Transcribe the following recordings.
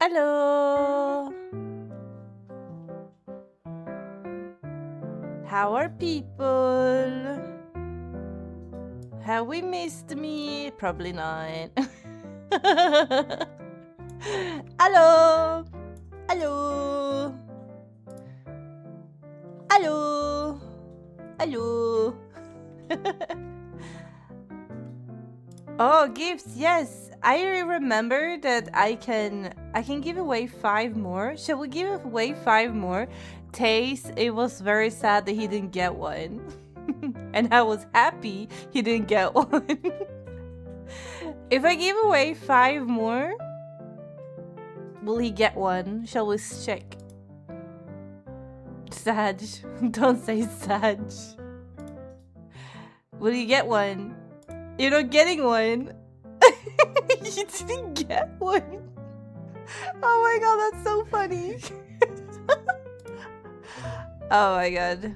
Hello. How are people? Have we missed me? Probably not. Hello. Hello. Hello. Hello. Oh, gifts, yes. I remember that I can give away 5 more. Shall we give away 5 more? Taste, it was very sad that he didn't get one. And I was happy he didn't get one. If I give away 5 more, will he get one? Shall we check? Sag. Don't say Sag. Will he get one? You're not getting one. You didn't get one. Oh my god, that's so funny. Oh my god.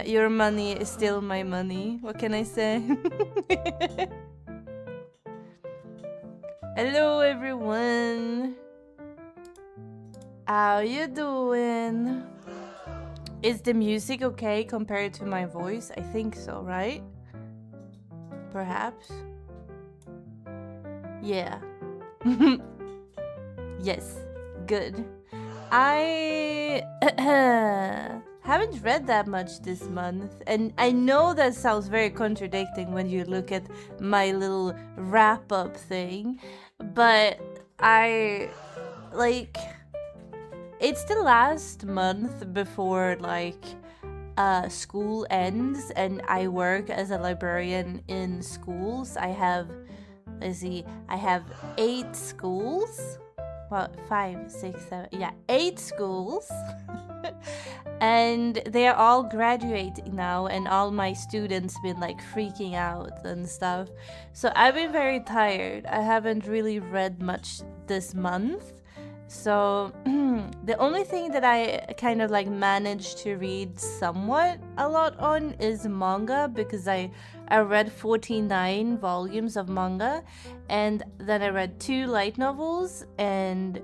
Your money is still my money. What can I say? Hello everyone. How you doing? Is the music okay compared to my voice? I think so, right? Perhaps? Yeah. Yes. Good. I haven't read that much this month, and I know that sounds very contradicting when you look at my little wrap-up thing, but it's the last month before school ends, and I work as a librarian in schools. I have 8 schools. Well, 5, 6, 7, yeah, 8 schools. And they're all graduating now, and all my students been freaking out and stuff. So I've been very tired. I haven't really read much this month. So the only thing that I kind of managed to read somewhat a lot on is manga, because I read 49 volumes of manga, and then I read 2 light novels and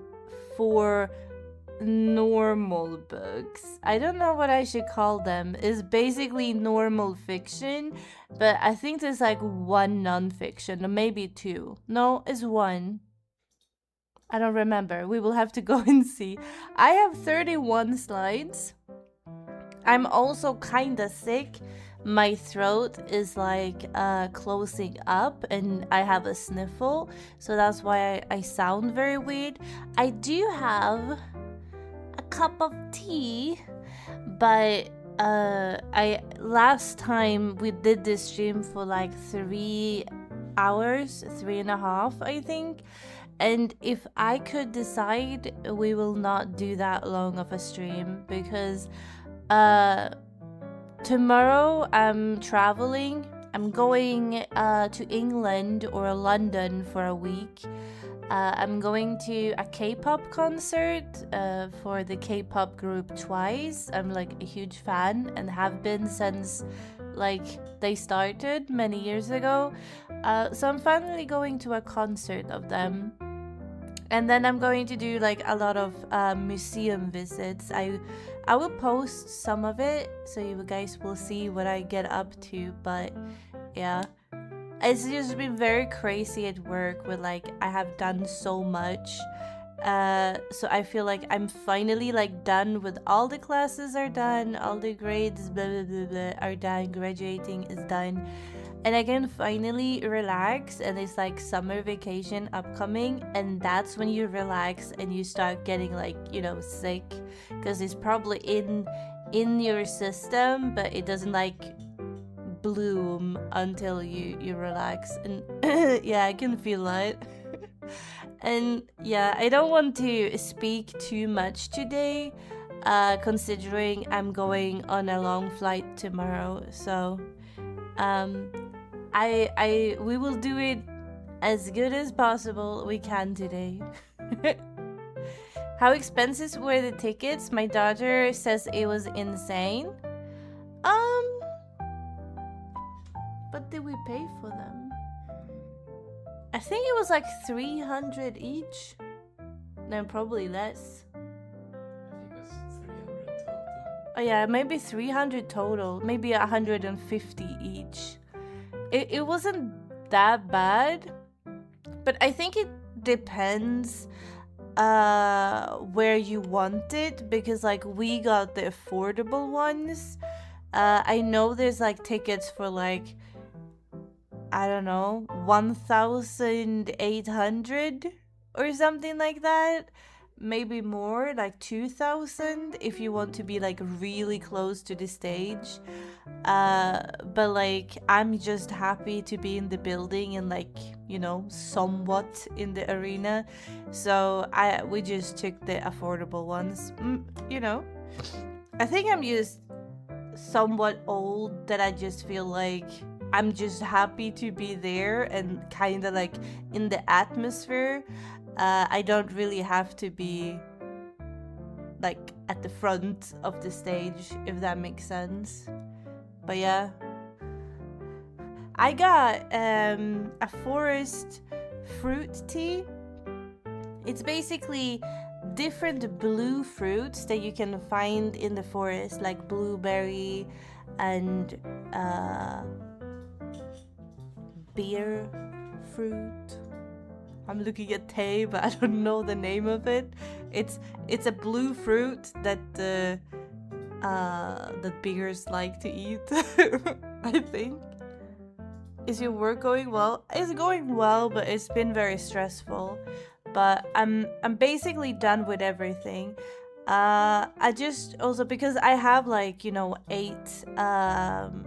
4 normal books. I don't know what I should call them. It's basically normal fiction, but I think there's 1 non-fiction, or maybe 2. No, it's 1. I don't remember. We will have to go and see. I have 31 slides. I'm also kinda sick. My throat is closing up, and I have a sniffle, so that's why I sound very weird. I do have a cup of tea, but last time we did this stream for 3 hours, 3.5, I think. And if I could decide, we will not do that long of a stream, because tomorrow I'm traveling. I'm going to England or London for a week. I'm going to a K-pop concert for the K-pop group Twice. I'm a huge fan and have been since they started many years ago. So I'm finally going to a concert of them. And then I'm going to do a lot of museum visits. I will post some of it, so you guys will see what I get up to. But yeah, it's just been very crazy at work with I have done so much. So I feel I'm finally done with all the classes are done, all the grades blah blah blah, blah are done, graduating is done. And I can finally relax, and it's summer vacation upcoming, and that's when you relax and you start getting sick, because it's probably in your system, but it doesn't bloom until you relax. And yeah, I can feel that. And yeah, I don't want to speak too much today, considering I'm going on a long flight tomorrow. So we will do it as good as possible we can today. How expensive were the tickets? My daughter says it was insane. What did we pay for them? I think it was 300 each. No, probably less. I think it's 300 total. Oh yeah, maybe 300 total. Maybe 150 each. It wasn't that bad, but I think it depends where you want it, because like we got the affordable ones. I know there's like tickets for like, I don't know, 1,800 or something like that. Maybe more, like 2,000 if you want to be like really close to the stage. But like I'm just happy to be in the building and like, you know, somewhat in the arena. So we just took the affordable ones. You know, I think I'm just somewhat old that I just feel like I'm just happy to be there and kind of like in the atmosphere. I don't really have to be like at the front of the stage, if that makes sense. But yeah, I got a forest fruit tea. It's basically different blue fruits that you can find in the forest, like blueberry and beer fruit. I'm looking at Tay, but I don't know the name of it. It's a blue fruit that bears like to eat. I think. Is your work going well? It's going well, but it's been very stressful. But I'm basically done with everything. I just also, because I have like, you know, 8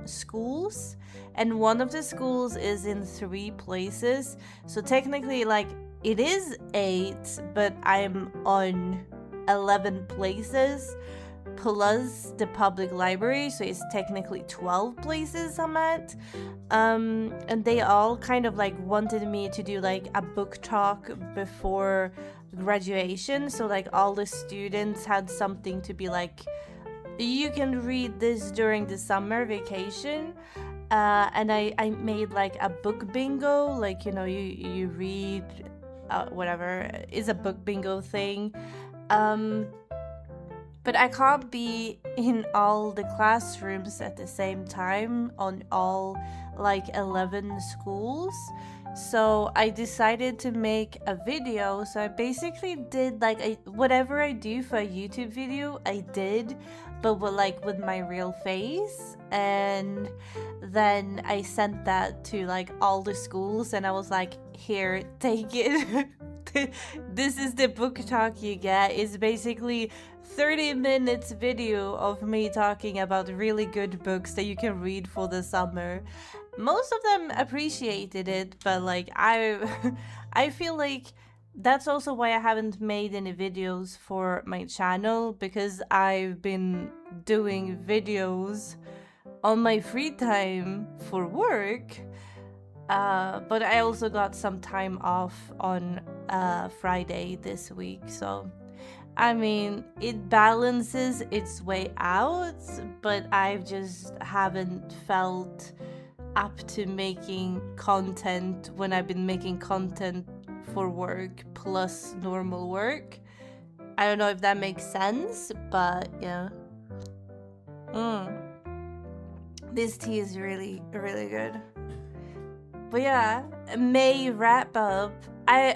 schools, and one of the schools is in 3 places, so technically like it is 8, but I'm on 11 places plus the public library, so it's technically 12 places I'm at. And they all kind of like wanted me to do like a book talk before graduation, so like all the students had something to be like, you can read this during the summer vacation. And I made like a book bingo, like, you know, you read whatever is a book bingo thing. But I can't be in all the classrooms at the same time on all like 11 schools. So I decided to make a video. So I basically did like whatever I do for a YouTube video, I did, but with my real face. And then I sent that to like all the schools, and I was like, here, take it. This is the book talk you get. It's basically 30 minutes video of me talking about really good books that you can read for the summer. Most of them appreciated it, but like I feel like that's also why I haven't made any videos for my channel, because I've been doing videos on my free time for work. But I also got some time off on Friday this week, so I mean, it balances its way out, but I just haven't felt up to making content when I've been making content for work plus normal work. I don't know if that makes sense, but yeah. This tea is really, really good. But yeah, May wrap up. I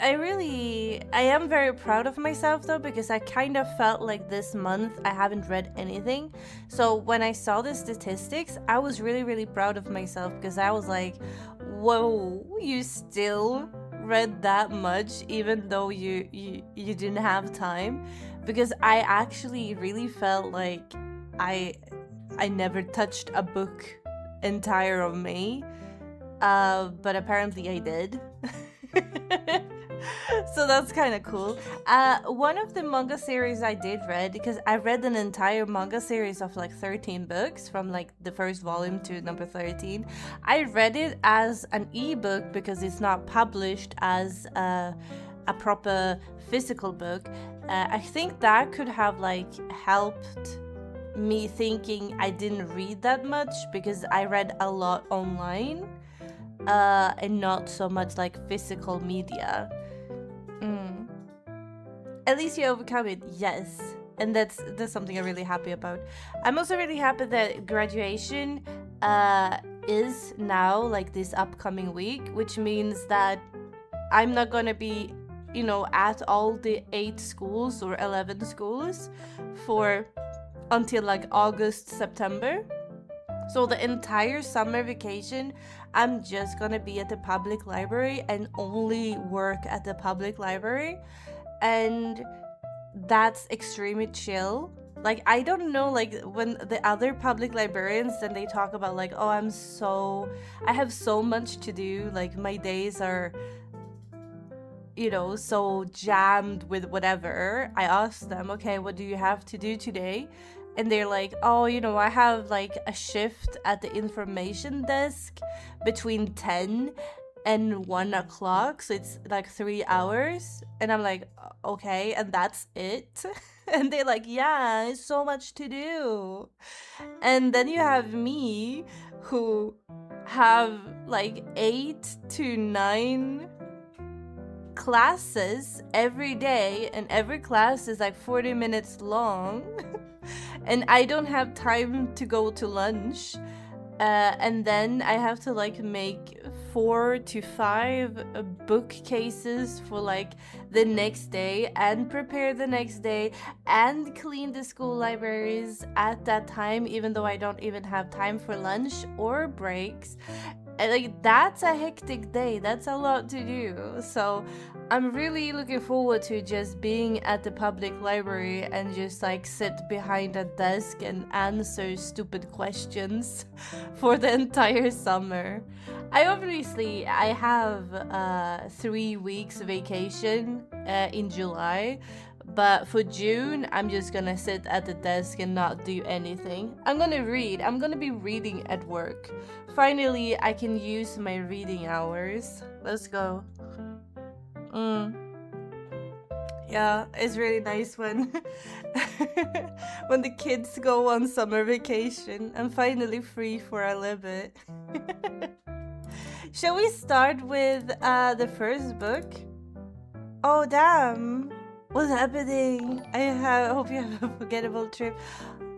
am very proud of myself though, because I kind of felt like this month I haven't read anything. So when I saw the statistics, I was really, really proud of myself, because I was like, whoa, you still read that much even though you didn't have time. Because I actually really felt like I never touched a book entire of May. But apparently I did. So that's kind of cool. One of the manga series I did read, because I read an entire manga series of like 13 books from like the first volume to number 13. I read it as an ebook because it's not published as a proper physical book. I think that could have like helped me thinking I didn't read that much, because I read a lot online. And not so much like physical media. at least you overcome it. Yes. And that's something I'm really happy about. I'm also really happy that graduation is now like this upcoming week, which means that I'm not gonna be, you know, at all the 8 schools or 11 schools for until like August, September. So the entire summer vacation, I'm just gonna be at the public library and only work at the public library. And that's extremely chill. Like, I don't know, like, when the other public librarians, then they talk about like, oh, I have so much to do, like my days are, you know, so jammed with whatever. I asked them, okay, what do you have to do today? And they're like, oh, you know, I have like a shift at the information desk between 10 and 1 o'clock, so it's like 3 hours. And I'm like, okay, and that's it? And they're like, yeah, it's so much to do. And then you have me, who have like 8 to 9 classes every day, and every class is like 40 minutes long. And I don't have time to go to lunch. And then I have to like make 4 to 5 bookcases for like the next day, and prepare the next day, and clean the school libraries at that time, even though I don't even have time for lunch or breaks. And like, that's a hectic day. That's a lot to do. So I'm really looking forward to just being at the public library and just like sit behind a desk and answer stupid questions for the entire summer. I have 3 weeks vacation in July, but for June I'm just gonna sit at the desk and not do anything. I'm gonna read. I'm gonna be reading at work. Finally, I can use my reading hours. Let's go. Yeah, it's really nice when when the kids go on summer vacation. I'm finally free for a little bit. Shall we start with the first book? Oh damn! What's happening? I hope you have a forgettable trip.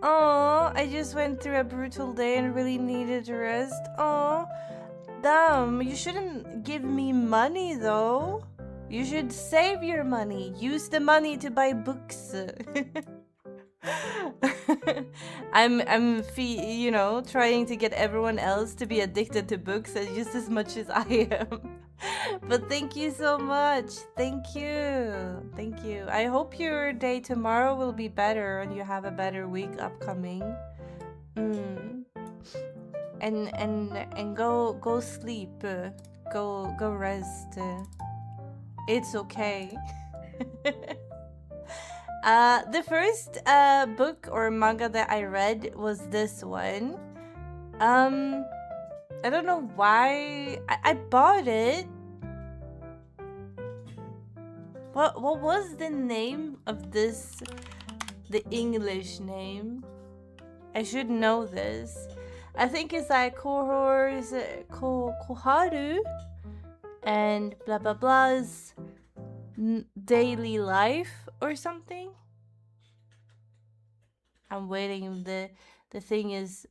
Oh, I just went through a brutal day and really needed to rest. Oh, damn! You shouldn't give me money though. You should save your money. Use the money to buy books. I'm you know, trying to get everyone else to be addicted to books just as much as I am. But thank you so much. Thank you. Thank you. I hope your day tomorrow will be better and you have a better week upcoming. And go sleep. Go rest. It's okay. The first book or manga that I read was this one. I don't know why I bought it. What was the name of this? The English name? I should know this. I think it's like Koharu and blah blah blah's daily life or something. I'm waiting. The thing is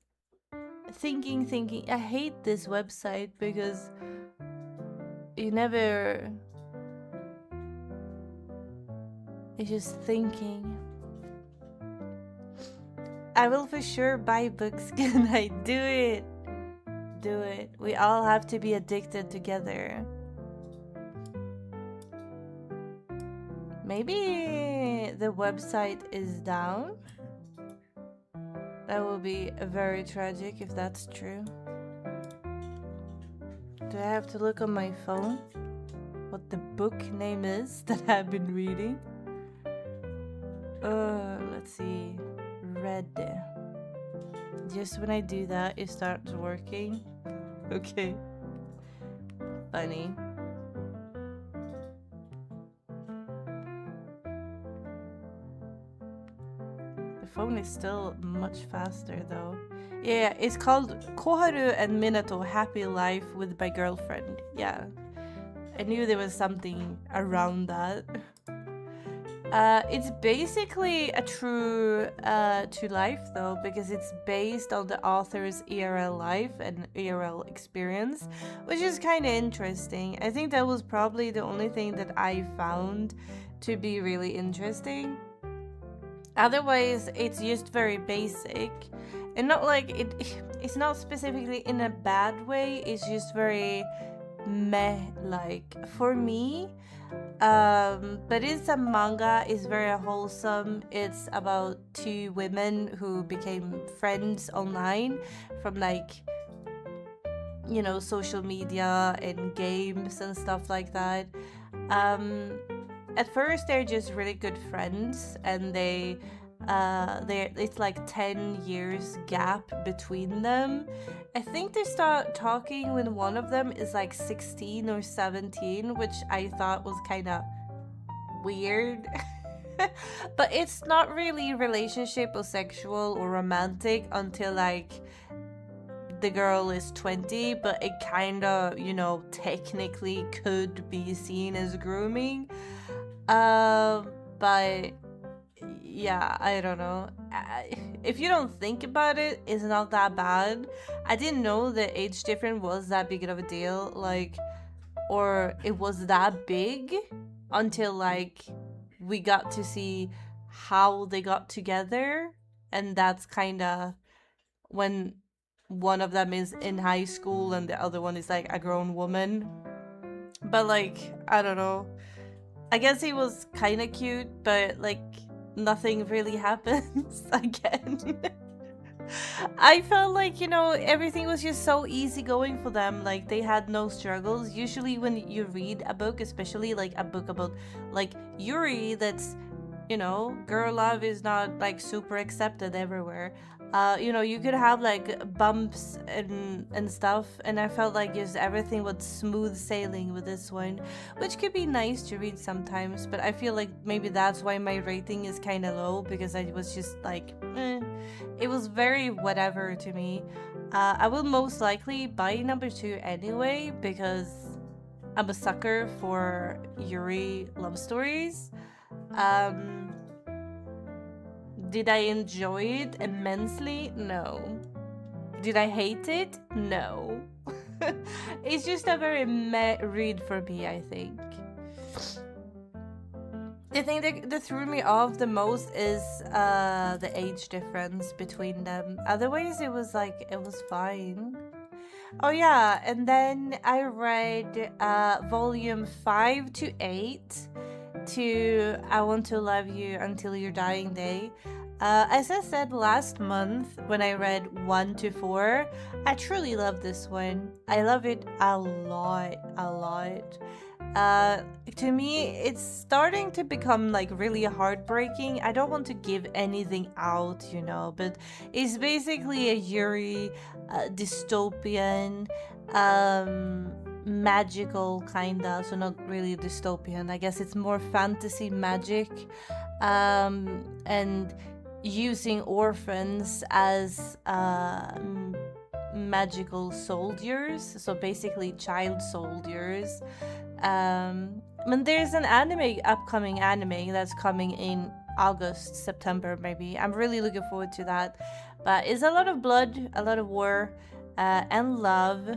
thinking. I hate this website because you never. It's just thinking. I will for sure buy books. Can I do it? Do it. We all have to be addicted together. Maybe the website is down. That would be very tragic if that's true. Do I have to look on my phone what the book name is that I've been reading? Let's see. Red. Just when I do that, it starts working. Okay. Funny. The phone is still much faster though. Yeah, it's called Koharu and Minato Happy Life with My Girlfriend. Yeah. I knew there was something around that. It's basically a true to life though, because it's based on the author's IRL life and IRL experience, which is kind of interesting. I think that was probably the only thing that I found to be really interesting. Otherwise, it's just very basic, and not like it's not specifically in a bad way. It's just very meh, like for me. But it's a manga. It's very wholesome. It's about two women who became friends online from like, you know, social media and games and stuff like that. At first they're just really good friends, and they're it's like 10 years gap between them. I think they start talking when one of them is like 16 or 17, which I thought was kind of weird. But it's not really relationship or sexual or romantic until like the girl is 20, but it kind of, you know, technically could be seen as grooming. But yeah, I don't know. If you don't think about it, it's not that bad. I didn't know the age difference was that big of a deal, like, or it was that big until like we got to see how they got together, and that's kind of when one of them is in high school and the other one is like a grown woman. But like, I don't know. I guess he was kind of cute, but like nothing really happens again. I felt like, you know, everything was just so easy going for them. Like they had no struggles. Usually when you read a book, especially like a book about like Yuri, that's, you know, girl love is not like super accepted everywhere. You know, you could have like bumps and stuff, and I felt like just everything was smooth sailing with this one, which could be nice to read sometimes, but I feel like maybe that's why my rating is kind of low, because I was just like, it was very whatever to me. I will most likely buy number 2 anyway, because I'm a sucker for Yuri love stories. Did I enjoy it immensely? No. Did I hate it? No. It's just a very meh read for me, I think. The thing that threw me off the most is the age difference between them. Otherwise, it was fine. Oh yeah, and then I read volume 5 to 8 to I Want to Love You Until Your Dying Day. As I said last month when I read 1 to 4, I truly love this one. I love it a lot. To me, it's starting to become like really heartbreaking. I don't want to give anything out, you know, but it's basically a Yuri dystopian, magical kinda, so not really dystopian. I guess it's more fantasy magic, and using orphans as magical soldiers, so basically child soldiers. And there's an upcoming anime that's coming in August, September maybe. I'm really looking forward to that. But it's a lot of blood, a lot of war, and love.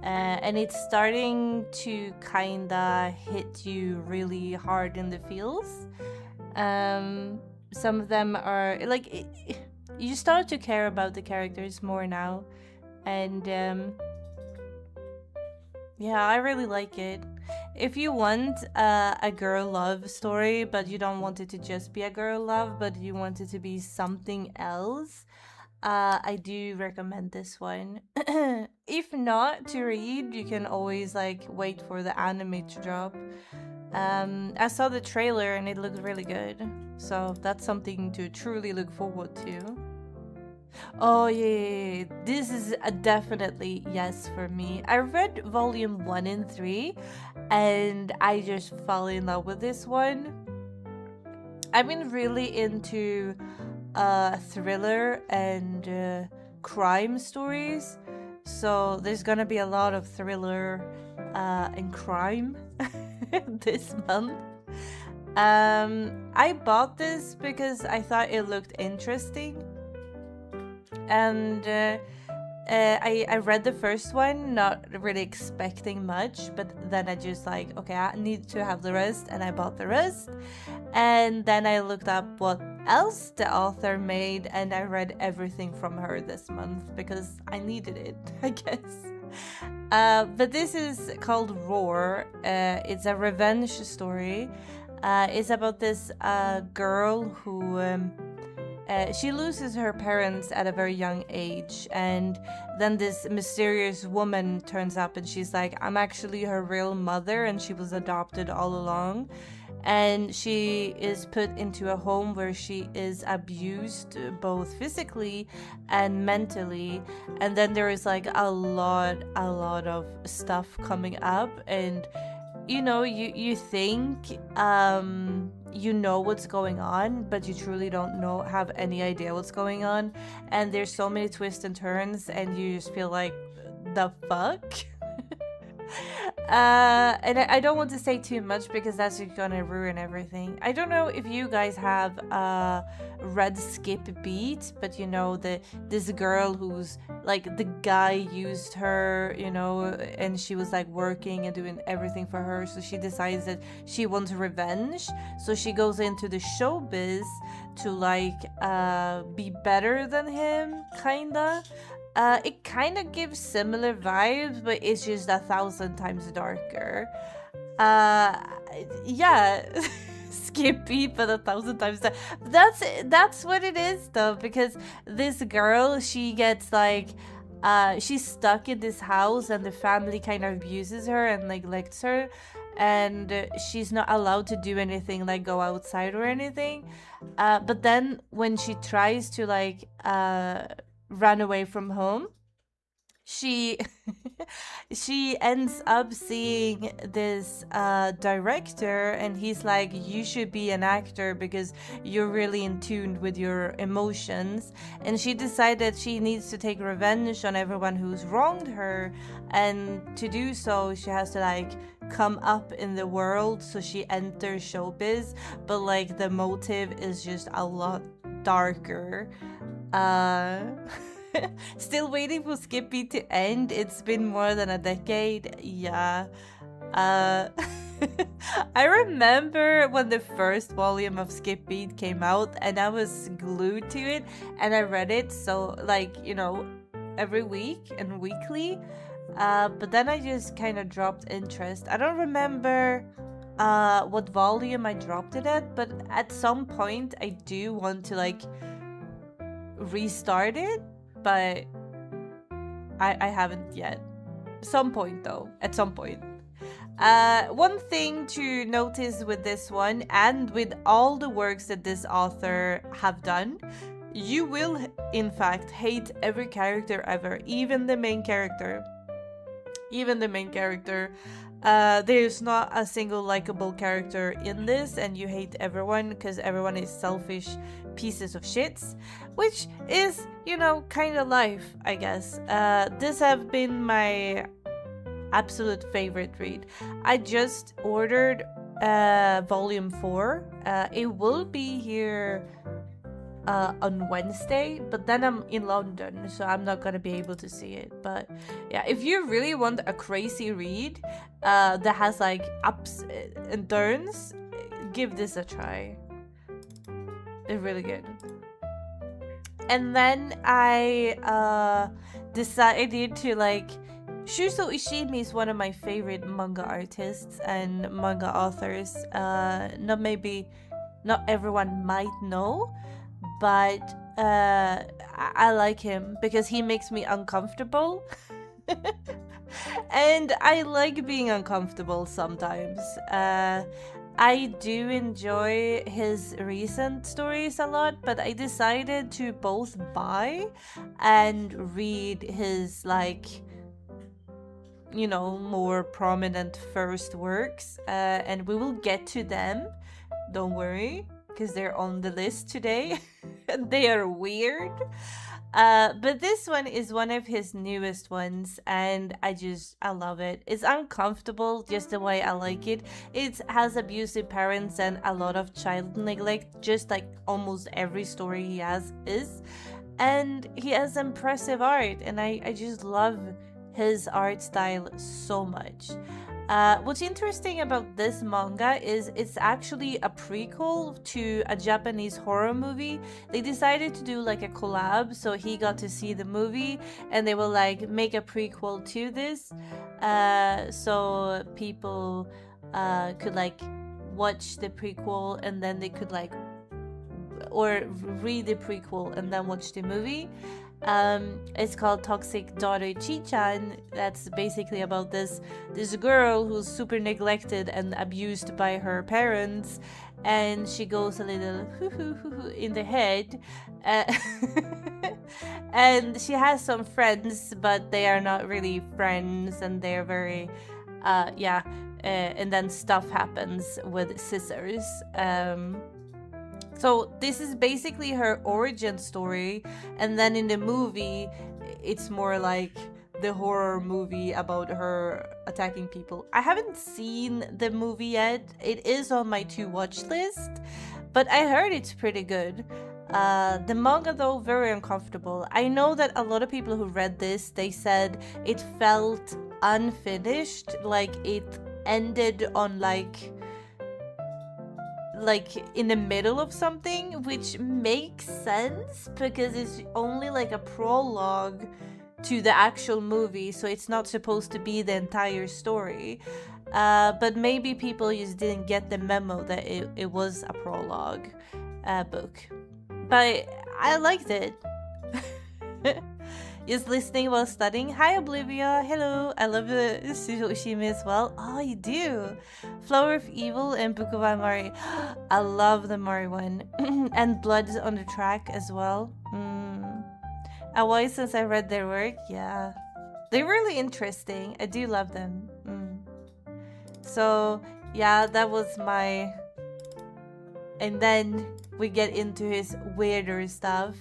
And it's starting to kinda hit you really hard in the feels. Some of them are like you start to care about the characters more now, and yeah, I really like it. If you want a girl love story, but you don't want it to just be a girl love, but you want it to be something else, I do recommend this one. If not to read, you can always like wait for the anime to drop. I saw the trailer and it looked really good, so that's something to truly look forward to. Oh yeah, this is a definitely yes for me. I read volume 1 and 3 and I just fell in love with this one. I've been really into thriller and crime stories, so there's gonna be a lot of thriller and crime this month. I bought this because I thought it looked interesting, and I read the first one, not really expecting much, but then I just like, okay, I need to have the rest, and I bought the rest. And then I looked up what else the author made, and I read everything from her this month because I needed it, I guess. But this is called Roar. It's a revenge story. It's about this girl who she loses her parents at a very young age, and then this mysterious woman turns up and she's like, I'm actually her real mother and she was adopted all along. And she is put into a home where she is abused both physically and mentally. And then there is like a lot of stuff coming up, and you think you know what's going on, but you truly don't have any idea what's going on. And there's so many twists and turns, and you just feel like, the fuck? And I don't want to say too much because that's just gonna ruin everything. I don't know if you guys have read Skip Beat, but this girl who's like, the guy used her, and she was like working and doing everything for her, so she decides that she wants revenge, so she goes into the showbiz to like be better than him, kinda. It kind of gives similar vibes, but it's just 1,000 times darker. Yeah, Skippy, but 1,000 times that's what it is, though, because this girl, she gets like, she's stuck in this house, and the family kind of abuses her and neglects her, and she's not allowed to do anything, like go outside or anything. But then when she tries to like run away from home, she she ends up seeing this director, and he's like, you should be an actor because you're really in tune with your emotions. And she decided she needs to take revenge on everyone who's wronged her, and to do so she has to like come up in the world, so she enters showbiz, but like the motive is just a lot darker. Still waiting for Skippy to end. It's been more than a decade. Yeah. I remember when the first volume of Skip Beat came out, and I was glued to it, and I read it so like, every week and weekly. But then I just kind of dropped interest. I don't remember what volume I dropped it at, but at some point I do want to like restart it, but I haven't yet. Some point though, at some point. One thing to notice with this one, and with all the works that this author have done, you will in fact hate every character ever, even the main character. There's not a single likable character in this, and you hate everyone because everyone is selfish pieces of shits, which is, kind of life, I guess. This have been my absolute favorite read. I just ordered volume 4. It will be here on Wednesday, but then I'm in London, so I'm not gonna be able to see it. But yeah, if you really want a crazy read that has like ups and downs, give this a try. It's really good. And then I decided to like, Shuso Ishimi is one of my favorite manga artists and manga authors. Not everyone might know, but I like him because he makes me uncomfortable. And I like being uncomfortable sometimes. I do enjoy his recent stories a lot, but I decided to both buy and read his more prominent first works, and we will get to them, don't worry, because they're on the list today. They are weird. But this one is one of his newest ones, and I love it. It's uncomfortable just the way I like it. It has abusive parents and a lot of child neglect, just like almost every story he has is. And he has impressive art, and I just love his art style so much. What's interesting about this manga is it's actually a prequel to a Japanese horror movie. They decided to do like a collab, so he got to see the movie, and they will like make a prequel to this, so people could like watch the prequel, and then they could like or read the prequel and then watch the movie. It's called Toxic Daughter Chi-chan. That's basically about this girl who's super neglected and abused by her parents, and she goes a little in the head, and she has some friends, but they are not really friends, and they're very and then stuff happens with scissors. So this is basically her origin story, and then in the movie, it's more like the horror movie about her attacking people. I haven't seen the movie yet. It is on my to-watch list, but I heard it's pretty good. The manga, though, very uncomfortable. I know that a lot of people who read this, they said it felt unfinished, like it ended on like in the middle of something, which makes sense because it's only like a prologue to the actual movie, so it's not supposed to be the entire story. But maybe people just didn't get the memo that it was a prologue book. But I liked it. Just listening while studying. Hi, Oblivia. Hello. I love the sushimi as well. Oh, you do. Flower of Evil and Book of Mari. I love the Mari one. And Blood is on the Track as well. A while since I read their work. Yeah. They're really interesting. I do love them. So, yeah, that was my... And then we get into his weirder stuff.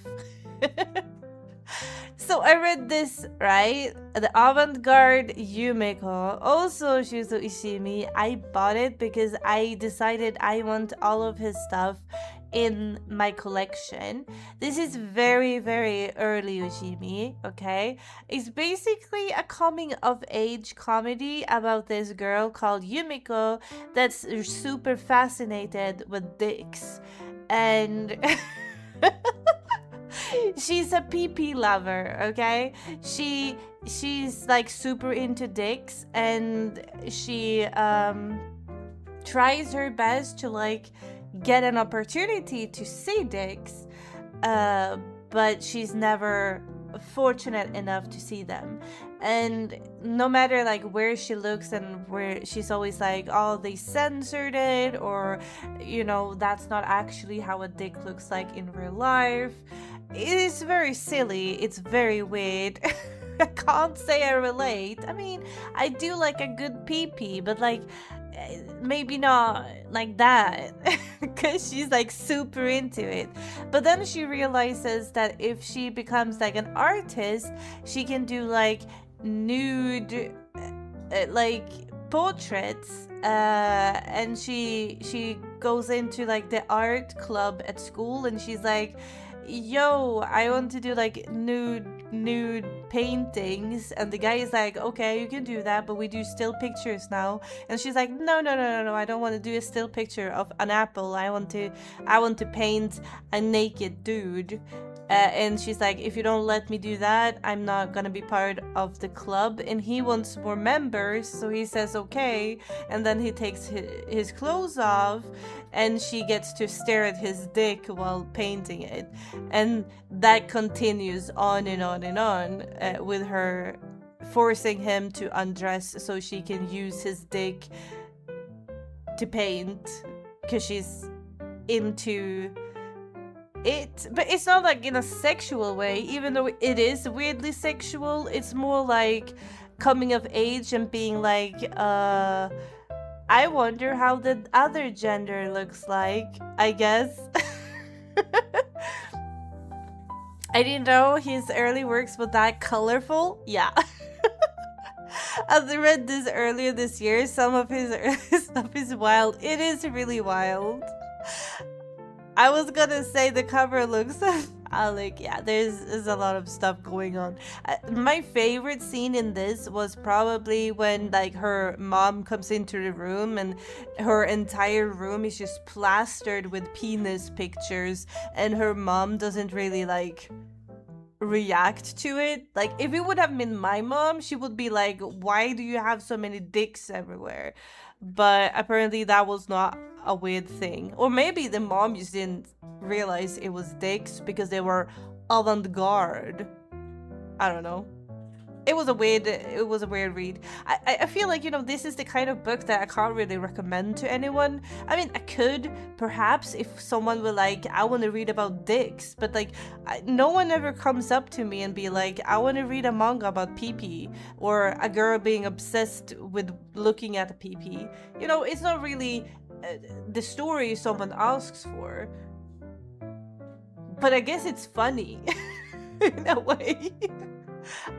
So I read this, right? The Avant-Garde Yumeko, also Shuzo Ishimi. I bought it because I decided I want all of his stuff in my collection. This is very, very early Yoshimi, okay? It's basically a coming-of-age comedy about this girl called Yumiko that's super fascinated with dicks. And... she's a PP lover, okay? She's like super into dicks, and she tries her best to like get an opportunity to see dicks, but she's never fortunate enough to see them. And no matter like where she looks and where she's always like, oh, they censored it, or you know, that's not actually how a dick looks like in real life. It is very silly. It's very weird. I can't say I relate. I mean, I do like a good pee-pee, but like maybe not like that, because she's like super into it. But then she realizes that if she becomes like an artist, she can do like nude like portraits, and she goes into like the art club at school, and she's like, yo, I want to do like nude paintings. And the guy is like, okay, you can do that, but we do still pictures now. And she's like, no, I don't want to do a still picture of an apple. I want to paint a naked dude. And she's like, if you don't let me do that, I'm not gonna be part of the club. And he wants more members, so he says okay. And then he takes his clothes off, and she gets to stare at his dick while painting it. And that continues on and on and on, with her forcing him to undress so she can use his dick to paint, because she's into it. But it's not like in a sexual way, even though it is weirdly sexual. It's more like coming of age and being like, I wonder how the other gender looks like, I guess. I didn't know his early works were that colorful. Yeah. I read this earlier this year. Some of his early stuff is wild. It is really wild. I was gonna say the cover looks like, yeah, there's a lot of stuff going on. My favorite scene in this was probably when like her mom comes into the room and her entire room is just plastered with penis pictures, and her mom doesn't really like react to it. Like if it would have been my mom, she would be like, why do you have so many dicks everywhere? But apparently that was not a weird thing. Or maybe the mom just didn't realize it was dicks because they were avant-garde. I don't know. It was a weird read. I feel like, you know, this is the kind of book that I can't really recommend to anyone. I mean, I could, perhaps, if someone were like, I want to read about dicks, but like, no one ever comes up to me and be like, I want to read a manga about pee-pee, or a girl being obsessed with looking at a pee-pee. You know, it's not really the story someone asks for. But I guess it's funny, in a way.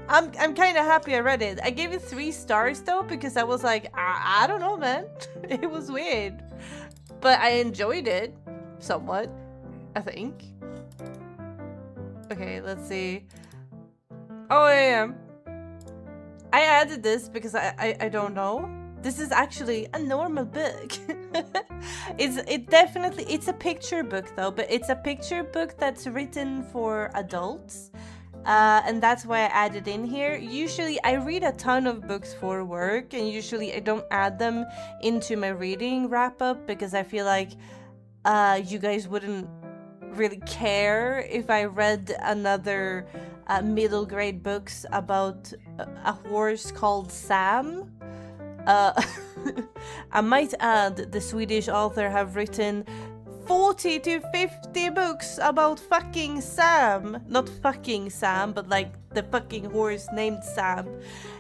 I'm kind of happy I read it. I gave it 3 stars though, because I was like, I don't know, man. It was weird, but I enjoyed it somewhat, I think. Okay, let's see. Oh, yeah. I added this because I don't know. This is actually a normal book. It's a picture book though, but it's a picture book that's written for adults. And that's why I added in here. Usually I read a ton of books for work, and usually I don't add them into my reading wrap up because I feel like you guys wouldn't really care if I read another middle grade books about a horse called Sam. I might add the Swedish author have written 40 to 50 books about fucking Sam. Not fucking Sam, but like the fucking horse named Sam.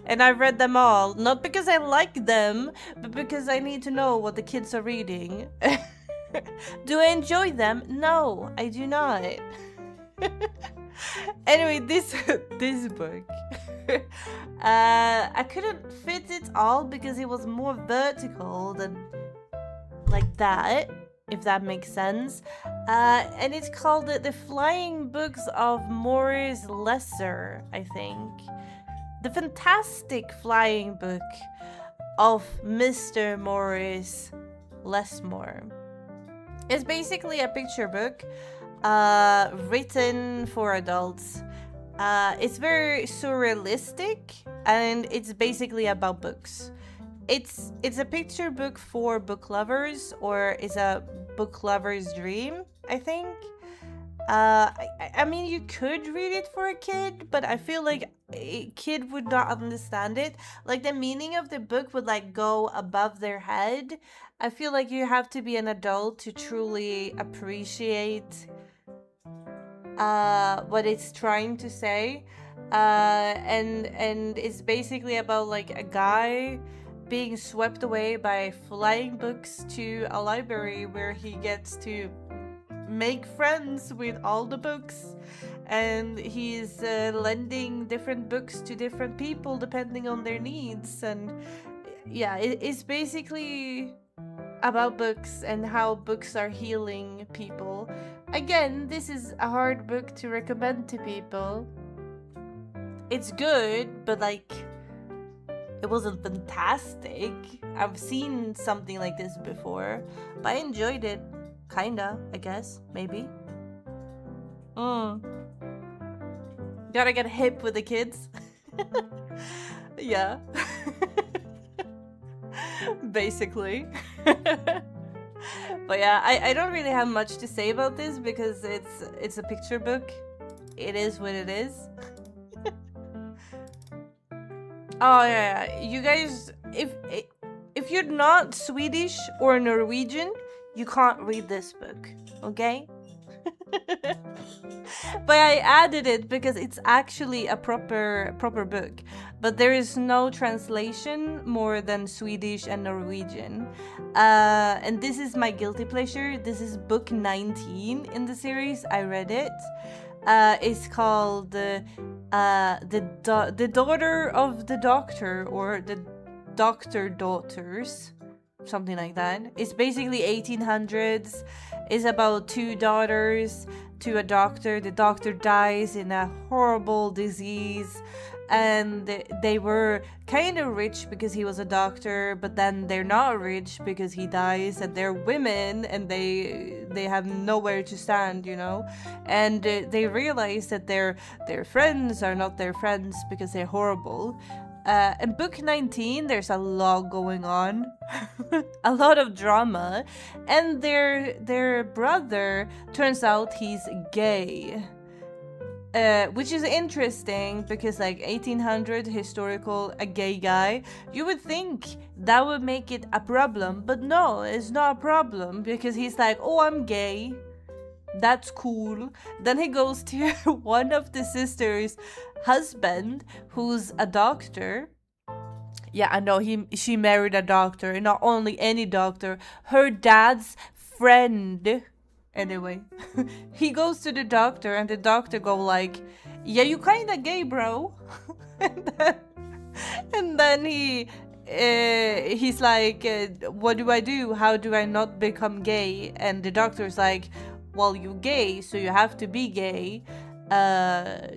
And I read them all, not because I like them, but because I need to know what the kids are reading. Do I enjoy them? No, I do not. Anyway, this book. I couldn't fit it all because it was more vertical than like that, if that makes sense. And it's called The Flying Books of Maurice Lesser, I think. The Fantastic Flying Book of Mr. Maurice Lesmore. It's basically a picture book written for adults. It's very surrealistic, and it's basically about books. It's a picture book for book lovers, or it's a book lover's dream, I think. I mean, you could read it for a kid, but I feel like a kid would not understand it. Like, the meaning of the book would like go above their head. I feel like you have to be an adult to truly appreciate what it's trying to say. And it's basically about like a guy being swept away by flying books to a library where he gets to make friends with all the books, and he's lending different books to different people depending on their needs. And yeah, it's basically about books and how books are healing people. Again, this is a hard book to recommend to people. It's good, but like, it wasn't fantastic. I've seen something like this before, but I enjoyed it. Kinda, I guess, maybe. Gotta get hip with the kids. Yeah. Basically. But yeah, I don't really have much to say about this because it's a picture book. It is what it is. Oh yeah, you guys, if you're not Swedish or Norwegian, you can't read this book, okay? But I added it because it's actually a proper book, but there is no translation more than Swedish and Norwegian. And this is my guilty pleasure. This is book 19 in the series. I read it. is called the daughter of the doctor, or the doctor daughters, something like that. It's basically 1800s. It's about two daughters to a doctor. The doctor dies in a horrible disease, and they were kind of rich because he was a doctor, but then they're not rich because he dies, and they're women, and they have nowhere to stand, you know. And they realize that their friends are not their friends because they're horrible. In book 19, there's a lot going on, a lot of drama, and their brother turns out he's gay. Which is interesting because, like, 1800 historical, a gay guy, you would think that would make it a problem, but no, it's not a problem because he's like, oh, I'm gay, that's cool. Then he goes to one of the sisters' husband, who's a doctor. Yeah, I know, she married a doctor, and not only any doctor, her dad's friend. Anyway, he goes to the doctor, and the doctor go like, yeah, you kinda gay, bro. and then he's like, what do I do? How do I not become gay? And the doctor's like, well, you're gay, so you have to be gay.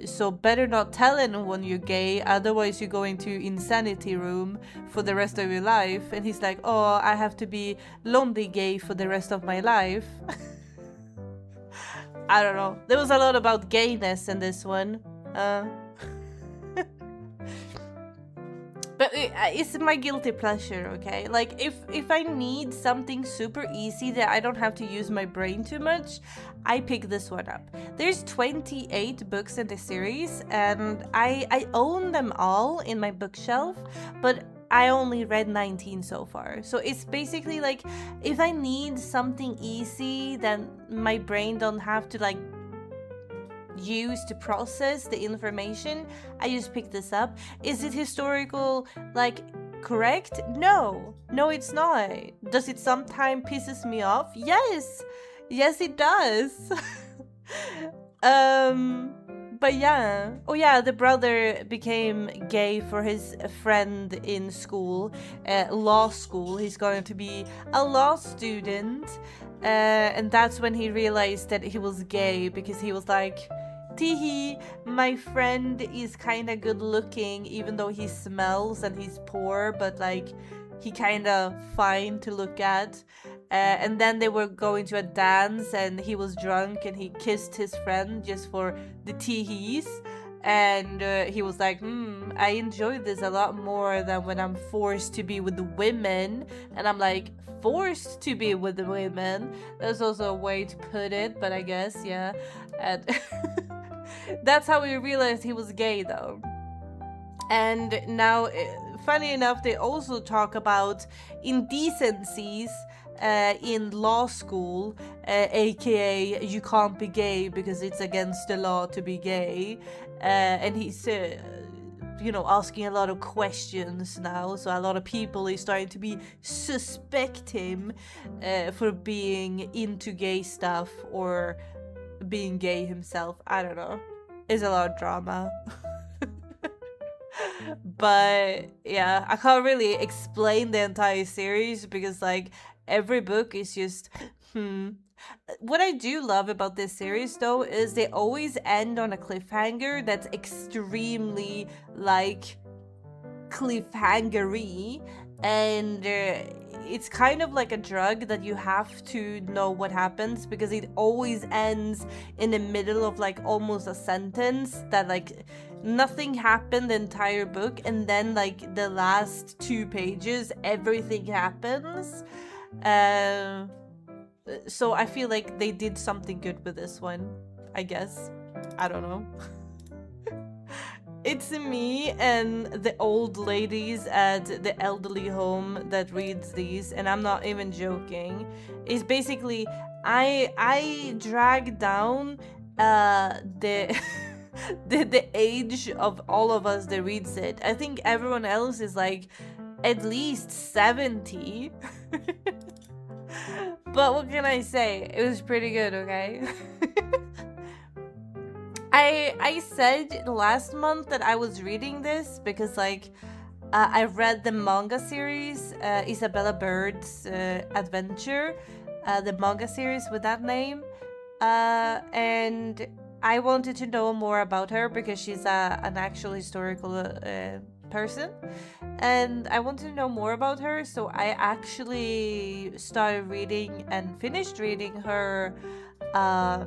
So better not tell anyone you're gay, otherwise you're going to insanity room for the rest of your life. And he's like, oh, I have to be lonely gay for the rest of my life. I don't know. There was a lot about gayness in this one. But it's my guilty pleasure, okay? Like, if I need something super easy that I don't have to use my brain too much, I pick this one up. There's 28 books in the series, and I own them all in my bookshelf, but I only read 19 so far. So it's basically like, if I need something easy that my brain don't have to, like, use to process the information, I just pick this up. Is it historical, like, correct? No, it's not. Does it sometimes pisses me off? Yes, it does. But yeah. Oh yeah, the brother became gay for his friend in school, law school. He's going to be a law student, and that's when he realized that he was gay, because he was like, teehee, my friend is kind of good looking, even though he smells and he's poor, but like, he kind of fine to look at. And then they were going to a dance, and he was drunk, and he kissed his friend just for the teehees. And he was like, I enjoy this a lot more than when I'm forced to be with the women. And I'm like, forced to be with the women? That's also a way to put it, but I guess, yeah. And that's how we realized he was gay, though. And now, funny enough, they also talk about indecencies in law school, aka you can't be gay because it's against the law to be gay. And he's asking a lot of questions now, so a lot of people is starting to suspect him for being into gay stuff or being gay himself. I don't know, it's a lot of drama. But yeah, I can't really explain the entire series because, like, every book is just What I do love about this series, though, is they always end on a cliffhanger that's extremely, like, cliffhangery, and it's kind of like a drug that you have to know what happens, because it always ends in the middle of, like, almost a sentence that, like, nothing happened the entire book, and then, like, the last 2 pages everything happens. So I feel like they did something good with this one, I guess. I don't know. It's me and the old ladies at the elderly home that reads these, and I'm not even joking. It's basically, I drag down the the age of all of us that reads it. I think everyone else is like at least 70. But what can I say? It was pretty good, okay? I said last month that I was reading this because like I read the manga series, Isabella Bird's Adventure, the manga series with that name, and I wanted to know more about her because she's an actual historical person, and I wanted to know more about her, so I actually started reading and finished reading um,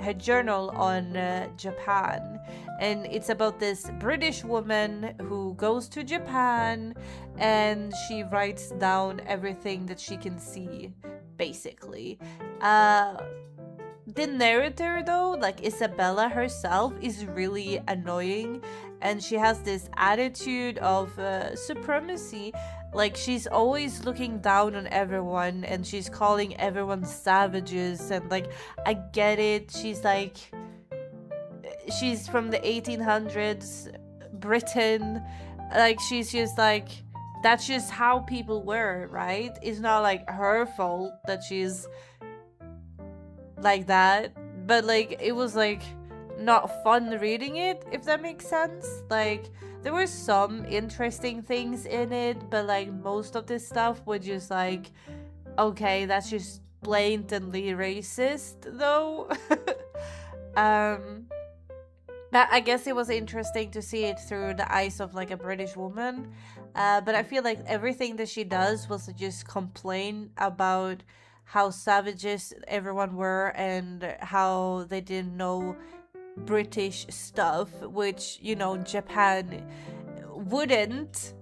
her journal on Japan. And it's about this British woman who goes to Japan and she writes down everything that she can see, basically. The narrator, though, like Isabella herself, is really annoying, and she has this attitude of supremacy. Like, she's always looking down on everyone, and she's calling everyone savages, and like, I get it. She's like, she's from the 1800s, Britain. Like, she's just like, that's just how people were, right? It's not like her fault that she's like that, but like it was like not fun reading it, if that makes sense. Like there were some interesting things in it, but like most of this stuff was just like, okay, that's just blatantly racist though. But I guess it was interesting to see it through the eyes of like a British woman, but I feel like everything that she does was to just complain about how savages everyone were and how they didn't know British stuff, which, you know, Japan wouldn't,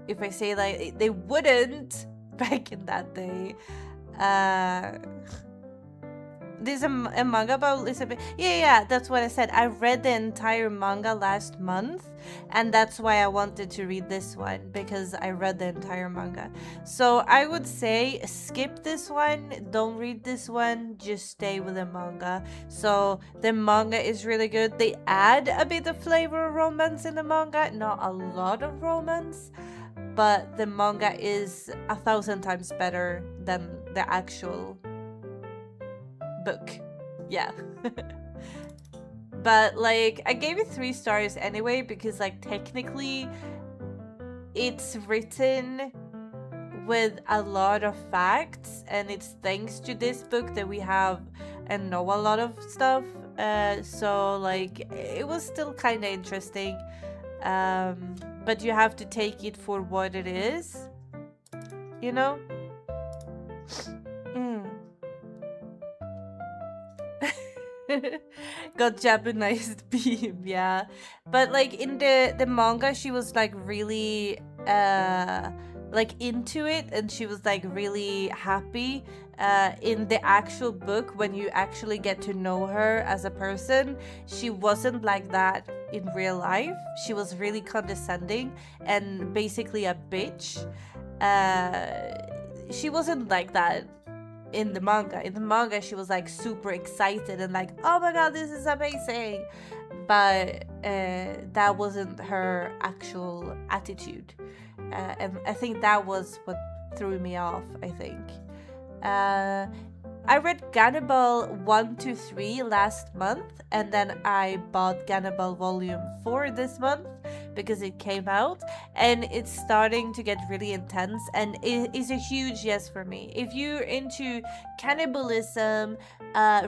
if I say like they wouldn't back in that day. There's a manga about Elizabeth. Yeah, that's what I said. I read the entire manga last month, and that's why I wanted to read this one, because I read the entire manga. So I would say skip this one, don't read this one, just stay with the manga. So the manga is really good. They add a bit of flavor of romance in the manga, not a lot of romance, but the manga is 1,000 times better than the actual book. Yeah. But like I gave it 3 stars anyway, because like technically it's written with a lot of facts, and it's thanks to this book that we have and know a lot of stuff. So like it was still kind of interesting, but you have to take it for what it is, you know. Got Japanized beam, yeah. But like in the manga, she was like really like into it, and she was like really happy. In the actual book, when you actually get to know her as a person, she wasn't like that in real life. She was really condescending and basically a bitch. She wasn't like that in the manga. In the manga, she was like super excited and like, oh my god, this is amazing. But that wasn't her actual attitude. And I think that was what threw me off, I think. I read Gannibal 1 to 3 last month, and then I bought Gannibal Volume 4 this month because it came out, and it's starting to get really intense, and it is a huge yes for me. If you're into cannibalism,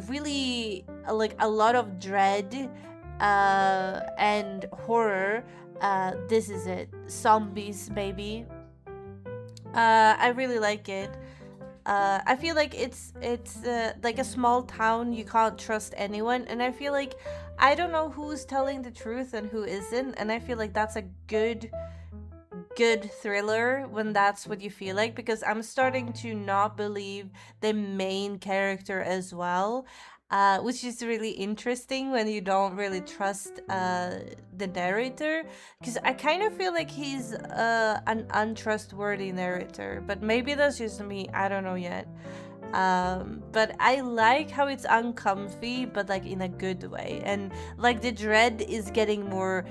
really like a lot of dread and horror, this is it. Zombies, maybe. I really like it. I feel like it's like a small town, you can't trust anyone, and I feel like I don't know who's telling the truth and who isn't, and I feel like that's a good thriller when that's what you feel like, because I'm starting to not believe the main character as well, which is really interesting when you don't really trust the narrator, because I kind of feel like he's an untrustworthy narrator, but maybe that's just me, I don't know yet. But I like how it's uncomfy, but like in a good way, and like the dread is getting more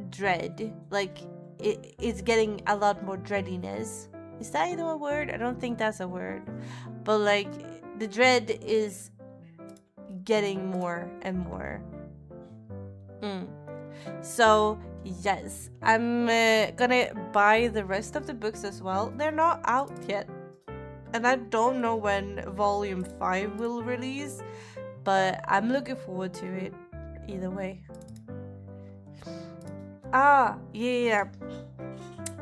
dread, like it's getting a lot more dreadiness. Is that even a word? I don't think that's a word, but like the dread is getting more and more. Mm. So yes, I'm gonna buy the rest of the books as well. They're not out yet, and I don't know when volume 5 will release, but I'm looking forward to it either way. Yeah.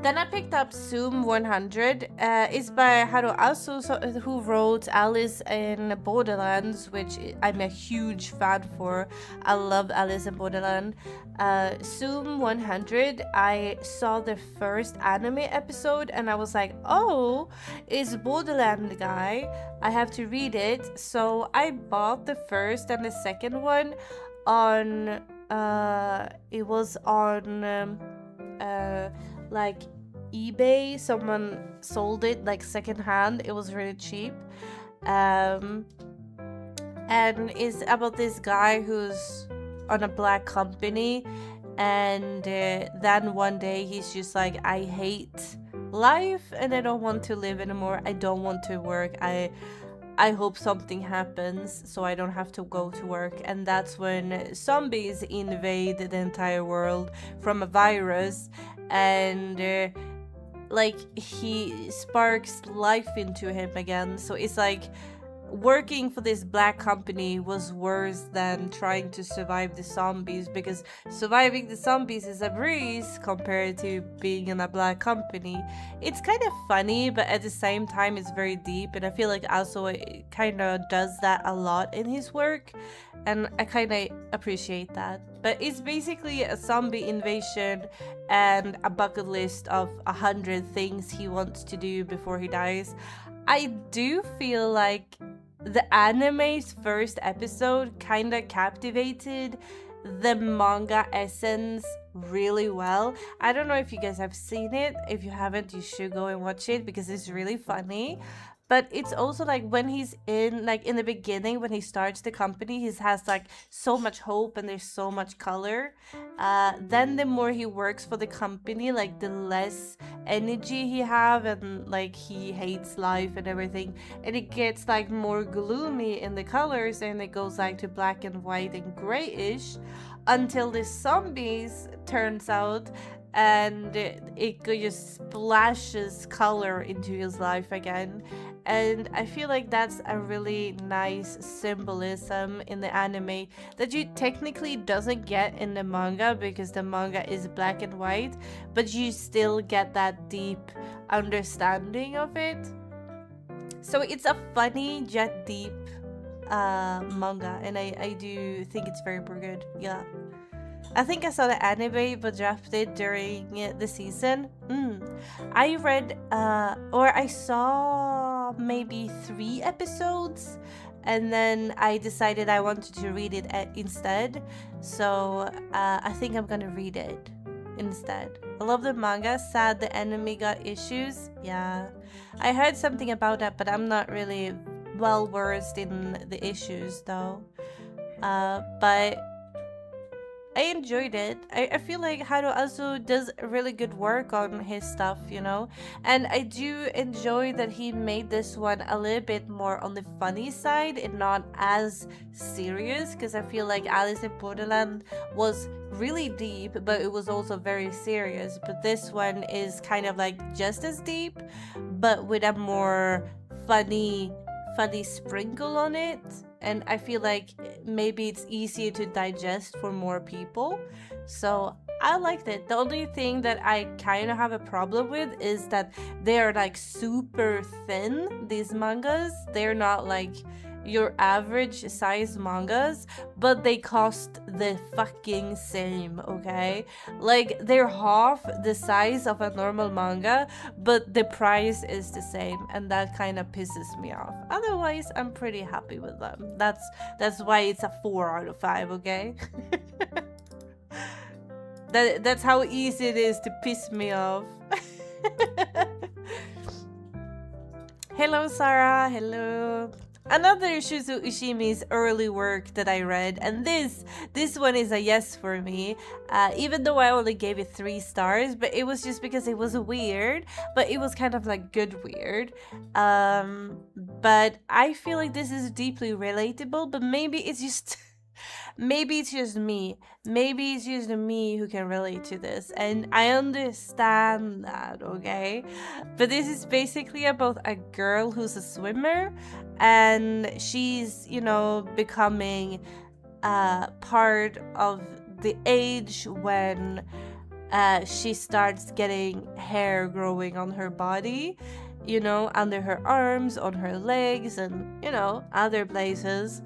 Then I picked up Zoom 100. It's by Haru Asu, who wrote Alice in Borderlands, which I'm a huge fan for. I love Alice in Borderland. Zoom 100, I saw the first anime episode and I was like, oh, it's Borderland guy. I have to read it. So I bought the first and the second one on, it was on, like eBay. Someone sold it like secondhand. It was really cheap, and it's about this guy who's on a black company, and then one day he's just like, I hate life and I don't want to live anymore. I don't want to work. I hope something happens so I don't have to go to work. And that's when zombies invade the entire world from a virus, and like he sparks life into him again. So it's like working for this black company was worse than trying to survive the zombies, because surviving the zombies is a breeze compared to being in a black company. It's kind of funny, but at the same time it's very deep, and I feel like also kind of does that a lot in his work, and I kind of appreciate that. But it's basically a zombie invasion and a bucket list of 100 things he wants to do before he dies. I do feel like the anime's first episode kind of captivated the manga essence really well. I don't know if you guys have seen it. If you haven't, you should go and watch it because it's really funny. But it's also like when he's in the beginning, when he starts the company, he has like so much hope and there's so much color. Then the more he works for the company, like the less energy he have, and like he hates life and everything. And it gets like more gloomy in the colors, and it goes like to black and white and grayish until the zombies turns out, and it just splashes color into his life again. And I feel like that's a really nice symbolism in the anime that you technically doesn't get in the manga, because the manga is black and white, but you still get that deep understanding of it. So it's a funny yet deep manga, and I do think it's very good. Yeah, I think I saw the anime but dropped it during the season. I read or I saw maybe 3 episodes, and then I decided I wanted to read it instead. So I think I'm gonna read it instead. I love the manga. Sad the anime got issues. Yeah, I heard something about that, but I'm not really well versed in the issues though. But I enjoyed it. I feel like Haru also does really good work on his stuff, you know? And I do enjoy that he made this one a little bit more on the funny side and not as serious, because I feel like Alice in Borderland was really deep, but it was also very serious. But this one is kind of like just as deep, but with a more funny sprinkle on it. And I feel like maybe it's easier to digest for more people. So I liked it. The only thing that I kind of have a problem with is that they're like super thin, these mangas. They're not like your average size mangas, but they cost the fucking same, okay? Like they're half the size of a normal manga, but the price is the same, and that kind of pisses me off. Otherwise, I'm pretty happy with them. That's why it's a 4 out of 5, okay? That's how easy it is to piss me off. Hello, Sarah. Hello. Another Shuzo Ushimi's early work that I read, and this one is a yes for me, even though I only gave it 3 stars, but it was just because it was weird, but it was kind of like good weird. But I feel like this is deeply relatable, but maybe it's just Maybe it's just me. Maybe it's just me who can relate to this. And I understand that, okay? But this is basically about a girl who's a swimmer and she's, becoming part of the age when she starts getting hair growing on her body, under her arms, on her legs, and, other places.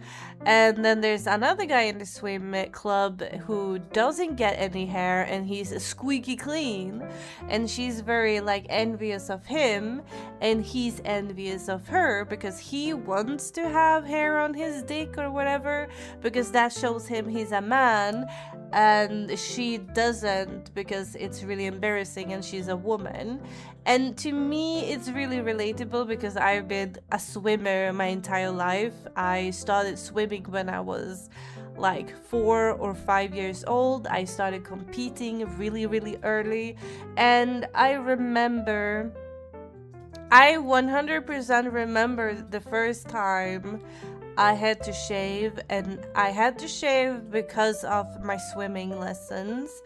And then there's another guy in the swim club who doesn't get any hair and he's squeaky clean. And she's very, envious of him. And he's envious of her because he wants to have hair on his dick or whatever, because that shows him he's a man. And she doesn't because it's really embarrassing and she's a woman. And to me, it's really relatable because I've been a swimmer my entire life. I started swimming when I was 4 or 5 years old. I started competing really, really early. And I 100% remember the first time I had to shave, and I had to shave because of my swimming lessons.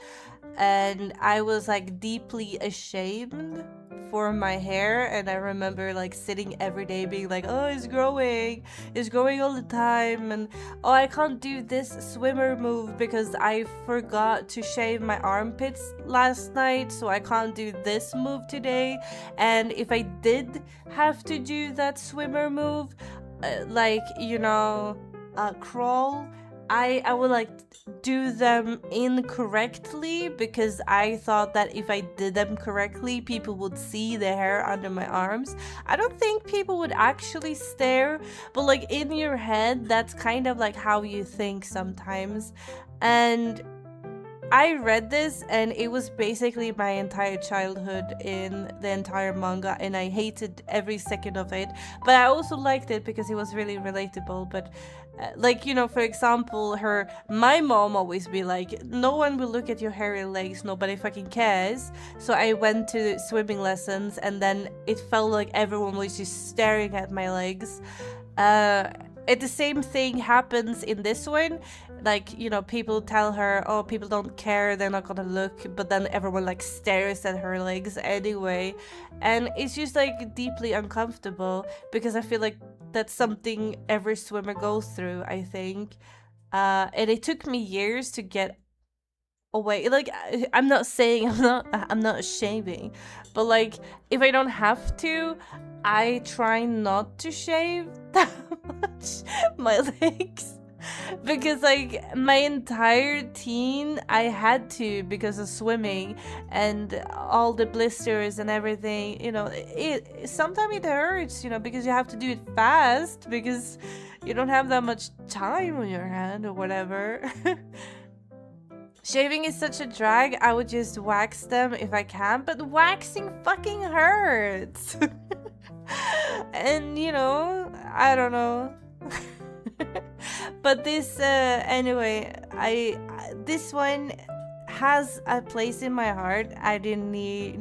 And I was deeply ashamed for my hair, and I remember sitting every day being oh, it's growing all the time, and oh, I can't do this swimmer move because I forgot to shave my armpits last night, so I can't do this move today. And if I did have to do that swimmer move, crawl, I would do them incorrectly because I thought that if I did them correctly, people would see the hair under my arms. I don't think people would actually stare, but in your head, that's kind of how you think sometimes. And I read this and it was basically my entire childhood in the entire manga, and I hated every second of it, but I also liked it because it was really relatable. But for example, my mom always be no one will look at your hairy legs, nobody fucking cares. So I went to swimming lessons and then it felt like everyone was just staring at my legs. The same thing happens in this one. People tell her, oh, people don't care, they're not gonna look, but then everyone stares at her legs anyway. And it's just deeply uncomfortable because I feel that's something every swimmer goes through, I think. And it took me years to get away. I'm not saying I'm not shaving, but if I don't have to, I try not to shave that much my legs. Because my entire teen I had to, because of swimming and all the blisters and everything, sometimes it hurts, because you have to do it fast because you don't have that much time on your hand or whatever. Shaving is such a drag. I would just wax them if I can, but waxing fucking hurts. And I don't know. But this anyway, this one has a place in my heart I didn't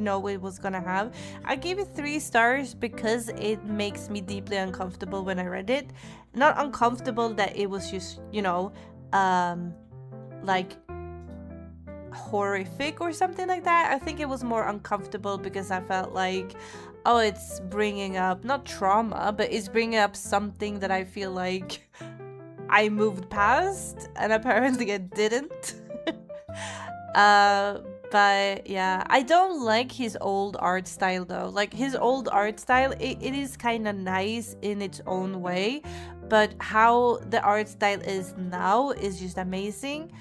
know it was gonna have. I gave it 3 stars because it makes me deeply uncomfortable when I read it. Not uncomfortable that it was just horrific or something like that. I think it was more uncomfortable because I felt oh, it's bringing up not trauma, but it's bringing up something that I feel I moved past, and apparently I didn't. But yeah, I don't like his old art style though. His old art style, it is kind of nice in its own way, but how the art style is now is just amazing.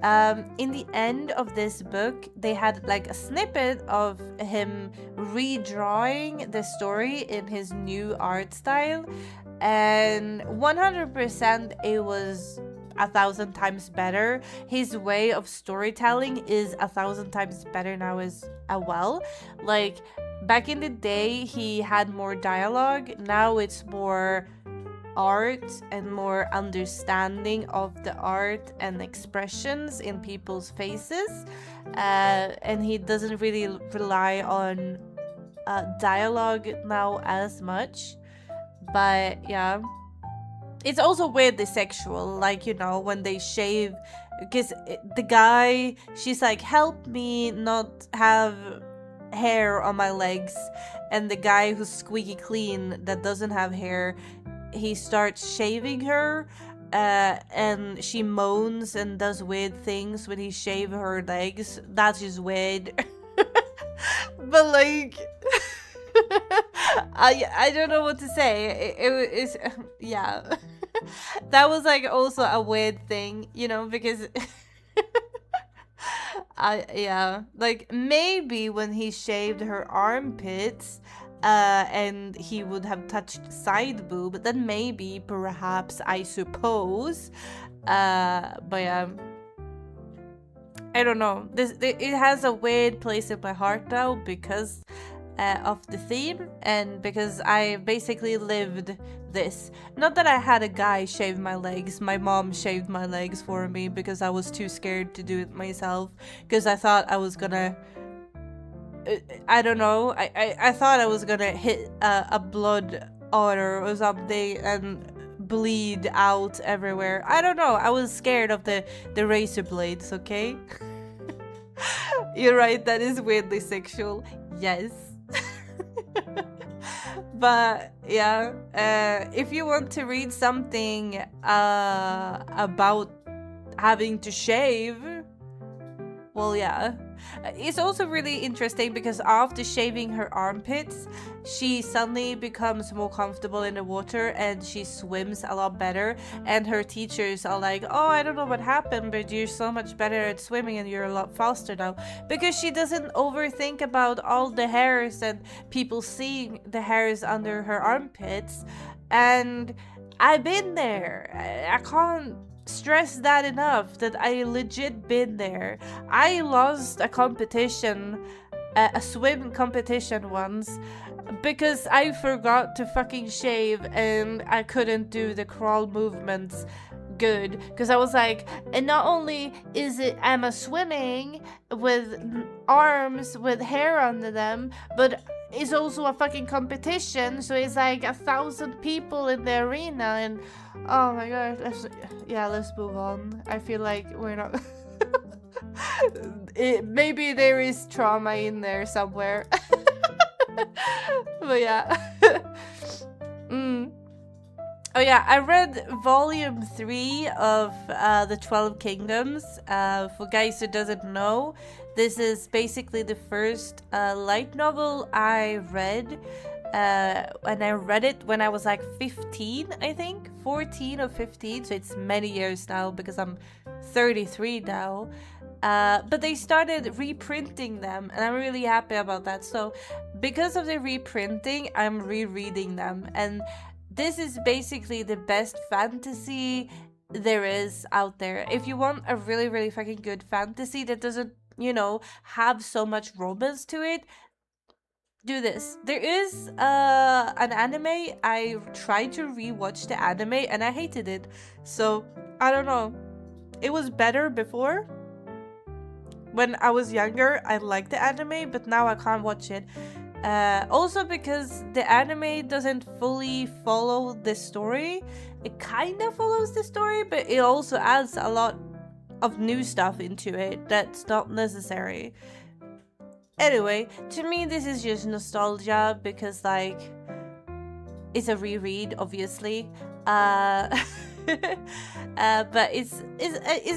In the end of this book, they had a snippet of him redrawing the story in his new art style, and 100% it was 1,000 times better. His way of storytelling is 1,000 times better now as well. Back in the day, he had more dialogue. Now it's more art and more understanding of the art and expressions in people's faces, and he doesn't really rely on dialogue now as much. But yeah, it's also weirdly sexual, like, you know, when they shave, because the guy, she's like, help me not have hair on my legs, and the guy who's squeaky clean that doesn't have hair, he starts shaving her, and she moans and does weird things when he shave her legs. That's just weird. But like I don't know what to say. It's yeah. That was like also a weird thing, you know, because yeah, like maybe when he shaved her armpits, and he would have touched side boob, then maybe, perhaps, I suppose. But yeah, I don't know. It has a weird place in my heart now because of the theme, and because I basically lived this. Not that I had a guy shave my legs. My mom shaved my legs for me because I was too scared to do it myself, because I thought I was gonna I don't know. I thought I was gonna hit a blood otter or something and bleed out everywhere. I don't know. I was scared of the razor blades, okay? You're right, that is weirdly sexual. Yes. But yeah, if you want to read something about having to shave, well, yeah. It's also really interesting because after shaving her armpits, she suddenly becomes more comfortable in the water and she swims a lot better. And her teachers are like, oh, I don't know what happened, but you're so much better at swimming and you're a lot faster now. Because she doesn't overthink about all the hairs and people seeing the hairs under her armpits. And I've been there. I can't stress that enough, that I legit been there. I lost a competition, a swim competition once, because I forgot to fucking shave and I couldn't do the crawl movements good, because I was like, and not only is it am I swimming with arms with hair under them, but it's also a fucking competition, so it's like 1,000 people in the arena, and oh my god, let's move on. I feel like we're not maybe there is trauma in there somewhere. But yeah. Oh yeah, I read volume 3 of the 12 Kingdoms. For guys who doesn't know, this is basically the first light novel I read. And I read it when I was like 15, I think, 14 or 15, so it's many years now because I'm 33 now. But they started reprinting them, and I'm really happy about that. So because of the reprinting, I'm rereading them, and this is basically the best fantasy there is out there. If you want a really, really fucking good fantasy that doesn't, you know, have so much romance to it, do this. There is an anime. I tried to rewatch the anime and I hated it. So I don't know. It was better before. When I was younger, I liked the anime, but now I can't watch it. Also because the anime doesn't fully follow the story. It kind of follows the story, but it also adds a lot of new stuff into it that's not necessary. Anyway, to me this is just nostalgia because like it's a reread, obviously. But it's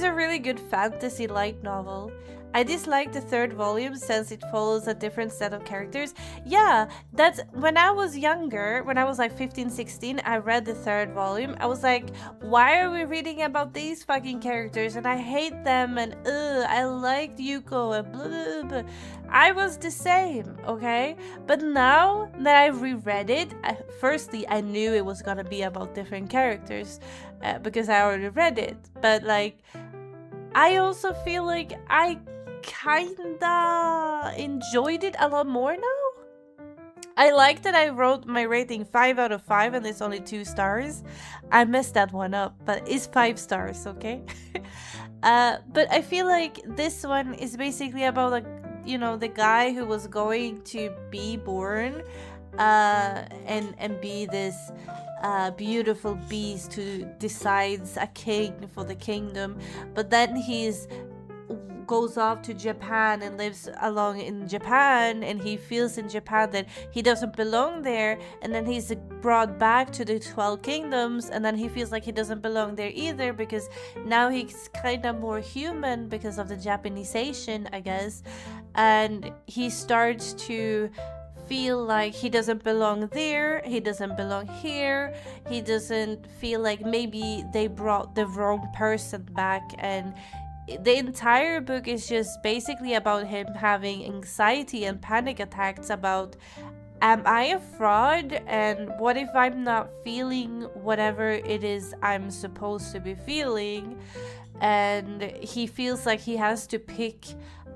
a really good fantasy light novel. I dislike the third volume since it follows a different set of characters. Yeah, that's when I was younger, when I was like 15, 16, I read the third volume. I was like, why are we reading about these fucking characters? And I hate them, and I liked Yuko and blah, blah, blah. I was the same, okay? But now that I reread it, firstly, I knew it was gonna be about different characters because I already read it. But like, I also feel like I kinda enjoyed it a lot more now. I like that I wrote my rating 5 out of 5 and it's only 2 stars. I messed that one up, but it's 5 stars, okay? But I feel like this one is basically about, like, you know, the guy who was going to be born and be this beautiful beast who decides a king for the kingdom, but then he's goes off to Japan and lives along in Japan, and he feels in Japan that he doesn't belong there, and then he's brought back to the 12 kingdoms, and then he feels like he doesn't belong there either, because now he's kind of more human because of the Japanization, I guess, and he starts to feel like he doesn't belong there, he doesn't belong here, he doesn't feel like maybe they brought the wrong person back. And the entire book is just basically about him having anxiety and panic attacks about, am I a fraud, and what if I'm not feeling whatever it is I'm supposed to be feeling. And he feels like he has to pick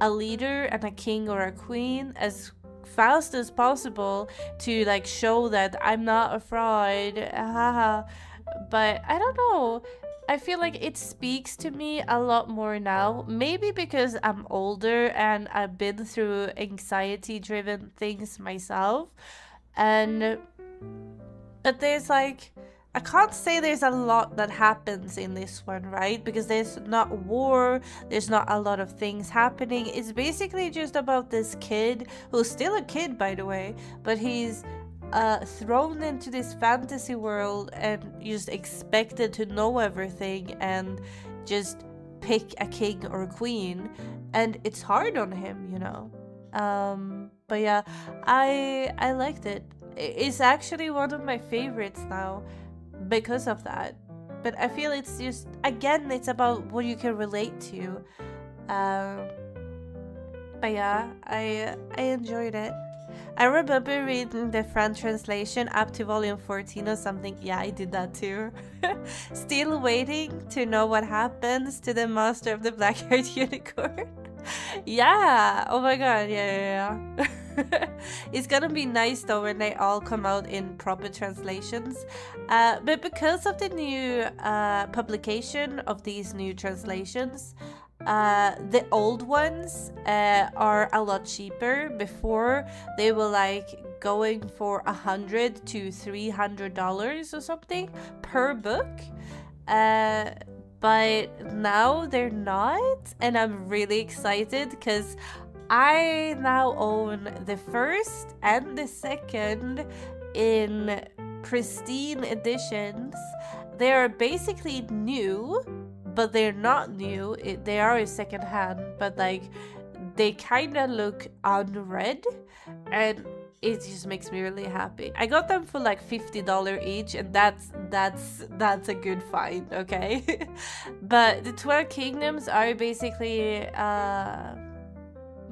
a leader and a king or a queen as fast as possible to like show that I'm not a fraud. But I don't know, I feel like it speaks to me a lot more now. Maybe because I'm older and I've been through anxiety-driven things myself. But there's like, I can't say there's a lot that happens in this one, right? Because there's not war, there's not a lot of things happening. It's basically just about this kid, who's still a kid, by the way, but he's thrown into this fantasy world and just expected to know everything and just pick a king or a queen, and it's hard on him, you know. But yeah, I liked it. It's actually one of my favorites now because of that. But I feel it's just, again, it's about what you can relate to. But yeah, I enjoyed it. I remember reading the French translation up to volume 14 or something. Yeah, I did that too. Still waiting to know what happens to the master of the black-haired unicorn. Yeah, oh my god, yeah. It's gonna be nice though when they all come out in proper translations. But because of the new publication of these new translations, the old ones are a lot cheaper. Before they were like going for $100 to $300 or something per book, but now they're not, and I'm really excited because I now own the first and the second in pristine editions. They are basically new, but they're not new. They are a second hand, but like they kind of look unread, and it just makes me really happy. I got them for like $50 each, and that's a good find, okay? But the 12 Kingdoms are basically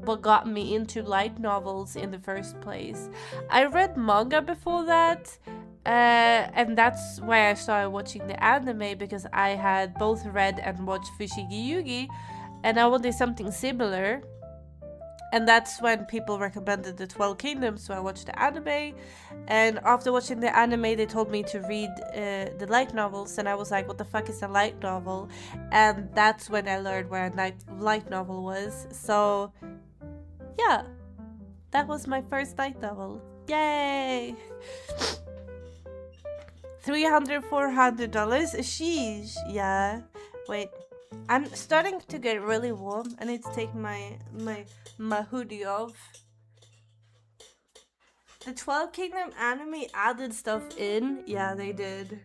what got me into light novels in the first place. I read manga before that, and that's why I started watching the anime, because I had both read and watched Fushigi Yugi, and I wanted something similar. And that's when people recommended the 12 Kingdoms, so I watched the anime. And after watching the anime, they told me to read the light novels, and I was like, what the fuck is a light novel? And that's when I learned what a light novel was. So yeah, that was my first light novel. Yay! $300-400. Sheesh. Yeah. Wait. I'm starting to get really warm. I need to take my hoodie off. The 12 Kingdom anime added stuff in. Yeah, they did.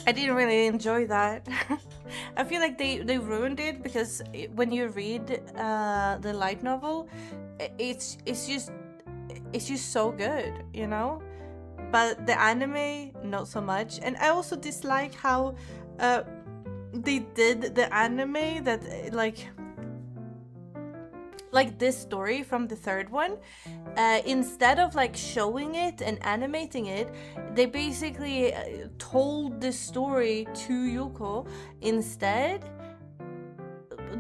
I didn't really enjoy that. I feel like they ruined it, because when you read the light novel, it's just so good, you know? But the anime, not so much. And I also dislike how they did the anime that like this story from the third one, instead of like showing it and animating it, they basically told the story to Yuko instead,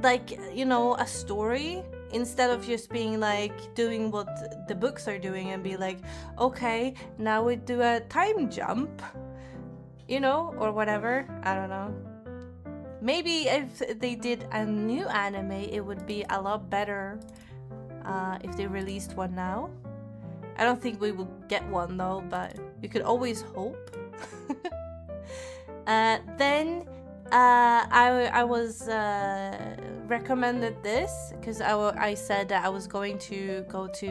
like, you know, a story, instead of just being like doing what the books are doing and be like, okay, now we do a time jump, you know, or whatever. I don't know. Maybe if they did a new anime, it would be a lot better if they released one now. I don't think we will get one though, but you could always hope. Then I was recommended this because I said that I was going to go to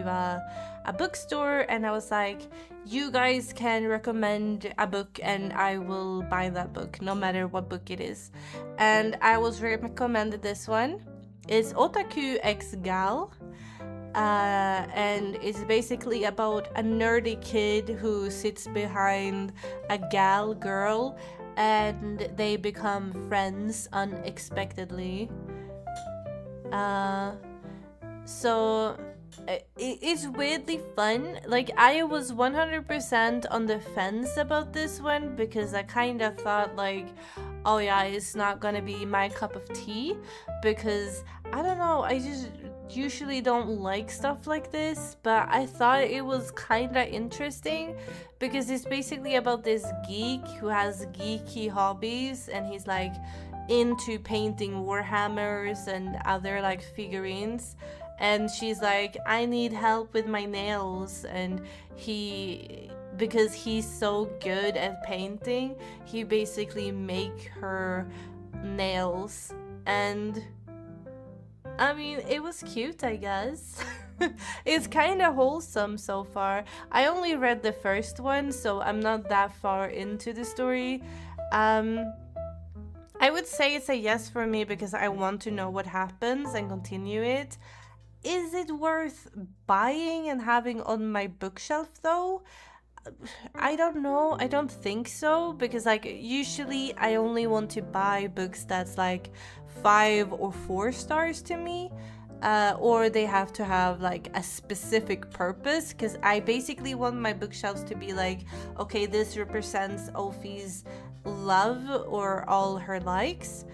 a bookstore, and I was like, you guys can recommend a book and I will buy that book no matter what book it is. And I was recommended this one. It's Otaku X Gal. And it's basically about a nerdy kid who sits behind a gal girl, and they become friends unexpectedly. So it's weirdly fun. Like, I was 100% on the fence about this one because I kind of thought like, oh yeah, it's not gonna be my cup of tea, because I don't know, I just usually don't like stuff like this, but I thought it was kind of interesting because it's basically about this geek who has geeky hobbies, and he's like into painting Warhammers and other like figurines, and she's like, I need help with my nails, and because he's so good at painting, he basically make her nails. And I mean, it was cute, I guess. It's kind of wholesome so far. I only read the first one, so I'm not that far into the story. I would say it's a yes for me because I want to know what happens and continue it. Is it worth buying and having on my bookshelf though? I don't know. I don't think so, because like usually I only want to buy books that's like 5 or 4 stars to me, or they have to have like a specific purpose, because I basically want my bookshelves to be like, okay, this represents Ophi's love or all her likes.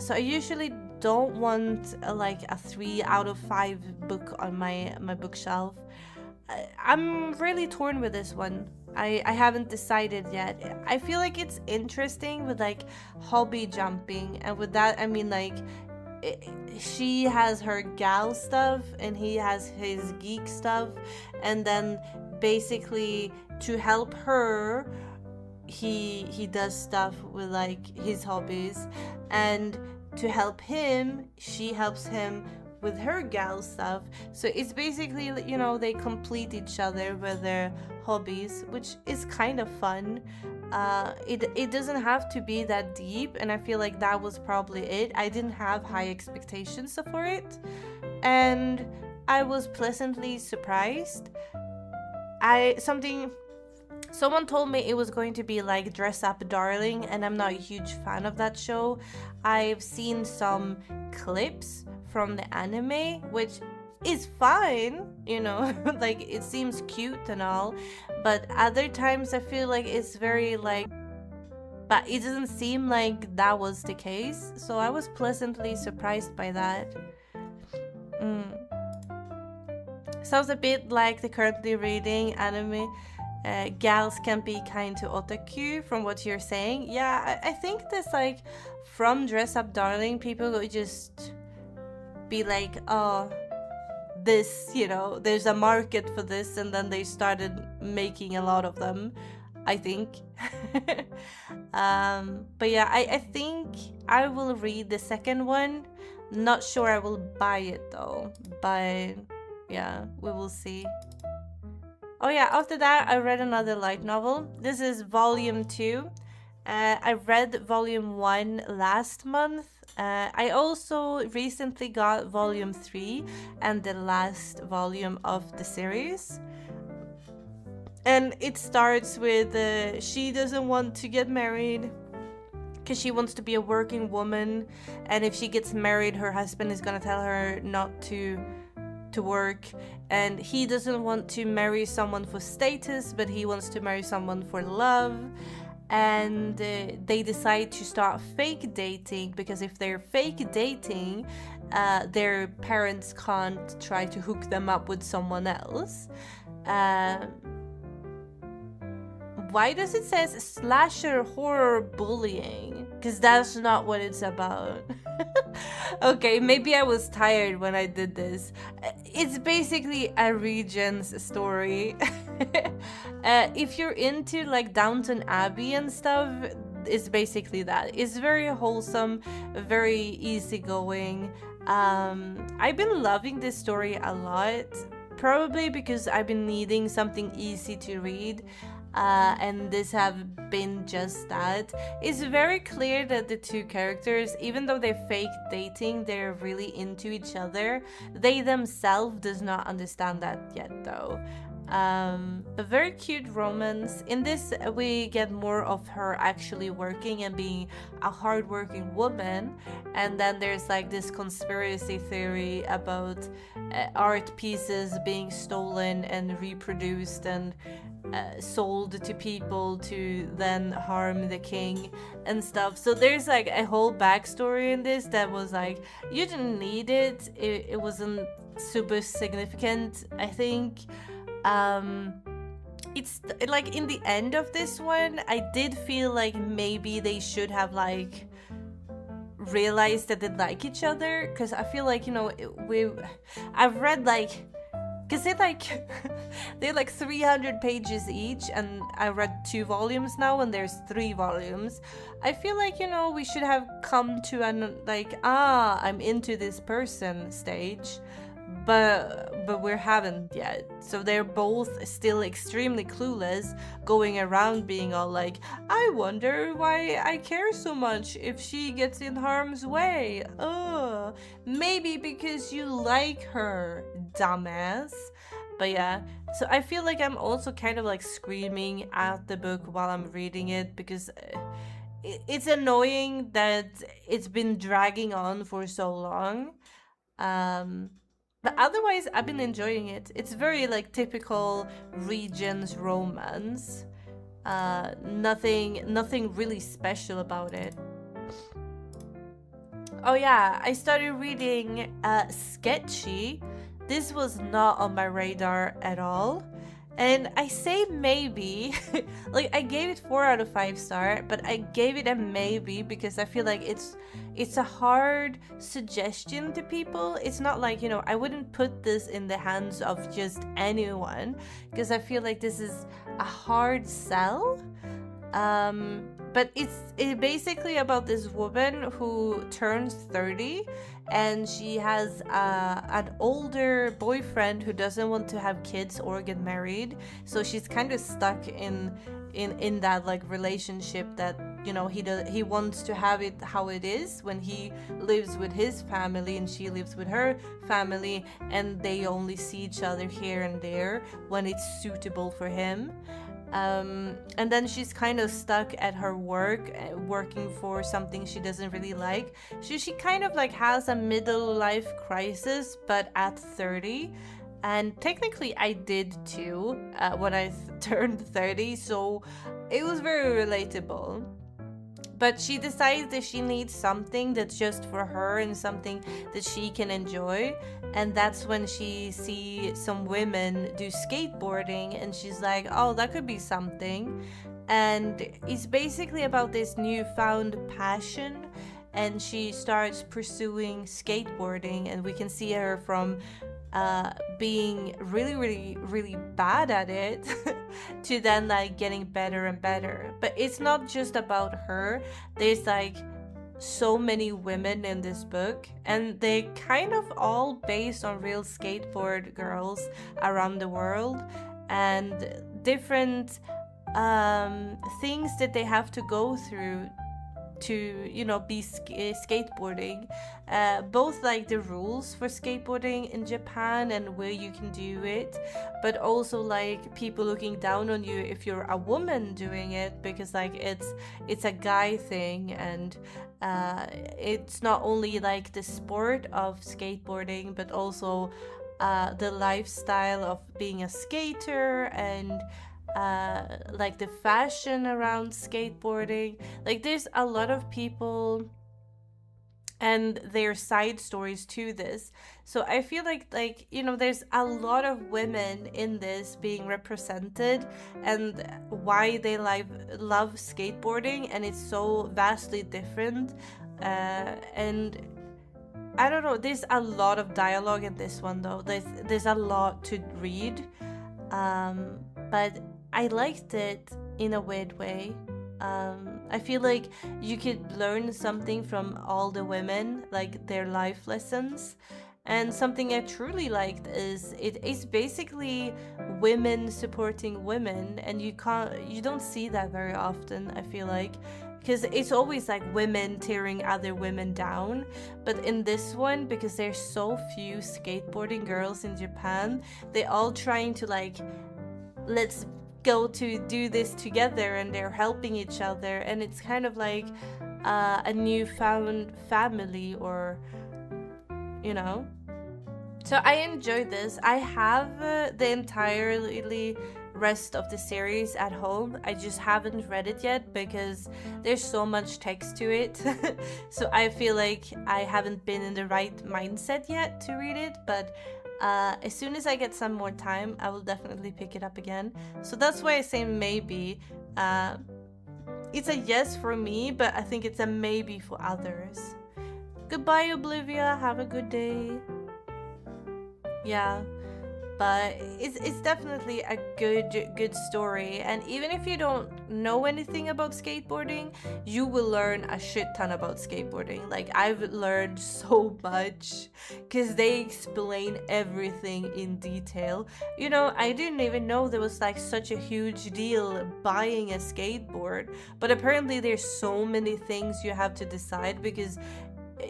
So I usually don't want like a 3 out of 5 book on my bookshelf. I'm really torn with this one. I haven't decided yet. I feel like it's interesting with like hobby jumping, and with that I mean like she has her gal stuff and he has his geek stuff, and then basically to help her he does stuff with like his hobbies, and to help him she helps him with her gal stuff. So it's basically, you know, they complete each other with their hobbies, which is kind of fun. It doesn't have to be that deep, and I feel like that was probably it. I didn't have high expectations for it, and I was pleasantly surprised. Someone told me it was going to be like Dress Up Darling, and I'm not a huge fan of that show. I've seen some clips from the anime, which is fine, you know, like it seems cute and all, but other times I feel like it's very like, but it doesn't seem like that was the case, so I was pleasantly surprised by that. Sounds a bit like the currently reading anime. Gals can be kind to otaku, from what you're saying. Yeah, I think that's like from Dress Up Darling, people would just be like, oh, this, you know, there's a market for this, and then they started making a lot of them, I think. But yeah, I think I will read the second one. Not sure I will buy it though, but yeah, we will see. Oh yeah, after that I read another light novel. This is volume 2. I read volume 1 last month. I also recently got volume 3 and the last volume of the series. And it starts with she doesn't want to get married because she wants to be a working woman, and if she gets married her husband is gonna tell her not to work, and he doesn't want to marry someone for status, but he wants to marry someone for love. And they decide to start fake dating, because if they're fake dating, their parents can't try to hook them up with someone else. why does it says slasher horror bullying? Because that's not what it's about. Okay, maybe I was tired when I did this. It's basically a Regent's story. If you're into like Downton Abbey and stuff, it's basically that. It's very wholesome, very easygoing. I've been loving this story a lot, probably because I've been needing something easy to read. And this have been just that. It's very clear that the two characters, even though they're fake dating, they're really into each other. They themselves does not understand that yet though. A very cute romance. In this, we get more of her actually working and being a hardworking woman, and then there's like this conspiracy theory about art pieces being stolen and reproduced and sold to people to then harm the king and stuff. So there's like a whole backstory in this that was like, you didn't need it. It wasn't super significant, I think. It's like in the end of this one, I did feel like maybe they should have like realized that they like each other, because I feel like, you know, I've read like, because they're like 300 pages each, and I read 2 volumes now and there's 3 volumes. I feel like, you know, we should have come to an like, I'm into this person stage, but we haven't yet. So they're both still extremely clueless, going around being all like, I wonder why I care so much if she gets in harm's way. Maybe because you like her, dumbass. But yeah, so I feel like I'm also kind of like screaming at the book while I'm reading it, because it's annoying that it's been dragging on for so long. But otherwise, I've been enjoying it. It's very like typical Regent's romance. Nothing really special about it. Oh yeah, I started reading Sketchy. This was not on my radar at all. And I say maybe, like I gave it 4 out of 5 star, but I gave it a maybe because I feel like it's a hard suggestion to people. It's not like, you know, I wouldn't put this in the hands of just anyone, because I feel like this is a hard sell. But it's basically about this woman who turns 30, and she has an older boyfriend who doesn't want to have kids or get married. So she's kind of stuck in that like relationship that, you know, he wants to have it how it is when he lives with his family and she lives with her family, and they only see each other here and there when it's suitable for him. And then she's kind of stuck at her work, working for something she doesn't really like. She kind of like has a middle life crisis, but at 30. And technically I did too when I turned 30, so it was very relatable. But she decides that she needs something that's just for her and something that she can enjoy. And that's when she sees some women do skateboarding, and she's like, oh, that could be something. And it's basically about this newfound passion, and she starts pursuing skateboarding, and we can see her from being really bad at it to then like getting better and better. But it's not just about her. There's like so many women in this book, and they kind of all based on real skateboard girls around the world, and different things that they have to go through to, you know, be skateboarding, both like the rules for skateboarding in Japan and where you can do it, but also like people looking down on you if you're a woman doing it, because like it's a guy thing, and it's not only like the sport of skateboarding, but also the lifestyle of being a skater, and like the fashion around skateboarding. Like there's a lot of people and their side stories to this. So I feel like there's a lot of women in this being represented, and why they love skateboarding, and it's so vastly different. And I don't know, there's a lot of dialogue in this one though. There's a lot to read. But I liked it in a weird way. I feel like you could learn something from all the women, like their life lessons. And something I truly liked is it is basically women supporting women, and you don't see that very often, I feel like, because it's always like women tearing other women down. But in this one, because there's so few skateboarding girls in Japan, they're all trying to like, let's go to do this together, and they're helping each other, and it's kind of like a newfound family, or so I enjoyed this. I have the entirely rest of the series at home. I just haven't read it yet because there's so much text to it. So I feel like I haven't been in the right mindset yet to read it, but as soon as I get some more time, I will definitely pick it up again. So that's why I say maybe. It's a yes for me, but I think it's a maybe for others. Goodbye, Oblivia. Have a good day. Yeah, but it's definitely a good story, and even if you don't know anything about skateboarding, you will learn a shit ton about skateboarding. Like, I've learned so much because they explain everything in detail. I didn't even know there was like such a huge deal buying a skateboard, but apparently there's so many things you have to decide, because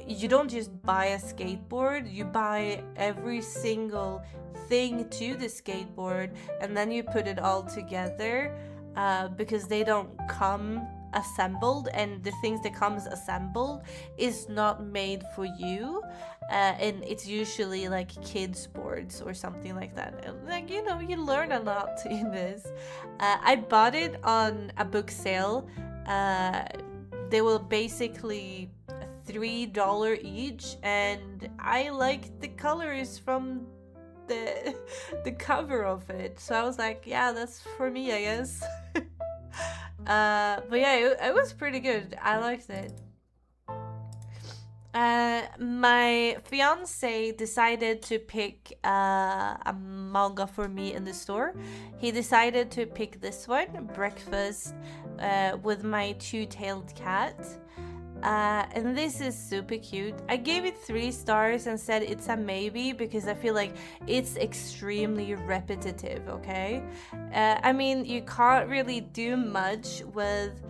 you don't just buy a skateboard, you buy every single thing to the skateboard, and then you put it all together, because they don't come assembled, and the things that comes assembled is not made for you, and it's usually like kids boards or something like that. Like, you learn a lot in this. I bought it on a book sale. They were basically $3 each, and I liked the colors from the cover of it, so I was like, yeah, that's for me, I guess. But yeah, it was pretty good. I liked it. My fiance decided to pick a manga for me in the store. He decided to pick this one, Breakfast with My Two-Tailed Cat. And this is super cute. I gave it 3 stars and said it's a maybe because I feel like it's extremely repetitive, okay? I mean, you can't really do much with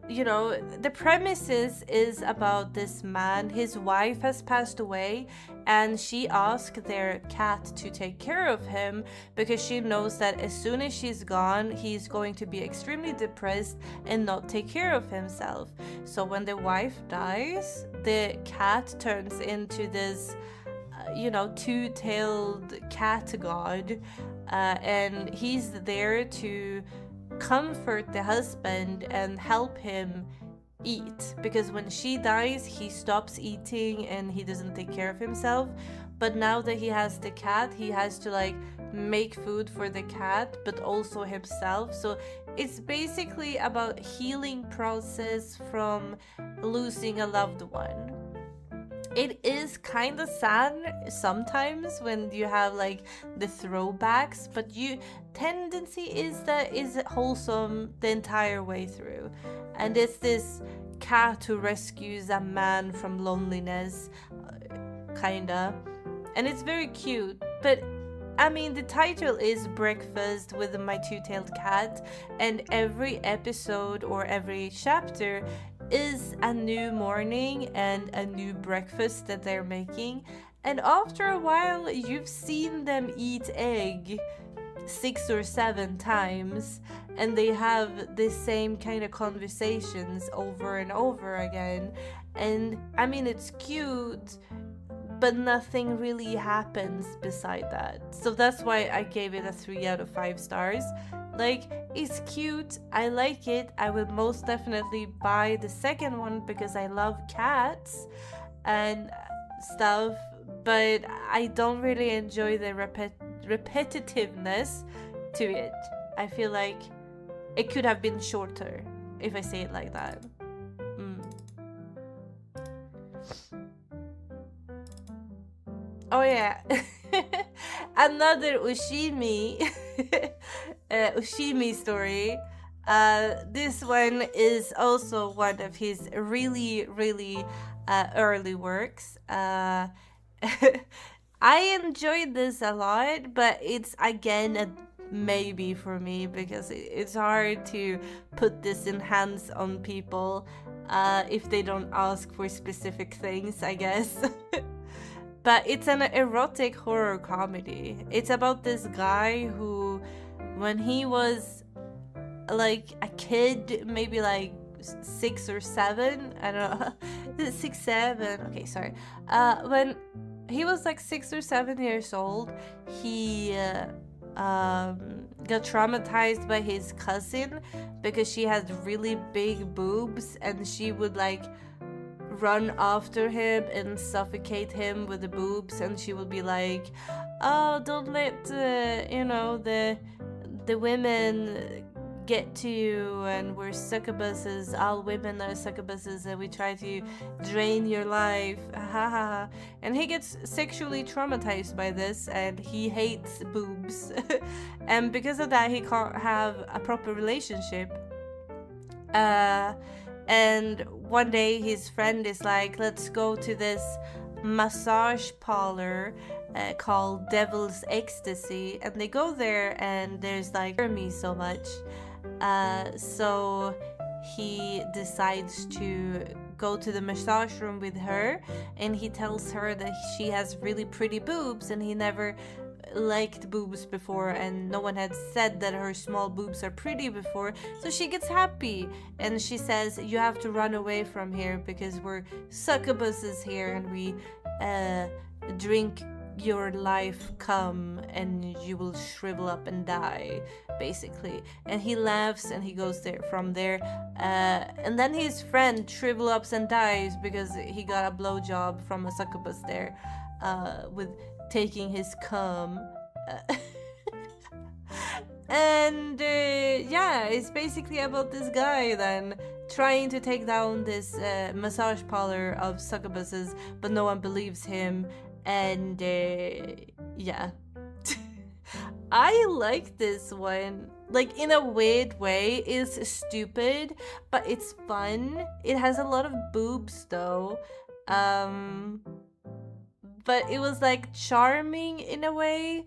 the premises is about this man. His wife has passed away, and she asked their cat to take care of him because she knows that as soon as she's gone, he's going to be extremely depressed and not take care of himself. So when the wife dies, the cat turns into this two-tailed cat god, and he's there to comfort the husband and help him eat, because when she dies, he stops eating and he doesn't take care of himself. But now that he has the cat, he has to like make food for the cat but also himself. So it's basically about healing process from losing a loved one. It is kind of sad sometimes when you have like the throwbacks, but tendency is that is wholesome the entire way through. And it's this cat who rescues a man from loneliness, kinda. And it's very cute, but I mean, the title is Breakfast with My Two-Tailed Cat, and every episode or every chapter is a new morning and a new breakfast that they're making. And after a while, you've seen them eat egg 6 or 7 times, and they have the same kind of conversations over and over again. And I mean, it's cute, but nothing really happens beside that. So that's why I gave it a 3 out of 5 stars. Like, it's cute, I like it. I will most definitely buy the second one because I love cats and stuff, but I don't really enjoy the repetitiveness to it. I feel like it could have been shorter, if I say it like that. Oh yeah, another Ushimi Ushimi story. This one is also one of his really early works. I enjoyed this a lot, but it's again a maybe for me because it's hard to put this in hands on people if they don't ask for specific things, I guess. But it's an erotic horror comedy. It's about this guy who, when he was like a kid, maybe like 6 or 7, I don't know, 6, 7, okay, sorry. When he was like 6 or 7 years old, he got traumatized by his cousin because she had really big boobs, and she would like run after him and suffocate him with the boobs, and she would be like, oh, don't let you know, the women get to you, and we're succubuses, all women are succubuses, and we try to drain your life, haha. And he gets sexually traumatized by this, and he hates boobs. And because of that, he can't have a proper relationship. And one day his friend is like, let's go to this massage parlor called Devil's Ecstasy, and they go there, and there's like me so much, so he decides to go to the massage room with her, and he tells her that she has really pretty boobs, and he never liked boobs before, and no one had said that her small boobs are pretty before. So she gets happy, and she says, you have to run away from here because we're succubuses here, and we drink your life come, and you will shrivel up and die, basically. And he laughs, and he goes there from there, and then his friend shrivel ups and dies because he got a blowjob from a succubus there, with taking his cum. And yeah, it's basically about this guy then trying to take down this massage parlor of succubuses, but no one believes him. And yeah. I like this one. Like, in a weird way, it's stupid, but it's fun. It has a lot of boobs though. But it was like charming in a way.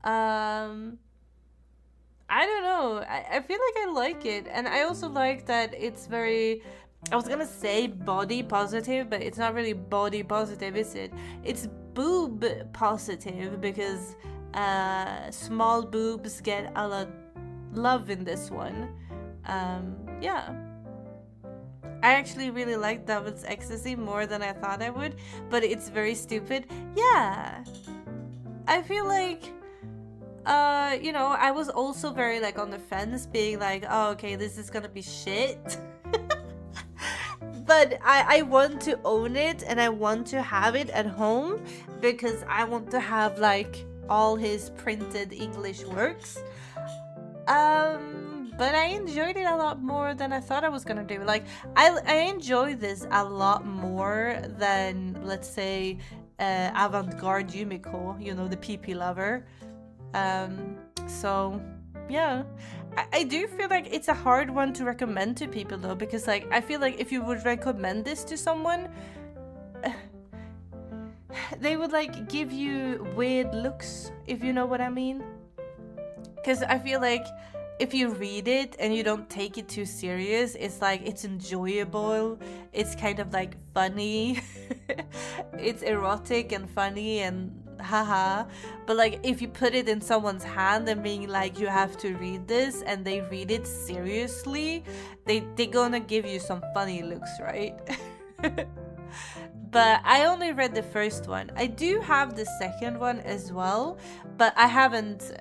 I don't know. I feel like I like it. And I also like that it's very, I was gonna say body positive, but it's not really body positive, is it? It's boob positive, because small boobs get a lot love in this one. Yeah. I actually really like Devil's Ecstasy more than I thought I would, but it's very stupid. Yeah. I feel like, you know, I was also very like on the fence, being like, oh, okay, this is gonna be shit. But I want to own it, and I want to have it at home because I want to have like all his printed English works. But I enjoyed it a lot more than I thought I was gonna do. Like, I enjoy this a lot more than, let's say, avant-garde Yumiko, you know, the PP lover. So yeah, I do feel like it's a hard one to recommend to people though, because like I feel like if you would recommend this to someone, they would like give you weird looks, if you know what I mean. Because I feel like if you read it and you don't take it too serious, it's like, it's enjoyable, it's kind of like funny, it's erotic and funny and haha. But like if you put it in someone's hand and being like, you have to read this, and they read it seriously, they gonna give you some funny looks, right? but I only read the first one. I do have the second one as well, but I haven't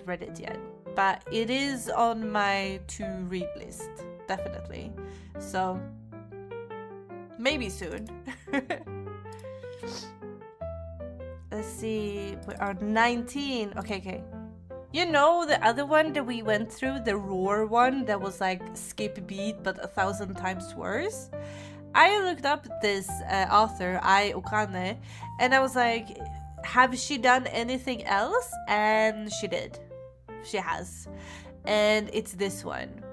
read it yet. But it is on my to-read list, definitely. So maybe soon. Let's see, we are 19. Okay. You know the other one that we went through, the roar one that was like skip beat but 1,000 times worse? I looked up this author, Ai Okane, and I was like, have she done anything else? And she did. She has. And it's this one.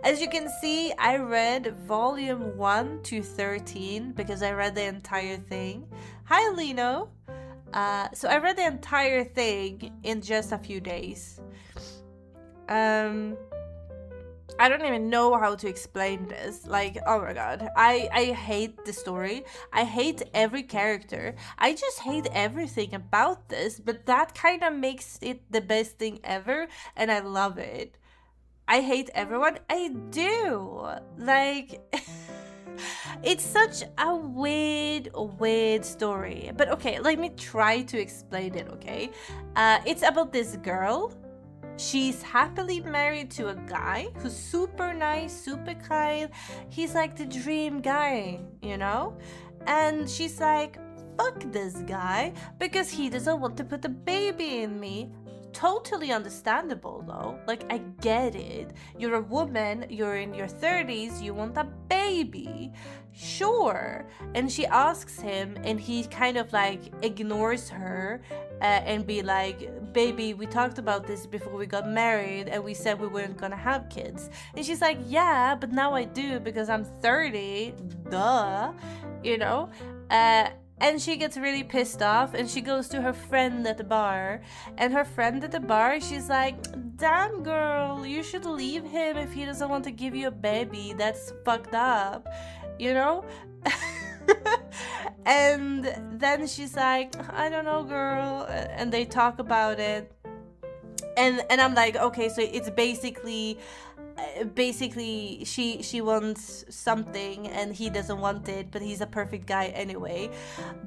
As you can see, I read volume 1 to 13 because I read the entire thing. Hi, Lino. So I read the entire thing in just a few days. I don't even know how to explain this. Like, oh my god. I hate the story. I hate every character. I just hate everything about this, but that kind of makes it the best thing ever, and I love it. I hate everyone. I do. Like, it's such a weird story. But okay, let me try to explain it, okay? It's about this girl. She's happily married to a guy who's super nice, super kind. He's like the dream guy, you know? And she's like, fuck this guy because he doesn't want to put a baby in me. Totally understandable though. Like, I get it. You're a woman, you're in your 30s, you want a baby. Sure. And she asks him, and he kind of like ignores her and be like, baby, we talked about this before we got married and we said we weren't gonna have kids. And she's like, yeah, but now I do because I'm 30. Duh. You know? And she gets really pissed off and she goes to her friend at the bar. And her friend at the bar, she's like, damn girl, you should leave him if he doesn't want to give you a baby. That's fucked up, you know? And then she's like, I don't know, girl. And they talk about it. And I'm like, okay, so it's basically she wants something and he doesn't want it, but he's a perfect guy anyway.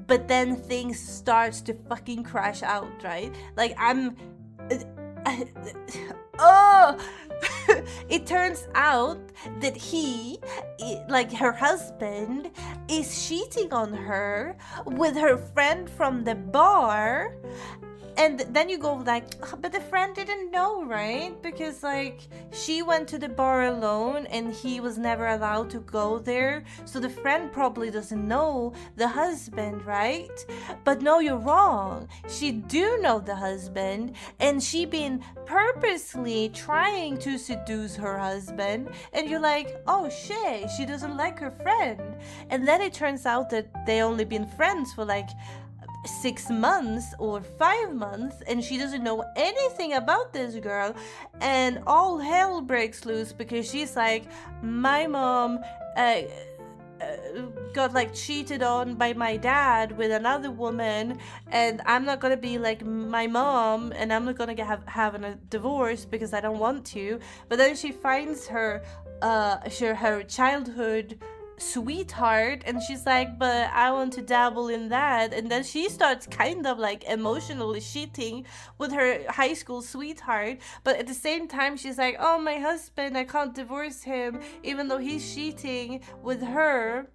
But then things starts to fucking crash out, right? Like, oh, it turns out that he, like her husband, is cheating on her with her friend from the bar. And then you go like, oh, but the friend didn't know, right? Because like she went to the bar alone and he was never allowed to go there. So the friend probably doesn't know the husband, right? But no, you're wrong. She do know the husband, and she been purposely trying to seduce her husband. And you're like, oh shit, she doesn't like her friend. And then it turns out that they only been friends for like 6 months or 5 months, and she doesn't know anything about this girl, and all hell breaks loose because she's like, my mom got like cheated on by my dad with another woman, and I'm not gonna be like my mom, and I'm not gonna have a divorce because I don't want to. But then she finds her childhood sweetheart, and she's like, but I want to dabble in that. And then she starts kind of like emotionally cheating with her high school sweetheart, but at the same time she's like, oh, my husband, I can't divorce him even though he's cheating with her.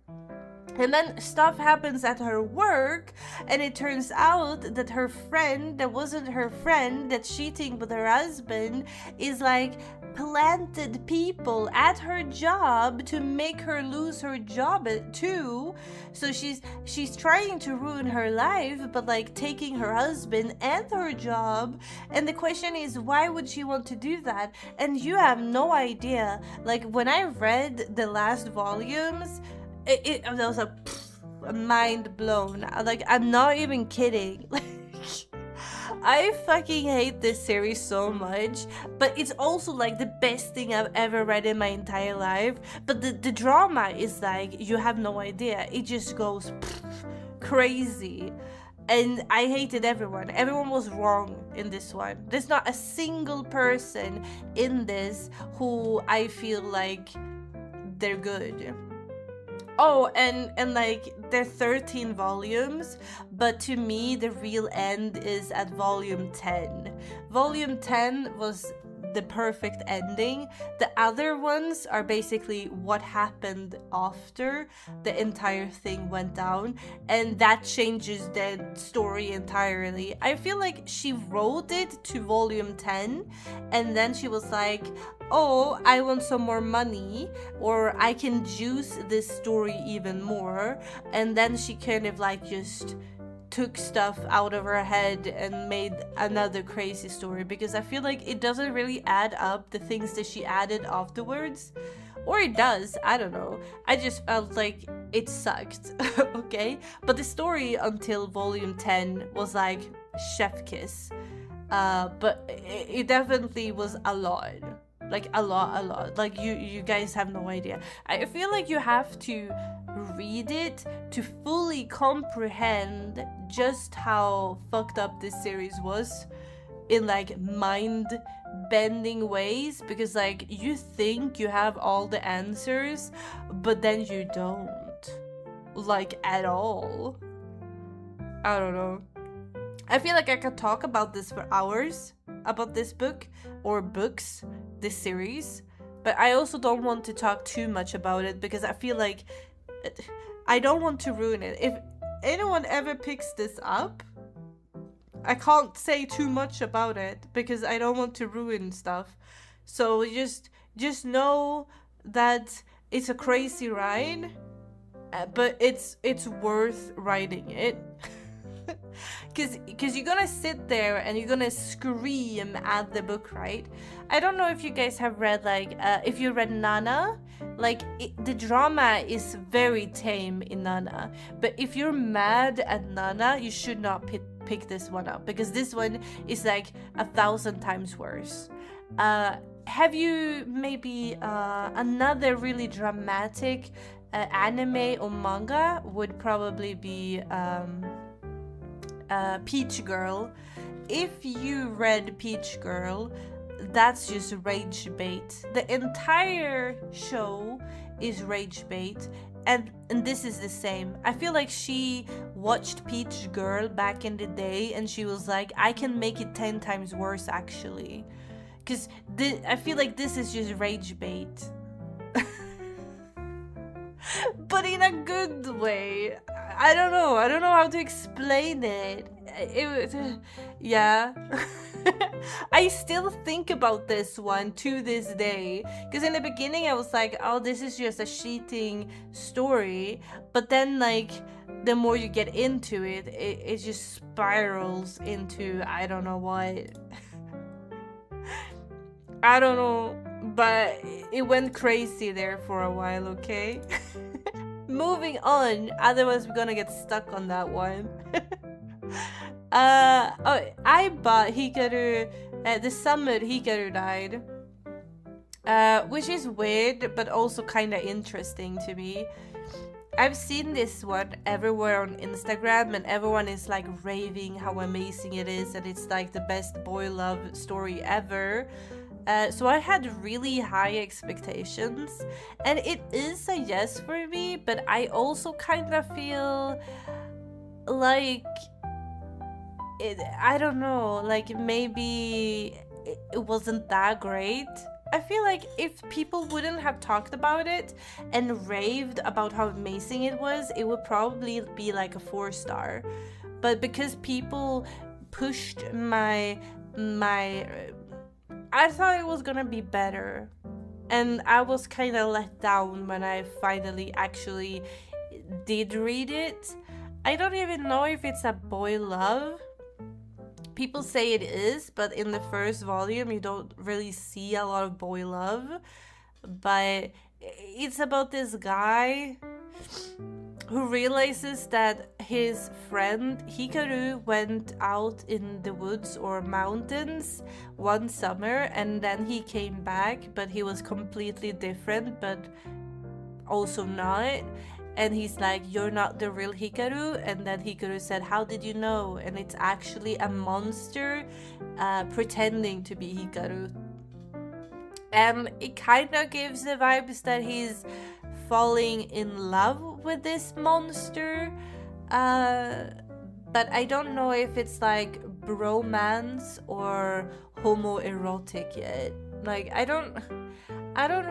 And then stuff happens at her work, and it turns out that her friend that wasn't her friend that's cheating with her husband is like planted people at her job to make her lose her job too. So she's trying to ruin her life, but like taking her husband and her job. And the question is, why would she want to do that? And you have no idea. Like, when I read the last volumes, it was a mind blown. Like, I'm not even kidding. Like, I fucking hate this series so much, but it's also like the best thing I've ever read in my entire life. But the drama is like, you have no idea. It just goes crazy. And I hated everyone. Everyone was wrong in this one. There's not a single person in this who I feel like they're good. Oh, and like they're 13 volumes, but to me the real end is at volume 10. Volume 10 was the perfect ending. The other ones are basically what happened after the entire thing went down, and that changes the story entirely. I feel like she wrote it to volume 10 and then she was like, oh, I want some more money, or I can juice this story even more, and then she kind of like just took stuff out of her head and made another crazy story, because I feel like it doesn't really add up, the things that she added afterwards. Or it does, I don't know. I just felt like it sucked, okay? But the story until volume 10 was like chef kiss. But it definitely was a lot. Like a lot. Like you guys have no idea. I feel like you have to read it to fully comprehend just how fucked up this series was in like mind bending ways, because like you think you have all the answers, but then you don't, like at all. I don't know. I feel like I could talk about this for hours, about this book or books, this series, but I also don't want to talk too much about it because I feel like I don't want to ruin it. If anyone ever picks this up, I can't say too much about it because I don't want to ruin stuff. So just know that it's a crazy ride, but it's worth riding it. Because you're gonna sit there and you're gonna scream at the book, right? I don't know if you guys have read, like, if you read Nana, like, the drama is very tame in Nana. But if you're mad at Nana, you should not pick this one up, because this one is like 1,000 times worse. Have you maybe another really dramatic anime or manga would probably be Peach Girl. If you read Peach Girl, that's just rage bait. The entire show is rage bait, and this is the same. I feel like she watched Peach Girl back in the day and she was like, I can make it 10 times worse actually, because I feel like this is just rage bait. But in a good way. I don't know how to explain it. Yeah. I still think about this one to this day, because in the beginning I was like, oh, this is just a cheating story, but then like the more you get into it, it just spirals into I don't know what. I don't know, but it went crazy there for a while, okay? Moving on, otherwise we're gonna get stuck on that one. I bought Hikaru the summer Hikaru died, which is weird but also kind of interesting to me. I've seen this one everywhere on Instagram and everyone is like raving how amazing it is and it's like the best boy love story ever. So I had really high expectations, and it is a yes for me, but I also kind of feel like I don't know, like maybe it wasn't that great. I feel like if people wouldn't have talked about it and raved about how amazing it was, it would probably be like a 4-star. But because people pushed my I thought it was gonna be better, and I was kind of let down when I finally actually did read it. I don't even know if it's a boy love. People say it is, but in the first volume you don't really see a lot of boy love. But it's about this guy who realizes that his friend Hikaru went out in the woods or mountains one summer, and then he came back, but he was completely different, but also not. And he's like, you're not the real Hikaru. And then Hikaru said, how did you know? And it's actually a monster pretending to be Hikaru. And it kind of gives the vibes that he's falling in love with this monster, but I don't know if it's like bromance or homoerotic yet. Like I don't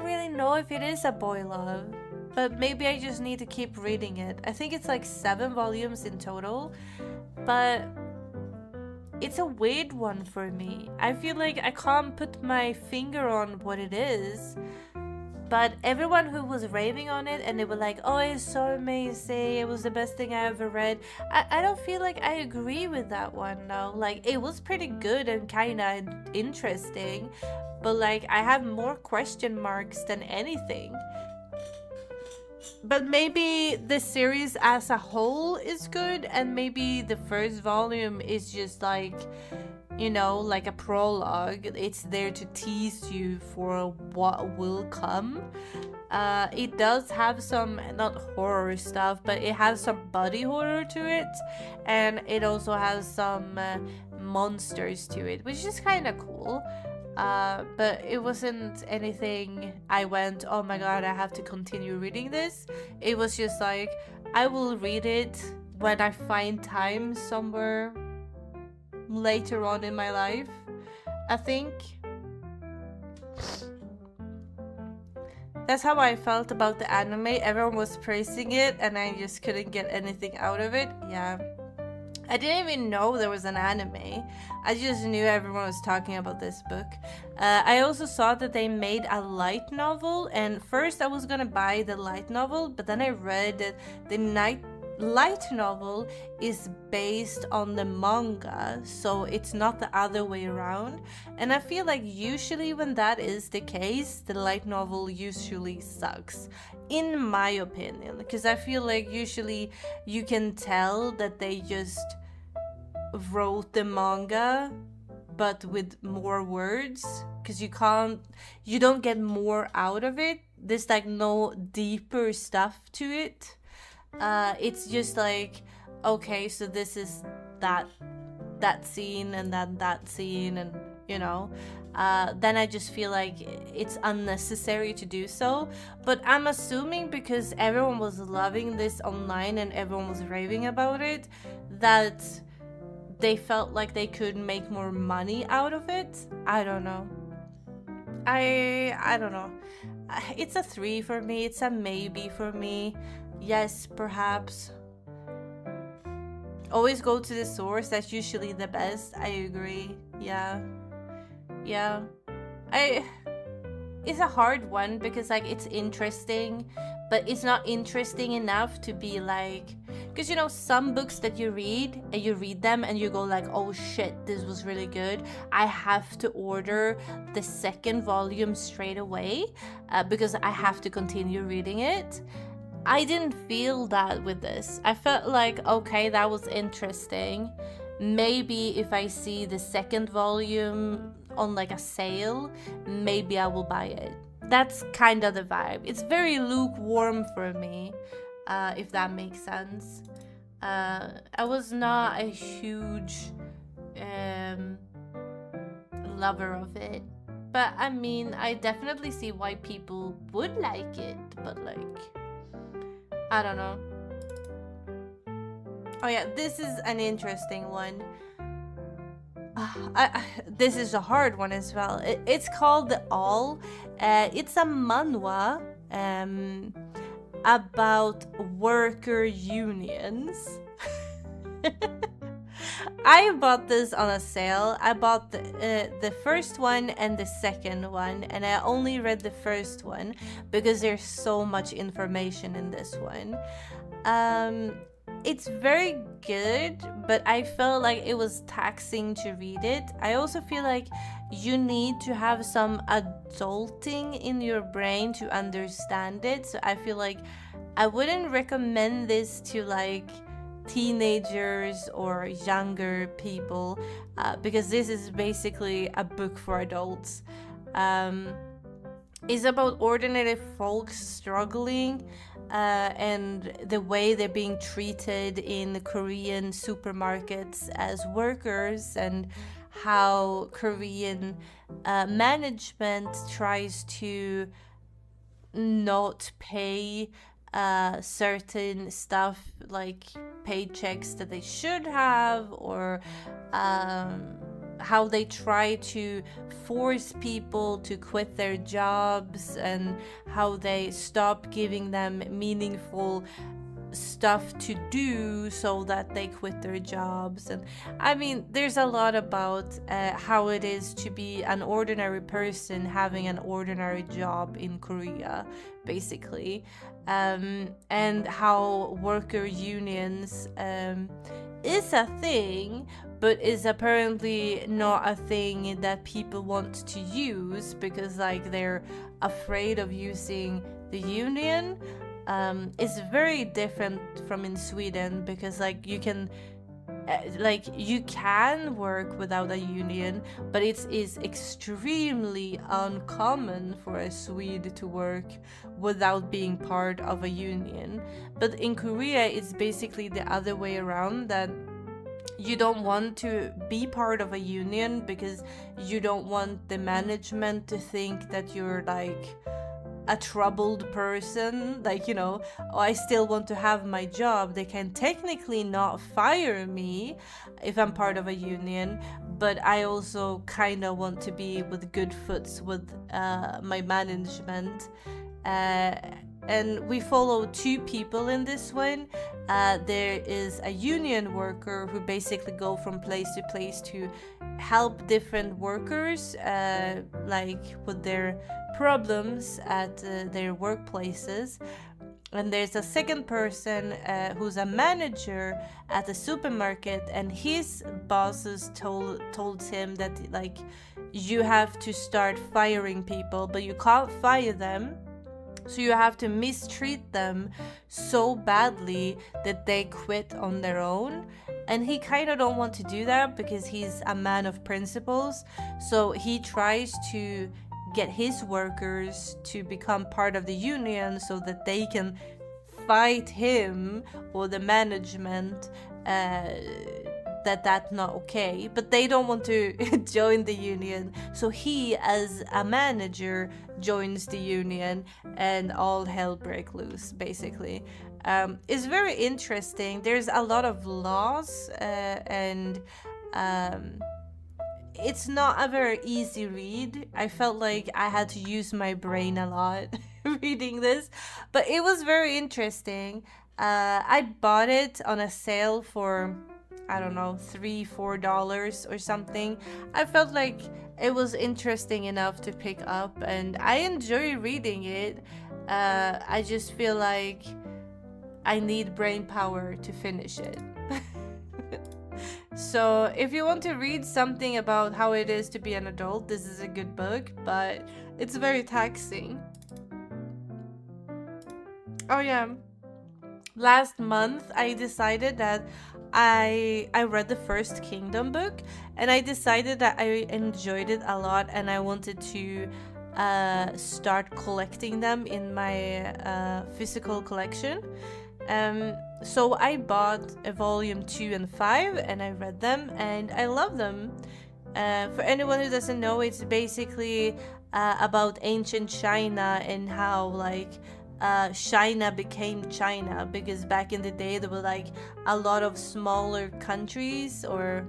really know if it is a boy love, but maybe I just need to keep reading it. I think it's like 7 volumes in total, but it's a weird one for me. I feel like I can't put my finger on what it is, but everyone who was raving on it and they were like, oh, it's so amazing, it was the best thing I ever read, I don't feel like I agree with that one though. Like it was pretty good and kind of interesting, but like I have more question marks than anything. But maybe the series as a whole is good, and maybe the first volume is just like, you know, like a prologue. It's there to tease you for what will come. It does have some, not horror stuff, but it has some body horror to it, and it also has some monsters to it, which is kind of cool. But it wasn't anything I went, oh my god, I have to continue reading this. It was just like, I will read it when I find time somewhere later on in my life, I think. That's how I felt about the anime. Everyone was praising it and I just couldn't get anything out of it. Yeah. I didn't even know there was an anime. I just knew everyone was talking about this book. I also saw that they made a light novel, and first I was gonna buy the light novel, but then I read that the light novel is based on the manga, so it's not the other way around. And I feel like usually when that is the case, the light novel usually sucks, in my opinion, because I feel like usually you can tell that they just wrote the manga but with more words, because you don't get more out of it. There's like no deeper stuff to it. It's just like, okay, so this is that scene and then that scene, and you know, then I just feel like it's unnecessary to do so. But I'm assuming because everyone was loving this online and everyone was raving about it, that they felt like they could make more money out of it. I don't know. I don't know. It's a 3 for me. It's a maybe for me. Yes, perhaps. Always go to the source. That's usually the best. I agree. Yeah. It's a hard one because like it's interesting, but it's not interesting enough to be like, because you know, some books that you read and you read them and you go like, oh shit, this was really good, I have to order the second volume straight away because I have to continue reading it. I didn't feel that with this. I felt like, okay, that was interesting. Maybe if I see the second volume on like a sale, maybe I will buy it. That's kind of the vibe. It's very lukewarm for me, if that makes sense. I was not a huge lover of it, but I mean, I definitely see why people would like it, but like, I don't know. Oh yeah, this is an interesting one. This is a hard one as well. It's called The All. It's a manhwa about worker unions. I bought this on a sale. I bought the first one and the second one, and I only read the first one because there's so much information in this one. It's very good, but I felt like it was taxing to read it. I also feel like you need to have some adulting in your brain to understand it. So I feel like I wouldn't recommend this to like teenagers or younger people because this is basically a book for adults. It's about ordinary folks struggling and the way they're being treated in Korean supermarkets as workers, and how Korean management tries to not pay certain stuff like paychecks that they should have, or how they try to force people to quit their jobs, and how they stop giving them meaningful stuff to do so that they quit their jobs. And I mean, there's a lot about how it is to be an ordinary person having an ordinary job in Korea, basically, and how worker unions is a thing, but is apparently not a thing that people want to use because like they're afraid of using the union. It's very different from in Sweden, because like you can work without a union, but it is extremely uncommon for a Swede to work without being part of a union. But in Korea, it's basically the other way around, that you don't want to be part of a union because you don't want the management to think that you're like a troubled person, like, you know, oh, I still want to have my job. They can technically not fire me if I'm part of a union, but I also kind of want to be with good foots with my management. And we follow two people in this one. There is a union worker who basically go from place to place to help different workers like with their problems at their workplaces. And there's a second person who's a manager at a supermarket, and his bosses told him that like you have to start firing people, but you can't fire them. So you have to mistreat them so badly that they quit on their own. And he kind of don't want to do that because he's a man of principles. So he tries to get his workers to become part of the union so that they can fight him or the management that's not okay, but they don't want to join the union. So he, as a manager, joins the union, and all hell breaks loose, basically. It's very interesting. There's a lot of laws, and it's not a very easy read. I felt like I had to use my brain a lot reading this, but it was very interesting. I bought it on a sale for, I don't know, $3-4 or something. I felt like it was interesting enough to pick up, and I enjoy reading it. I just feel like I need brain power to finish it. So if you want to read something about how it is to be an adult, this is a good book, but it's very taxing. Oh yeah, last month I decided that I read the first Kingdom book, and I decided that I enjoyed it a lot, and I wanted to start collecting them in my physical collection. So I bought a volume 2 and 5, and I read them, and I love them. For anyone who doesn't know, it's basically about ancient China and how like China became China, because back in the day there were like a lot of smaller countries, or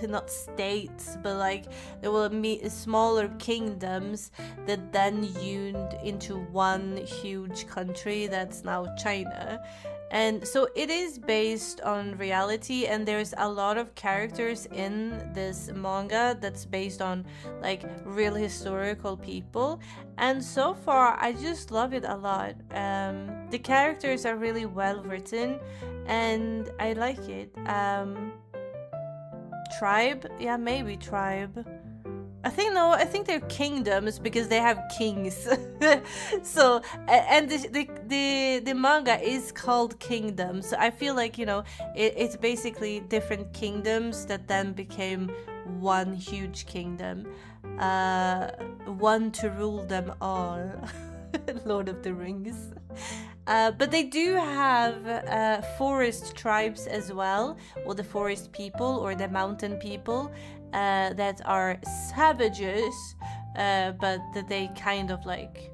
not states, but like there were smaller kingdoms that then united into one huge country that's now China. And so it is based on reality, and there's a lot of characters in this manga that's based on like real historical people, and so far I just love it a lot. The characters are really well written, and I like it. Tribe? Yeah, maybe tribe. I think they're kingdoms because they have kings. So, and the manga is called Kingdom. So I feel like, you know, it's basically different kingdoms that then became one huge kingdom. One to rule them all. Lord of the Rings. But they do have forest tribes as well, or the forest people, or the mountain people, that are savages, but that they kind of like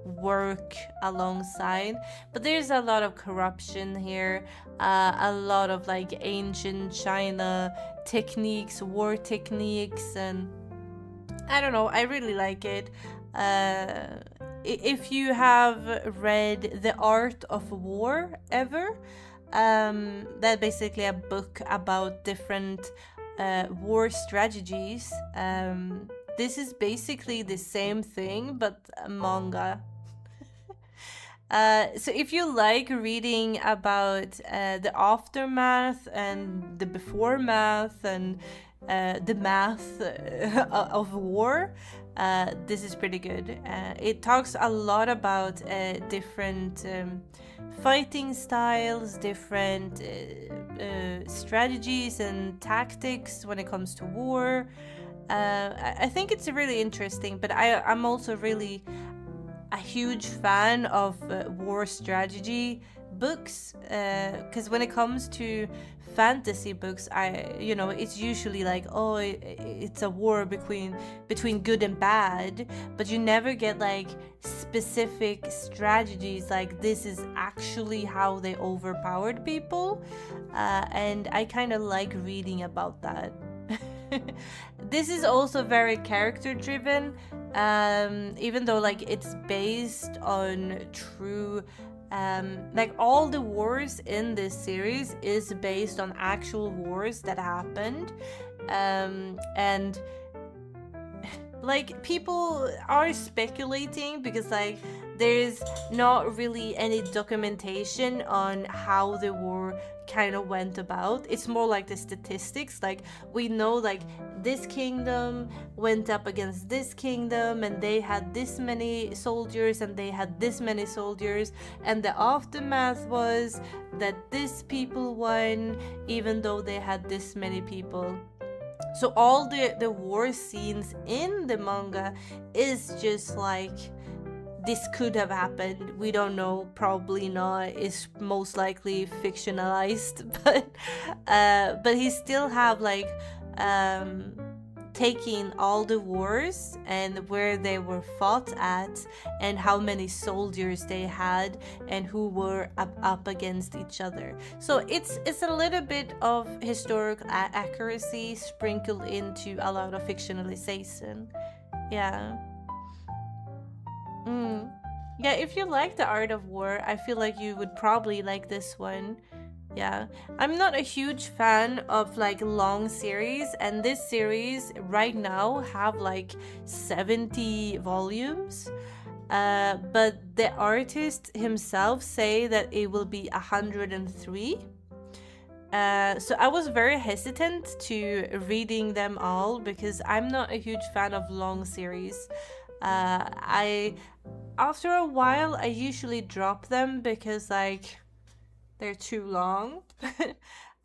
work alongside. But there's a lot of corruption here, a lot of like ancient China techniques, war techniques, and I don't know, I really like it. If you have read The Art of War ever, that's basically a book about different war strategies. This is basically the same thing, but a manga. So if you like reading about the aftermath and the before math and the math of war, this is pretty good. It talks a lot about different fighting styles, different strategies and tactics when it comes to war. I think it's really interesting, but I'm also really a huge fan of war strategy books, because when it comes to fantasy books, it's usually like, oh, it's a war between good and bad, but you never get like specific strategies like this is actually how they overpowered people, and I kind of like reading about that. This is also very character driven, even though like it's based on true, like all the wars in this series is based on actual wars that happened, and like people are speculating because like there's not really any documentation on how the war kind of went about. It's more like the statistics, like we know like this kingdom went up against this kingdom and they had this many soldiers and they had this many soldiers, and the aftermath was that this people won even though they had this many people. So all the war scenes in the manga is just like, this could have happened, we don't know, probably not, it's most likely fictionalized, but he still have like taking all the wars and where they were fought at and how many soldiers they had and who were up against each other. So it's a little bit of historical accuracy sprinkled into a lot of fictionalization. Yeah. Yeah, if you like The Art of War, I feel like you would probably like this one. Yeah, I'm not a huge fan of like long series, and this series right now have like 70 volumes, but the artist himself say that it will be 103. So I was very hesitant to reading them all because I'm not a huge fan of long series. After a while I usually drop them because like they're too long.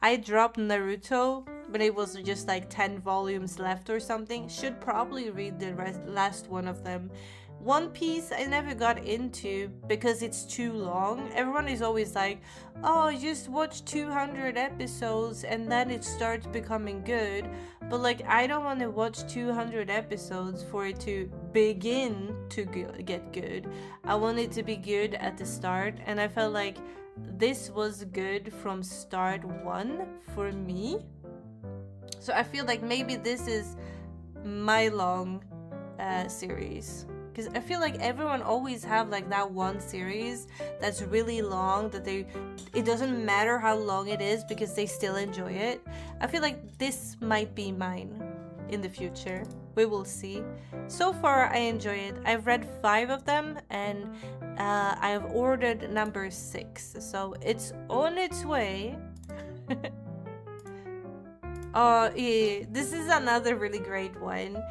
I dropped Naruto when it was just like 10 volumes left or something. Should probably read the last one of them. One Piece I never got into because it's too long. Everyone is always like, oh, just watch 200 episodes and then it starts becoming good. But like, I don't want to watch 200 episodes for it to begin to get good. I want it to be good at the start, and I felt like this was good from start one for me. So I feel like maybe this is my long series. Because I feel like everyone always have like that one series that's really long that it doesn't matter how long it is because they still enjoy it. I feel like this might be mine in the future. We will see. So far I enjoy it. I've read 5 of them and I have ordered number 6. So it's on its way. Oh, yeah. This is another really great one.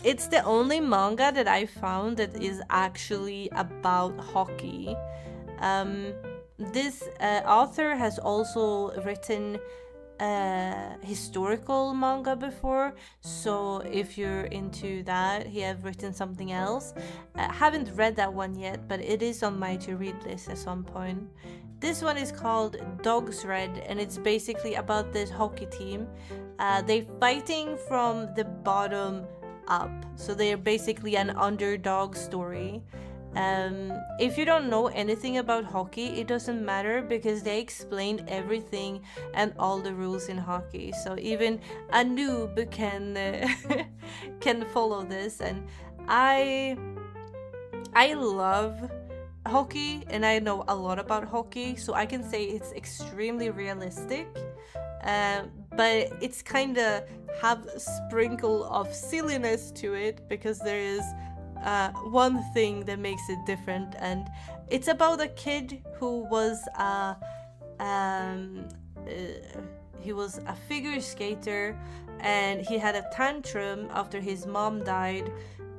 It's the only manga that I found that is actually about hockey. This author has also written historical manga before, so if you're into that, he have written something else. Haven't read that one yet, but it is on my to-read list at some point. This one is called Dogs Red, and it's basically about this hockey team. They're fighting from the bottom up, so they're basically an underdog story. If you don't know anything about hockey, it doesn't matter because they explain everything and all the rules in hockey. So even a noob can can follow this. And I love hockey and I know a lot about hockey, so I can say it's extremely realistic. But it's kind of have a sprinkle of silliness to it because there is one thing that makes it different, and it's about a kid who was he was a figure skater, and he had a tantrum after his mom died,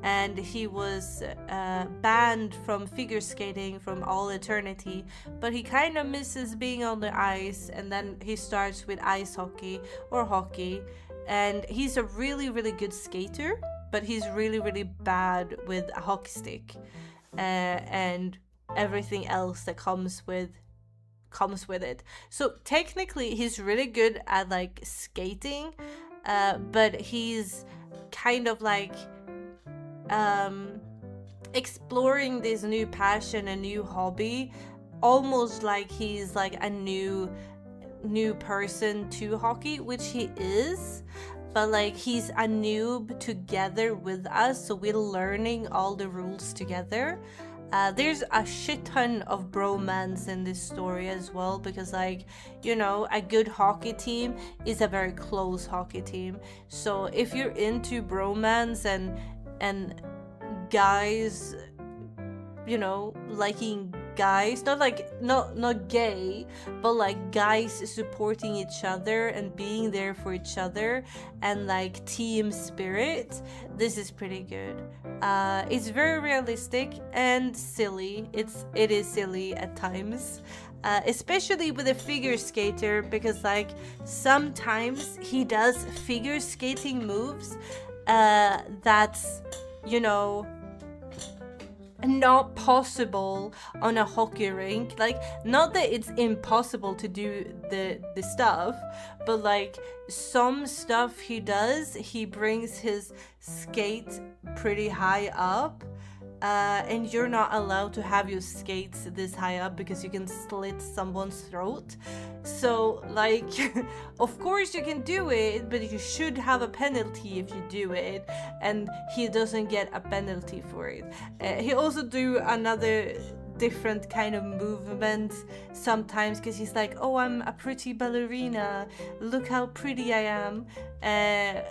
and he was banned from figure skating from all eternity, but he kind of misses being on the ice, and then he starts with ice hockey or hockey, and he's a really, really good skater, but he's really, really bad with a hockey stick and everything else that comes with it. So technically he's really good at like skating, but he's kind of like exploring this new passion, a new hobby, almost like he's like a new person to hockey, which he is, but like he's a noob together with us, so we're learning all the rules together. There's a shit ton of bromance in this story as well, because like, you know, a good hockey team is a very close hockey team. So if you're into bromance and guys, you know, liking guys, not gay, but like guys supporting each other and being there for each other and like team spirit, this is pretty good. It's very realistic and silly. It is silly at times, especially with a figure skater, because like sometimes he does figure skating moves that's, you know, not possible on a hockey rink. Like, not that it's impossible to do the stuff, but like some stuff he does, he brings his skate pretty high up, and you're not allowed to have your skates this high up because you can slit someone's throat. So like of course you can do it, but you should have a penalty if you do it, and he doesn't get a penalty for it. He also do another different kind of movement sometimes, because he's like, oh, I'm a pretty ballerina, look how pretty I am.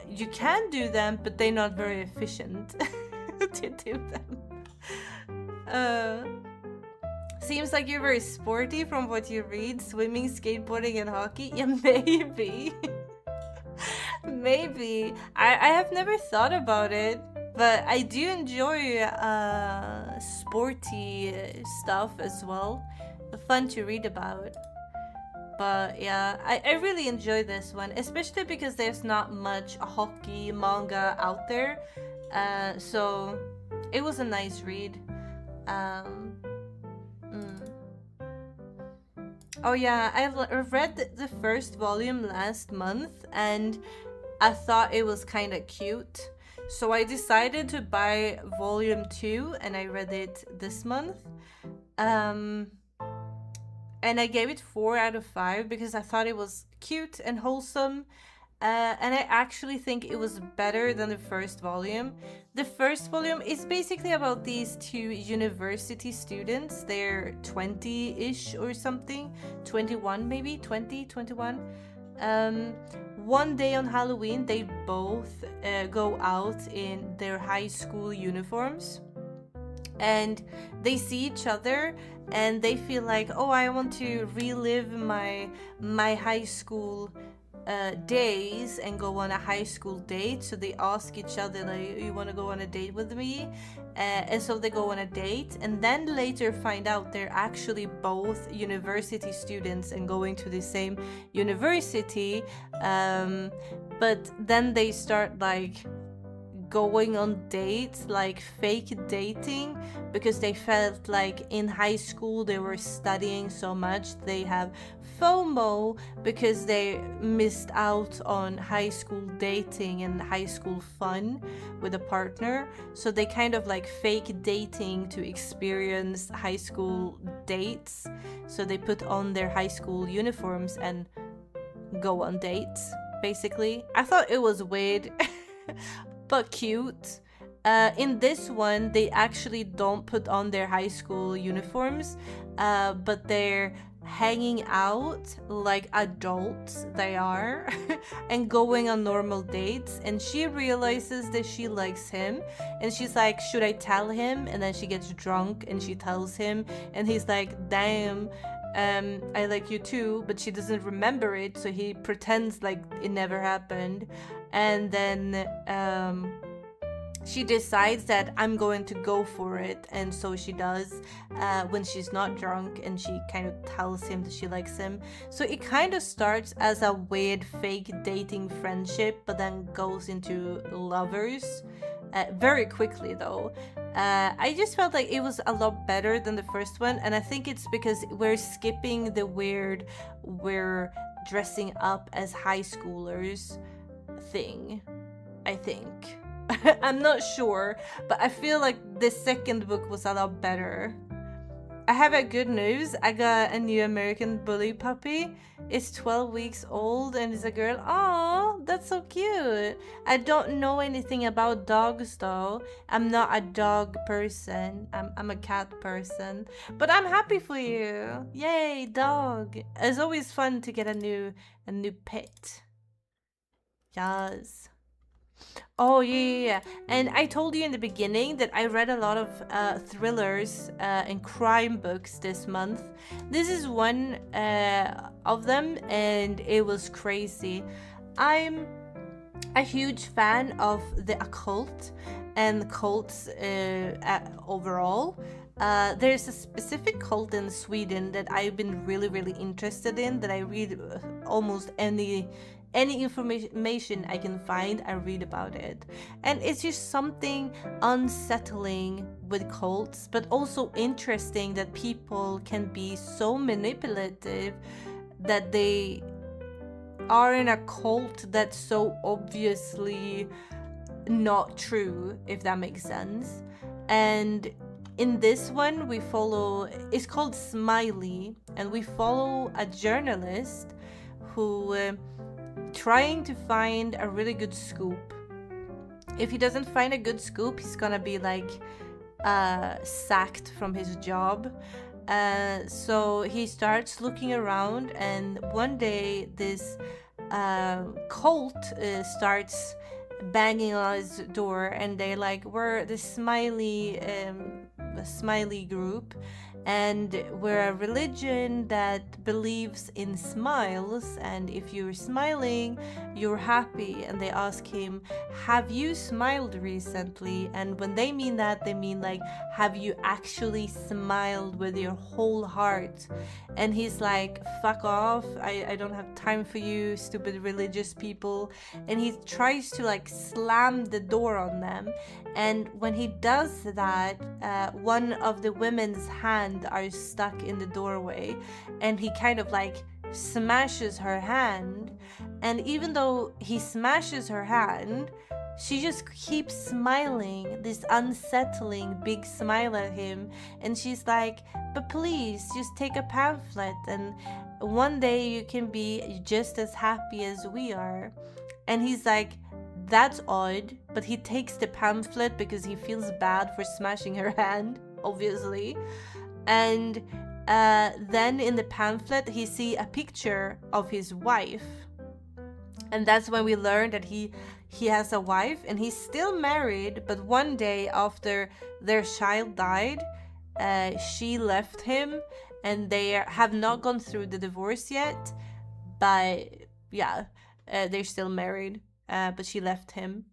You can do them, but they're not very efficient to do them. Seems like you're very sporty from what you read. Swimming, skateboarding, and hockey. Yeah, maybe. Maybe. I have never thought about it, but I do enjoy sporty stuff as well. Fun to read about. But yeah, I really enjoy this one, especially because there's not much hockey manga out there. So it was a nice read. Oh yeah, I read the first volume last month, and I thought it was kind of cute. So I decided to buy volume 2, and I read it this month. And I gave it 4 out of 5 because I thought it was cute and wholesome. And I actually think it was better than the first volume. The first volume is basically about these 2 university students. They're 20-ish or something. 21 maybe? 20, 21. One day on Halloween, they both go out in their high school uniforms. And they see each other and they feel like, oh, I want to relive my high school days and go on a high school date. So they ask each other, like, you want to go on a date with me? And so they go on a date, and then later find out they're actually both university students and going to the same university. But then they start like going on dates, like fake dating, because they felt like in high school they were studying so much, they have FOMO because they missed out on high school dating and high school fun with a partner. So they kind of like fake dating to experience high school dates. So they put on their high school uniforms and go on dates, basically. I thought it was weird, but cute. In this one, they actually don't put on their high school uniforms, but they're hanging out like adults they are and going on normal dates. And she realizes that she likes him, and she's like, should I tell him? And then she gets drunk and she tells him, and he's like, damn, I like you too, but she doesn't remember it, so he pretends like it never happened. And then she decides that I'm going to go for it, and so she does when she's not drunk, and she kind of tells him that she likes him. So it kind of starts as a weird fake dating friendship, but then goes into lovers very quickly though. I just felt like it was a lot better than the first one, and I think it's because we're skipping the weird we're dressing up as high schoolers thing, I think. I'm not sure, but I feel like the second book was a lot better. I have a good news. I got a new American Bully puppy. It's 12 weeks old and it's a girl. Oh, that's so cute. I don't know anything about dogs though. I'm not a dog person. I'm a cat person. But I'm happy for you. Yay, dog. It's always fun to get a new pet. Yes. Oh yeah. And I told you in the beginning that I read a lot of thrillers and crime books this month. This is one of them, and it was crazy. I'm a huge fan of the occult and cults overall. There's a specific cult in Sweden that I've been really interested in, that I read almost any information I can find, I read about it. And it's just something unsettling with cults, but also interesting that people can be so manipulative that they are in a cult that's so obviously not true, if that makes sense. And in this one we follow, it's called Smiley, and we follow a journalist who trying to find a really good scoop. If he doesn't find a good scoop, he's gonna be like sacked from his job. So he starts looking around, and one day this cult starts banging on his door, and they're like, we're the Smiley group, and we're a religion that believes in smiles, and if you're smiling, you're happy. And they ask him, have you smiled recently? And when they mean that, they mean like, have you actually smiled with your whole heart? And he's like, fuck off, I don't have time for you stupid religious people. And he tries to like slam the door on them, and when he does that, one of the women's hands are stuck in the doorway, and he kind of like smashes her hand. And even though he smashes her hand, she just keeps smiling, this unsettling big smile at him. And she's like, but please just take a pamphlet, and one day you can be just as happy as we are. And he's like, that's odd, but he takes the pamphlet because he feels bad for smashing her hand, obviously. And then in the pamphlet he see a picture of his wife, and that's when we learn that he has a wife, and he's still married. But one day after their child died, she left him, and they have not gone through the divorce yet, but yeah, they're still married, but she left him.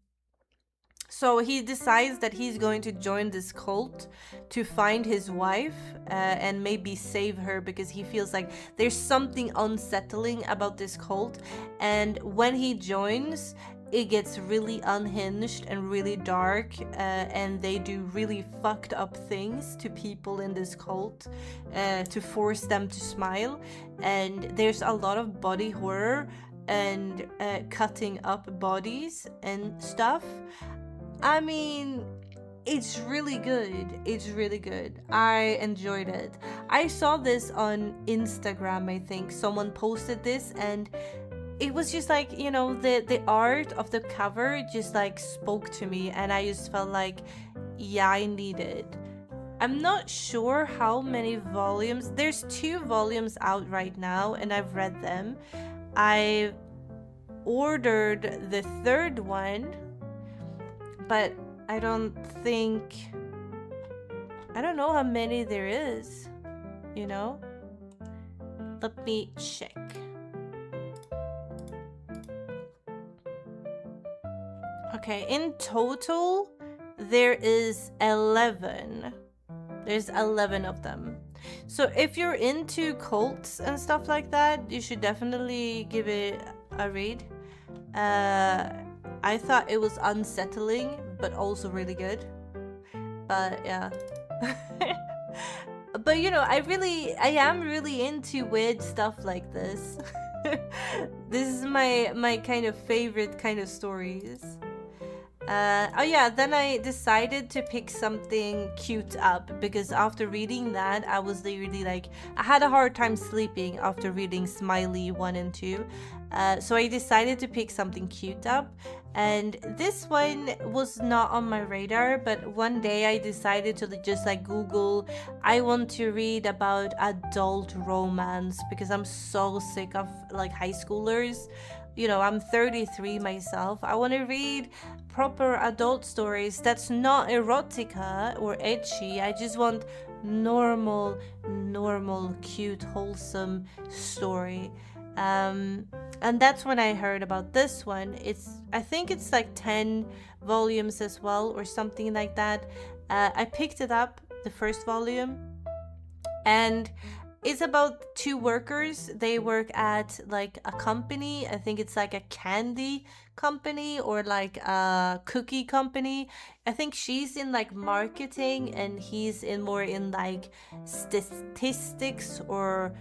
So he decides that he's going to join this cult to find his wife and maybe save her, because he feels like there's something unsettling about this cult. And when he joins, it gets really unhinged and really dark, and they do really fucked up things to people in this cult to force them to smile. And there's a lot of body horror and cutting up bodies and stuff. I mean, it's really good. It's really good. I enjoyed it. I saw this on Instagram, I think. Someone posted this, and it was just like, you know, the art of the cover just like spoke to me, and I just felt like, yeah, I need it. I'm not sure how many volumes. There's 2 volumes out right now, and I've read them. I ordered the 3rd one, but I don't know how many there is, you know? Let me check. Okay, in total, there is 11. There's 11 of them. So if you're into cults and stuff like that, you should definitely give it a read. I thought it was unsettling, but also really good. But yeah. But you know, I am really into weird stuff like this. This is my kind of favorite kind of stories. Oh yeah, then I decided to pick something cute up, because after reading that, I was really like, I had a hard time sleeping after reading Smiley 1 and 2. So I decided to pick something cute up, and this one was not on my radar, but one day I decided to just like Google, I want to read about adult romance, because I'm so sick of like high schoolers. You know, I'm 33 myself. I want to read proper adult stories that's not erotica or edgy. I just want normal, cute, wholesome story. And that's when I heard about this one. I think it's like 10 volumes as well, or something like that. I picked it up, the first volume, and it's about 2 workers. They work at like a company. I think it's like a candy company or like a cookie company. I think she's in like marketing and he's in more in like statistics or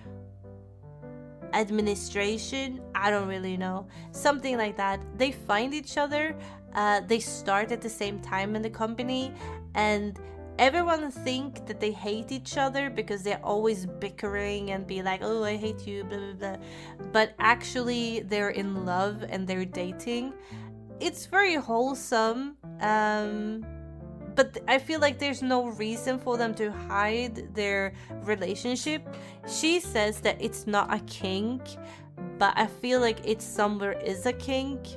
administration. I don't really know. Something like that. They find each other. They start at the same time in the company, and everyone think that they hate each other because they're always bickering and be like, oh, I hate you, blah, blah, blah. But actually, they're in love and they're dating. It's very wholesome. But I feel like there's no reason for them to hide their relationship. She says that it's not a kink, but I feel like it somewhere is a kink.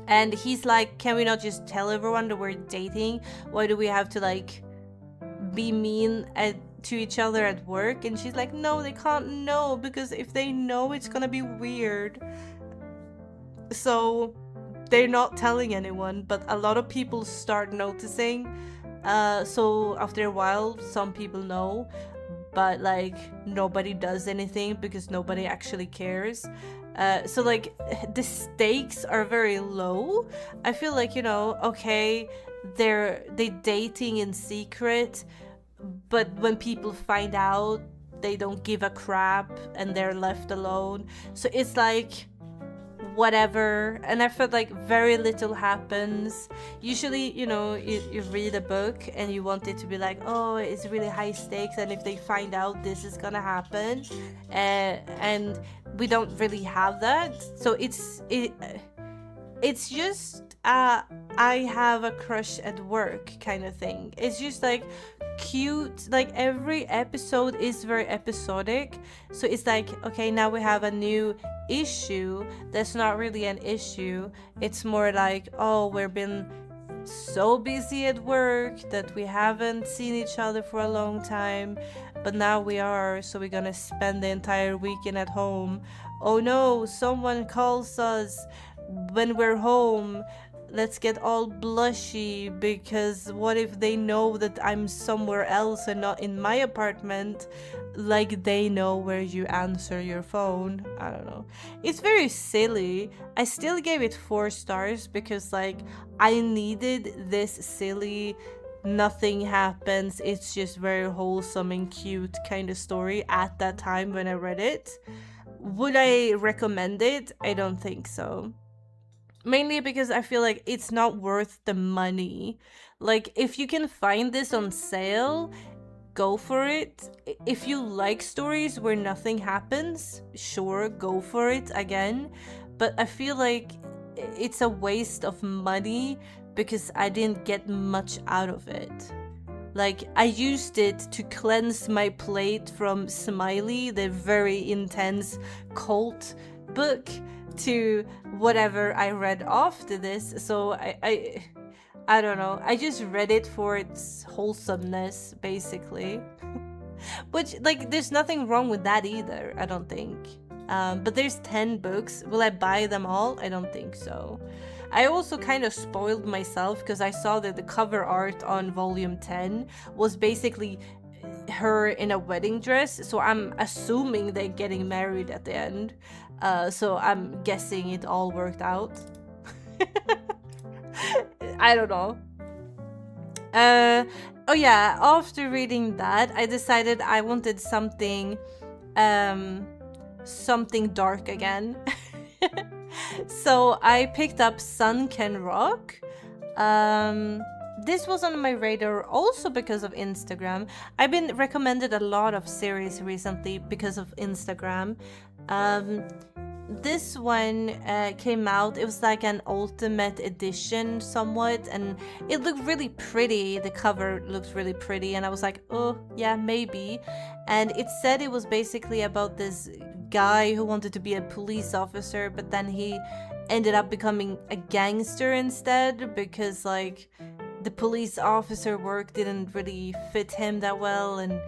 And he's like, can we not just tell everyone that we're dating? Why do we have to like be mean to each other at work? And she's like, no, they can't know, because if they know, it's gonna be weird. So they're not telling anyone, but a lot of people start noticing. So after a while, some people know, but like nobody does anything because nobody actually cares. So like the stakes are very low. I feel like, you know, okay, they dating in secret, but when people find out, they don't give a crap and they're left alone. So it's like whatever, and I felt like very little happens. Usually, you know, you read a book and you want it to be like, oh, it's really high stakes, and if they find out, this is gonna happen, and we don't really have that. So it's just I have a crush at work kind of thing. It's just like cute, like every episode is very episodic. So it's like, okay, now we have a new issue that's not really an issue. It's more like, oh, we've been so busy at work that we haven't seen each other for a long time, but now we are, so we're gonna spend the entire weekend at home. Oh no, someone calls us when we're home. let's get all blushy, because what if they know that I'm somewhere else and not in my apartment, like they know where you answer your phone. I don't know. It's very silly. I still gave it 4 stars because like I needed this silly, nothing happens, it's just very wholesome and cute kind of story at that time when I read it. Would I recommend it? I don't think so. Mainly because I feel like it's not worth the money. Like, if you can find this on sale, go for it. If you like stories where nothing happens, sure, go for it again. But I feel like it's a waste of money because I didn't get much out of it. Like, I used it to cleanse my plate from Smiley, the very intense cult book, to whatever I read after this. So I don't know. I just read it for its wholesomeness, basically. Which, like, there's nothing wrong with that either, I don't think. But there's 10 books. Will I buy them all? I don't think so. I also kind of spoiled myself because I saw that the cover art on volume 10 was basically her in a wedding dress. So I'm assuming they're getting married at the end. So I'm guessing it all worked out. I don't know. Oh yeah, after reading that, I decided I wanted something dark again. So I picked up Sun Can Rock. This was on my radar also because of Instagram. I've been recommended a lot of series recently because of Instagram. This one came out. It was like an ultimate edition somewhat, and it looked really pretty. The cover looked really pretty, and I was like, oh yeah, maybe. And it said it was basically about this guy who wanted to be a police officer, but then he ended up becoming a gangster instead because like the police officer work didn't really fit him that well, and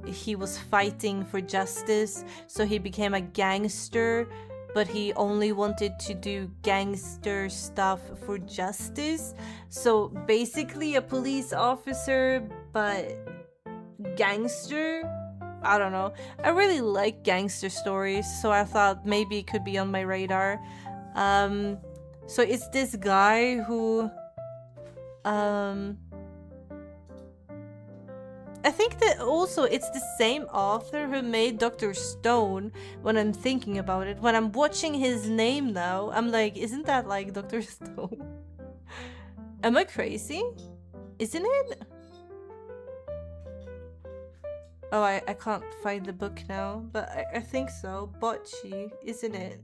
he was fighting for justice, so he became a gangster, but he only wanted to do gangster stuff for justice. So basically a police officer, but gangster. I don't know. I really like gangster stories, so I thought maybe it could be on my radar. So it's this guy who I think that also it's the same author who made Dr. Stone. When I'm thinking about it, when I'm watching his name now, I'm like, isn't that like Dr. Stone? Am I crazy? Isn't it? Oh, I can't find the book now, but I think so. Bocce, isn't it?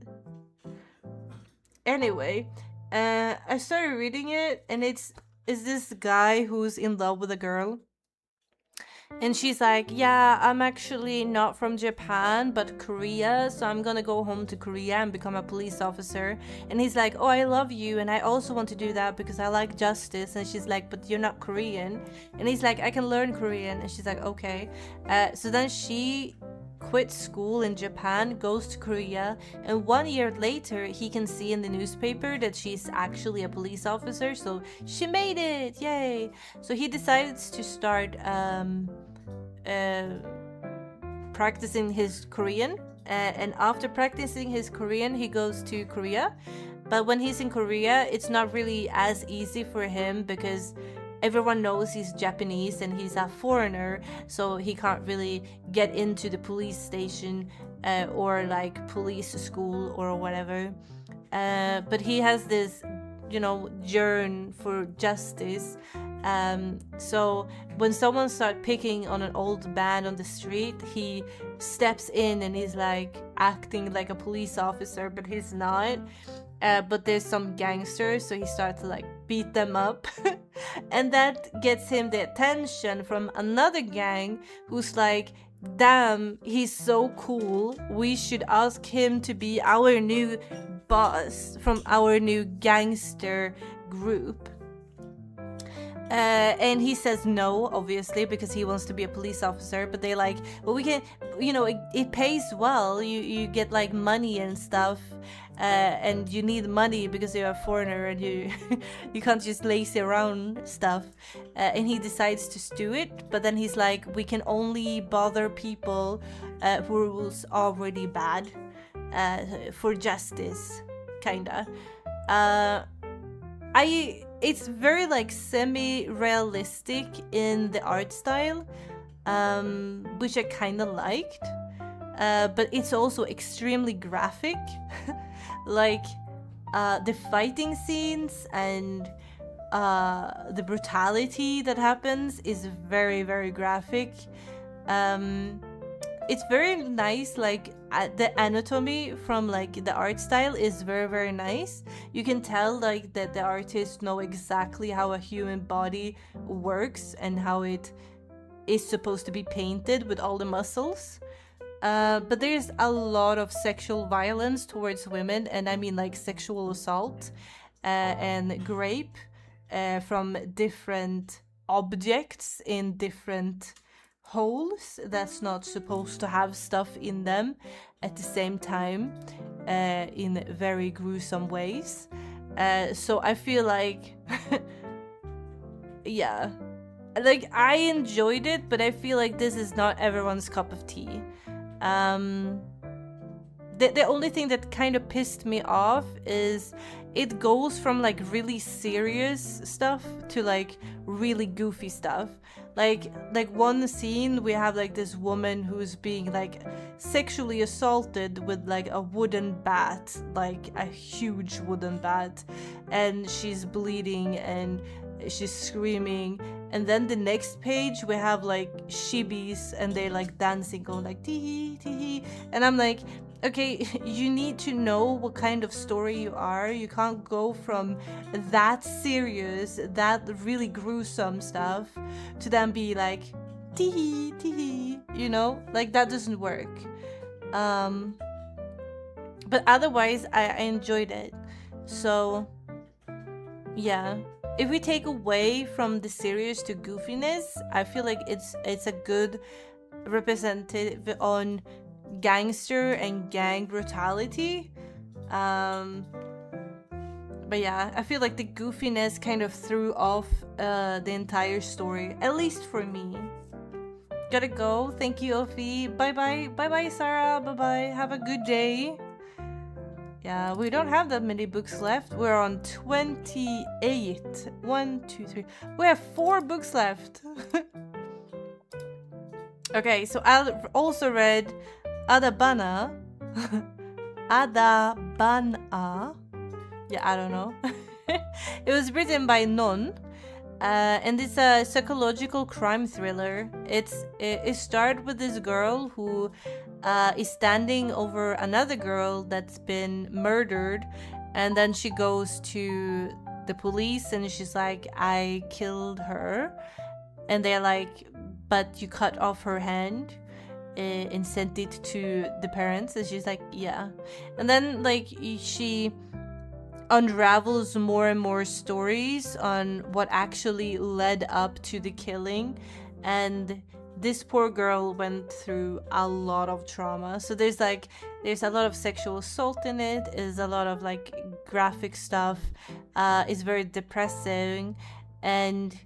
Anyway, I started reading it, and it's this guy who's in love with a girl. And she's like, yeah, I'm actually not from Japan, but Korea, so I'm gonna go home to Korea and become a police officer. And he's like, oh, I love you, and I also want to do that because I like justice. And she's like, but you're not Korean. And he's like, I can learn Korean. And she's like, okay. So then she quits school in Japan, goes to Korea, and 1 year later he can see in the newspaper that she's actually a police officer, so she made it, yay. So he decides to start practicing his Korean, and after practicing his Korean he goes to Korea. But when he's in Korea, it's not really as easy for him because everyone knows he's Japanese and he's a foreigner, so he can't really get into the police station or like police school or whatever. But he has this, yearn for justice. So when someone starts picking on an old man on the street, he steps in and he's like acting like a police officer, but he's not. But there's some gangsters, so he starts to like beat them up. And that gets him the attention from another gang who's like, damn, he's so cool, we should ask him to be our new boss from our new gangster group. And he says no, obviously, because he wants to be a police officer. But they like, well, we can, it pays well. You get like money and stuff, and you need money because you're a foreigner and you you can't just lazy around stuff. And he decides to do it, but then he's like, we can only bother people who's already bad for justice, kinda. It's very like semi-realistic in the art style, which I kind of liked, but it's also extremely graphic. Like the fighting scenes and the brutality that happens is very, very graphic. It's very nice, like the anatomy from like the art style is very, very nice. You can tell like that the artists know exactly how a human body works and how it is supposed to be painted with all the muscles. But there's a lot of sexual violence towards women, and I mean like sexual assault and rape from different objects in different holes that's not supposed to have stuff in them at the same time, in very gruesome ways. So I feel like yeah, like I enjoyed it, but I feel like this is not everyone's cup of tea. The only thing that kind of pissed me off is it goes from like really serious stuff to like really goofy stuff. Like one scene we have like this woman who's being like sexually assaulted with like a wooden bat, like a huge wooden bat, and she's bleeding and she's screaming. And then the next page we have like shibis and they're like dancing, going like tee tee, and I'm like, okay, you need to know what kind of story you are. You can't go from that serious, that really gruesome stuff to then be like tee tee, like that doesn't work. But otherwise I enjoyed it. So yeah, if we take away from the serious to goofiness, I feel like it's a good representative on gangster and gang brutality. But yeah, I feel like the goofiness kind of threw off the entire story, at least for me. Gotta go. Thank you, Ofi. Bye bye, Sarah. Bye bye. Have a good day. Yeah, we don't have that many books left. We're on 28. 1, 2, 3. We have 4 books left. Okay, so I also read Adabana. Adabana. Yeah, I don't know. It was written by Non. And it's a psychological crime thriller. It started with this girl who is standing over another girl that's been murdered, and then she goes to the police and she's like, I killed her, and they're like, but you cut off her hand and sent it to the parents, and she's like, yeah. And then like she unravels more and more stories on what actually led up to the killing, and this poor girl went through a lot of trauma. So there's a lot of sexual assault in it. There's a lot of like graphic stuff. It's very depressing, and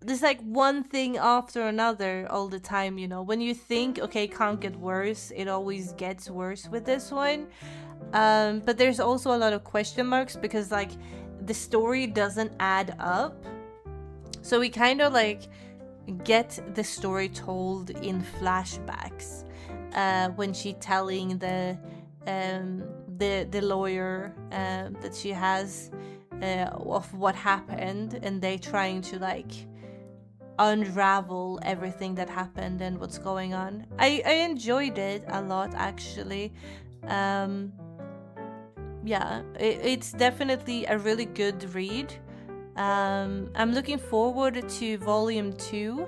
there's like one thing after another all the time. When you think, okay, can't get worse, it always gets worse with this one. But there's also a lot of question marks because like the story doesn't add up. So we kind of like get the story told in flashbacks when she telling the lawyer that she has of what happened, and they trying to like unravel everything that happened and what's going on. I enjoyed it a lot, actually. Yeah, it's definitely a really good read. I'm looking forward to volume 2.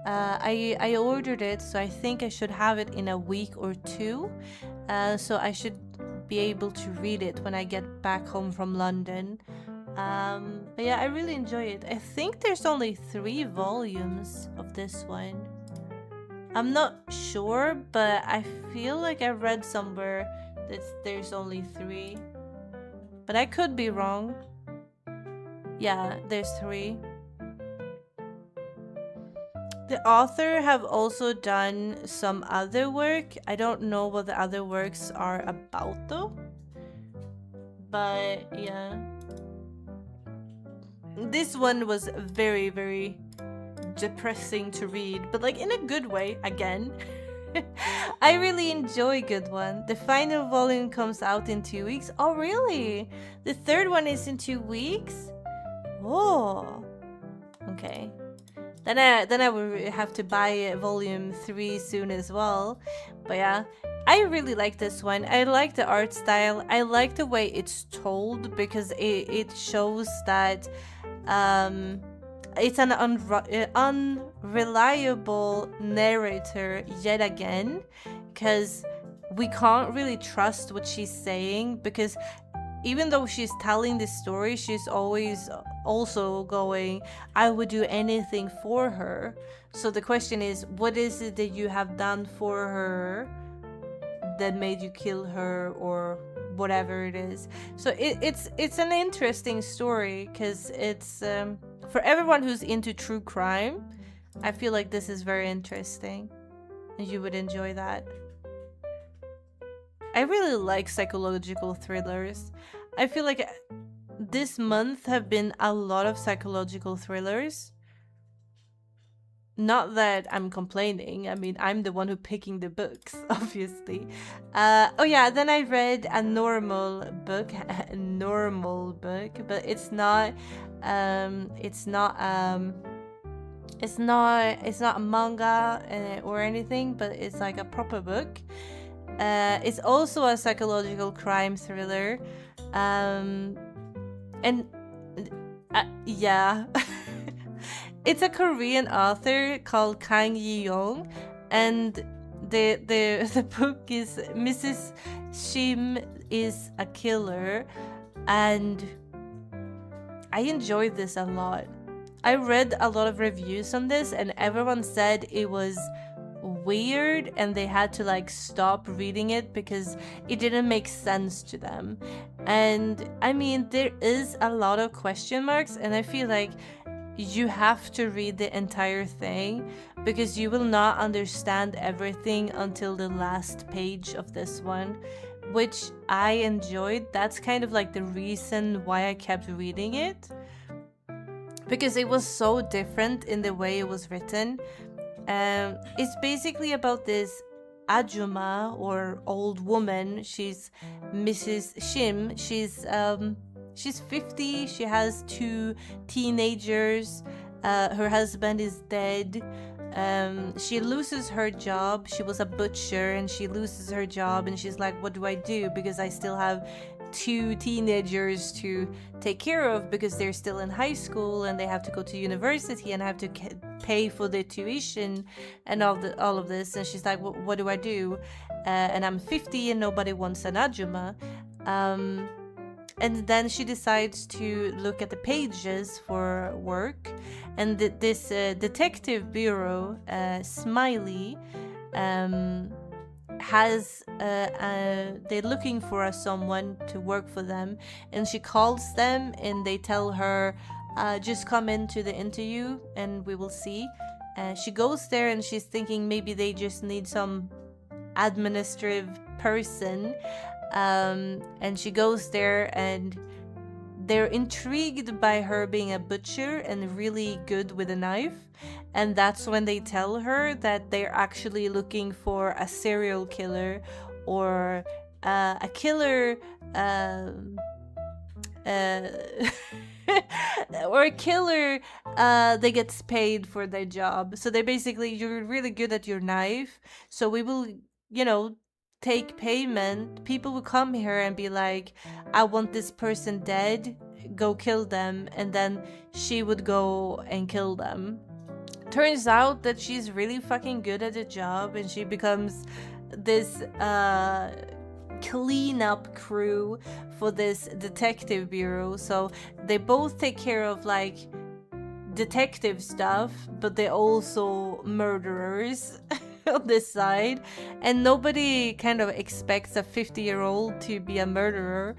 I ordered it, so I think I should have it in a week or 2. So I should be able to read it when I get back home from London. But yeah, I really enjoy it. I think there's only 3 volumes of this one. I'm not sure, but I feel like I read somewhere that there's only 3. But I could be wrong. Yeah, there's 3. The author have also done some other work. I don't know what the other works are about though. But yeah. This one was very, very depressing to read, but like in a good way, again. I really enjoy good one. The final volume comes out in 2 weeks. Oh, really? The 3rd one is in 2 weeks? Oh. Okay. Then I will have to buy volume 3 soon as well. But yeah, I really like this one. I like the art style. I like the way it's told because it shows that it's an unreliable narrator yet again, because we can't really trust what she's saying, because even though she's telling this story, she's always also going, I would do anything for her. So the question is, what is it that you have done for her that made you kill her, or whatever it is? So it's an interesting story, because it's for everyone who's into true crime. I feel like this is very interesting and you would enjoy that. I really like psychological thrillers. I feel like this month have been a lot of psychological thrillers. Not that I'm complaining. I mean, I'm the one who picking the books, obviously. Oh yeah, then I read a normal book, but it's not a manga or anything, but it's like a proper book. It's also a psychological crime thriller. Yeah. It's a Korean author called Kang Yi-young, and the book is Mrs. Shim is a Killer, and I enjoyed this a lot. I read a lot of reviews on this, and everyone said it was weird and they had to like stop reading it because it didn't make sense to them. And I mean, there is a lot of question marks, and I feel like you have to read the entire thing because you will not understand everything until the last page of this one, which I enjoyed. That's kind of like the reason why I kept reading it, because it was so different in the way it was written. It's basically about this Ajuma, or old woman. She's Mrs. Shim. She's 50. She has 2 teenagers. Her husband is dead. She loses her job. She was a butcher and she loses her job, and she's like, what do I do? Because I still have 2 teenagers to take care of, because they're still in high school and they have to go to university and have to pay for their tuition and all of this. And she's like, what do I do? And I'm 50 and nobody wants an ajuma. And then she decides to look at the pages for work, and this detective bureau, Smiley, has they're looking for someone to work for them, and she calls them and they tell her, just come into the interview and we will see. She goes there and she's thinking maybe they just need some administrative person. And she goes there and they're intrigued by her being a butcher and really good with a knife. And that's when they tell her that they're actually looking for a serial killer, or a killer or a killer that gets paid for their job. So they basically, you're really good at your knife, so we will, take payment. People will come here and be like, I want this person dead, go kill them. And then she would go and kill them. Turns out that she's really fucking good at the job, and she becomes this cleanup crew for this detective bureau. So they both take care of like detective stuff, but they're also murderers on this side, and nobody kind of expects a 50-year-old to be a murderer.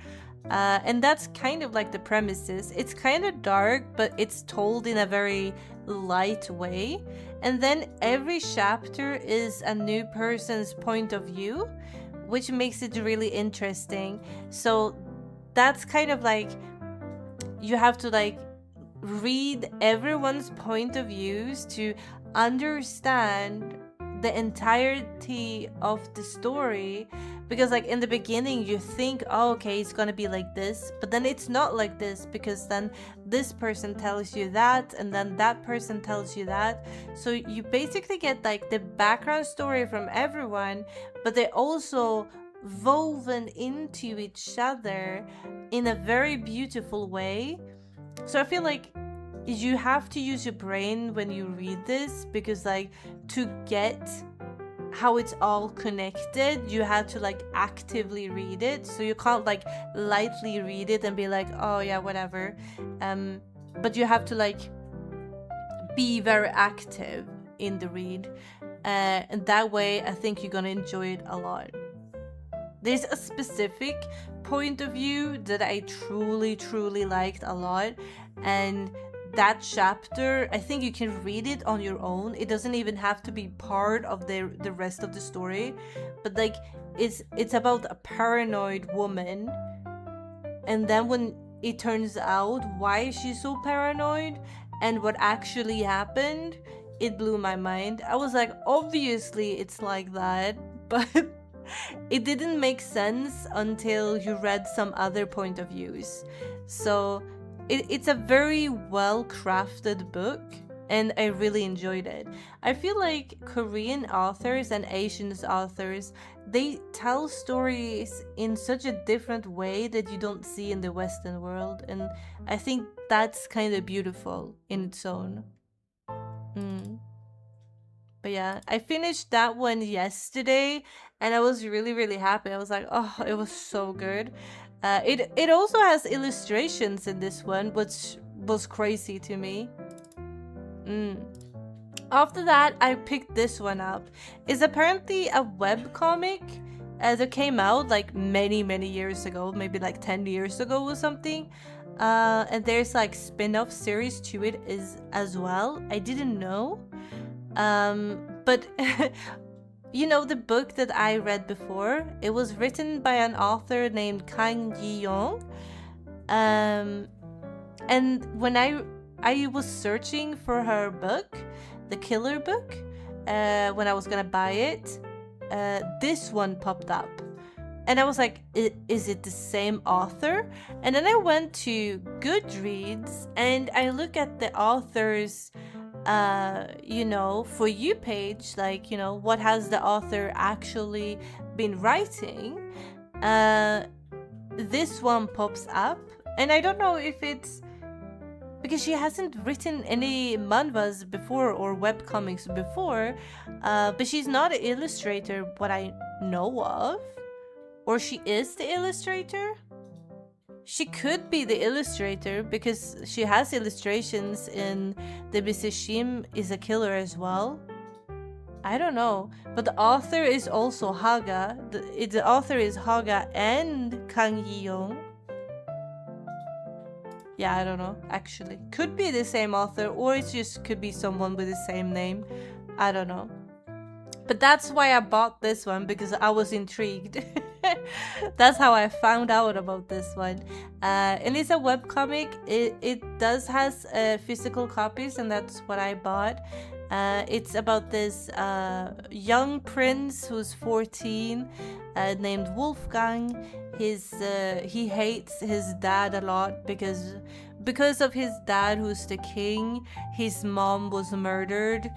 And that's kind of like the premises. It's kind of dark, but it's told in a very light way. And then every chapter is a new person's point of view, which makes it really interesting. So that's kind of like, you have to like read everyone's point of views to understand the entirety of the story. Because like in the beginning you think, oh, okay, it's gonna be like this, but then it's not like this, because then this person tells you that, and then that person tells you that. So you basically get like the background story from everyone, but they also woven into each other in a very beautiful way. So I feel like you have to use your brain when you read this, because like to get how it's all connected, you have to like actively read it. So you can't like lightly read it and be like, oh yeah, whatever. But you have to like be very active in the read, and that way I think you're gonna enjoy it a lot. There's a specific point of view that I truly liked a lot, and that chapter, I think you can read it on your own. It doesn't even have to be part of the rest of the story, but like it's about a paranoid woman, and then when it turns out why she's so paranoid and what actually happened, it blew my mind. I was like, obviously it's like that, but it didn't make sense until you read some other point of views. So it's a very well crafted book, and I really enjoyed it. I feel like Korean authors and Asian authors, they tell stories in such a different way that you don't see in the Western world, and I think that's kind of beautiful in its own. But yeah, I finished that one yesterday, and I was really happy. I was like, oh, it was so good. It also has illustrations in this one, which was crazy to me. After that, I picked this one up. It's apparently a webcomic that came out like many years ago, maybe like 10 years ago or something. And there's like spin-off series to it as well. I didn't know. But you know, the book that I read before, it was written by an author named Kang Ji-young. And when I was searching for her book, the killer book, when I was gonna buy it, this one popped up. And I was like, is it the same author? And then I went to Goodreads and I look at the author's you know, for you page, like, you know, what has the author actually been writing. This one pops up, and I don't know if it's because she hasn't written any manhwas before or webcomics before, but she's not an illustrator, what I know of. Or she is the illustrator? She could be the illustrator because she has illustrations in the Bisishim is a Killer as well. I don't know, but the author is also Haga. The author is Haga and Kang Yi-young. Yeah, I don't know, actually. Could be the same author, or it just could be someone with the same name. I don't know. But that's why I bought this one, because I was intrigued. That's how I found out about this one. And it's a webcomic. It does has physical copies, and that's what I bought. It's about this young prince who's 14, named Wolfgang. He hates his dad a lot because of his dad, who's the king. His mom was murdered,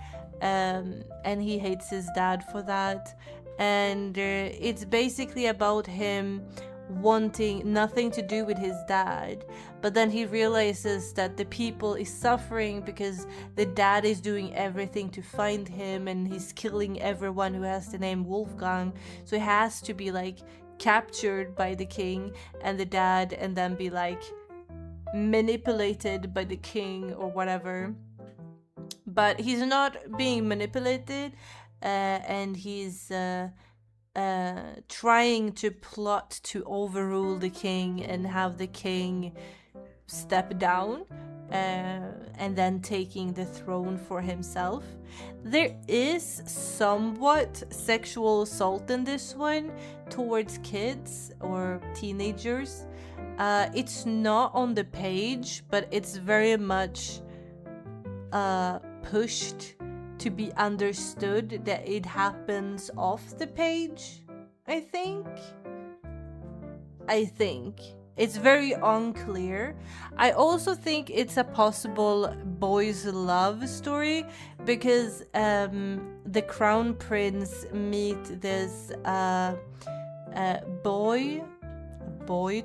and he hates his dad for that. And it's basically about him wanting nothing to do with his dad, but then he realizes that the people is suffering because the dad is doing everything to find him, and he's killing everyone who has the name Wolfgang. So he has to be like captured by the king and the dad, and then be like manipulated by the king or whatever. But he's not being manipulated, and he's trying to plot to overrule the king and have the king step down, and then taking the throne for himself. There is somewhat sexual assault in this one towards kids or teenagers. It's not on the page, but it's very much pushed to be understood that it happens off the page, I think. It's very unclear. I also think it's a possible boys' love story, because the crown prince meet this boy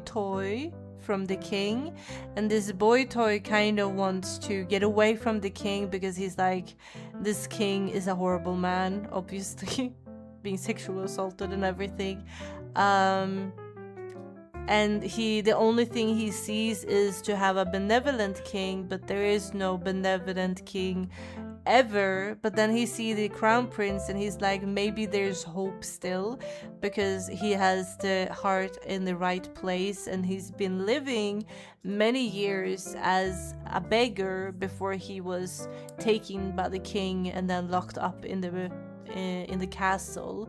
toy from the king, and this boy toy kind of wants to get away from the king because he's like, this king is a horrible man, obviously, being sexually assaulted and everything. And the only thing he sees is to have a benevolent king, but there is no benevolent king ever. But then he sees the crown prince and he's like, maybe there's hope still, because he has the heart in the right place, and he's been living many years as a beggar before he was taken by the king and then locked up in the castle.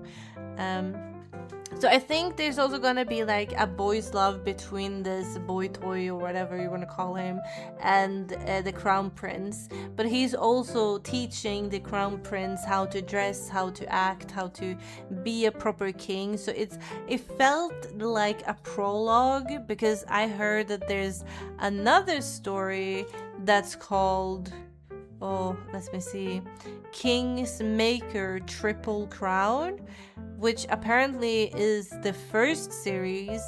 So I think there's also gonna be like a boy's love between this boy toy, or whatever you want to call him, and the crown prince. But he's also teaching the crown prince how to dress, how to act, how to be a proper king. So it felt like a prologue, because I heard that there's another story that's called, let me see, King's Maker Triple Crown, which apparently is the first series,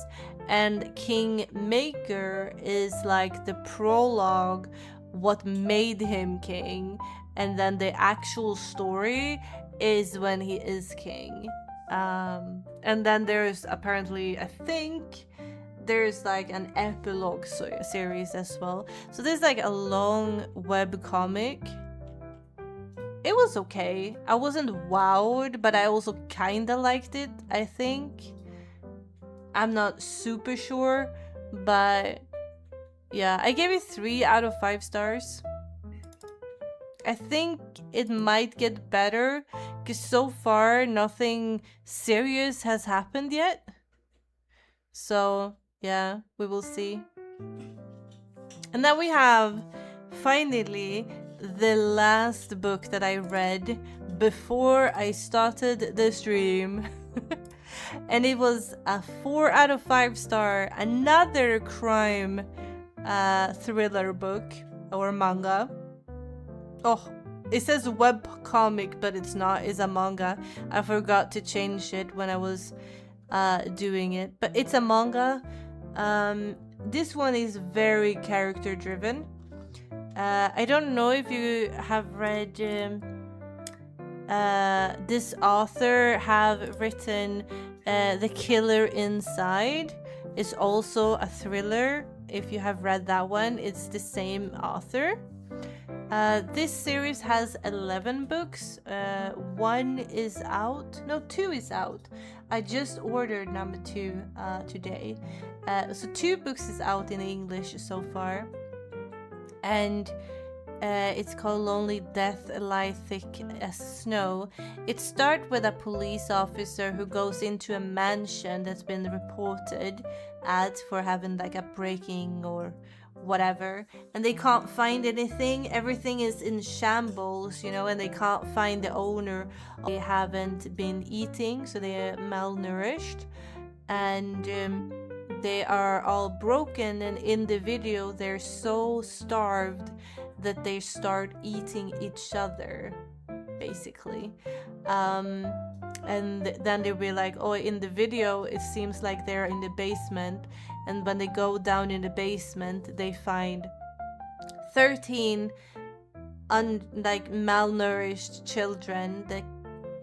and King Maker is like the prologue, what made him king, and then the actual story is when he is king. And then there's apparently, I think, there's like an epilogue series as well. So there's like a long web comic. It was okay. I wasn't wowed, but I also kinda liked it, I think. I'm not super sure, but yeah, I gave it 3 out of 5 stars. I think it might get better, because so far nothing serious has happened yet. So yeah, we will see. And then we have, finally, the last book that I read before I started the stream. And it was a 4 out of 5 star, another crime thriller book or manga. Oh, it says web comic, but it's not, it's a manga. I forgot to change it when I was doing it, but it's a manga. This one is very character driven. I don't know if you have read, this author have written The Killer Inside. It's also a thriller. If you have read that one, it's the same author. This series has 11 books. 1 is out. No, 2 is out. I just ordered number 2 today. So 2 books is out in English so far. And it's called Lonely Death Lie Thick as Snow. It starts with a police officer who goes into a mansion that's been reported for having like a breaking or whatever, and they can't find anything. Everything is in shambles, and they can't find the owner. They haven't been eating, so they are malnourished, and they are all broken, and in the video they're so starved that they start eating each other, basically. And then they'll be like, oh, in the video it seems like they're in the basement, and when they go down in the basement they find 13 malnourished children that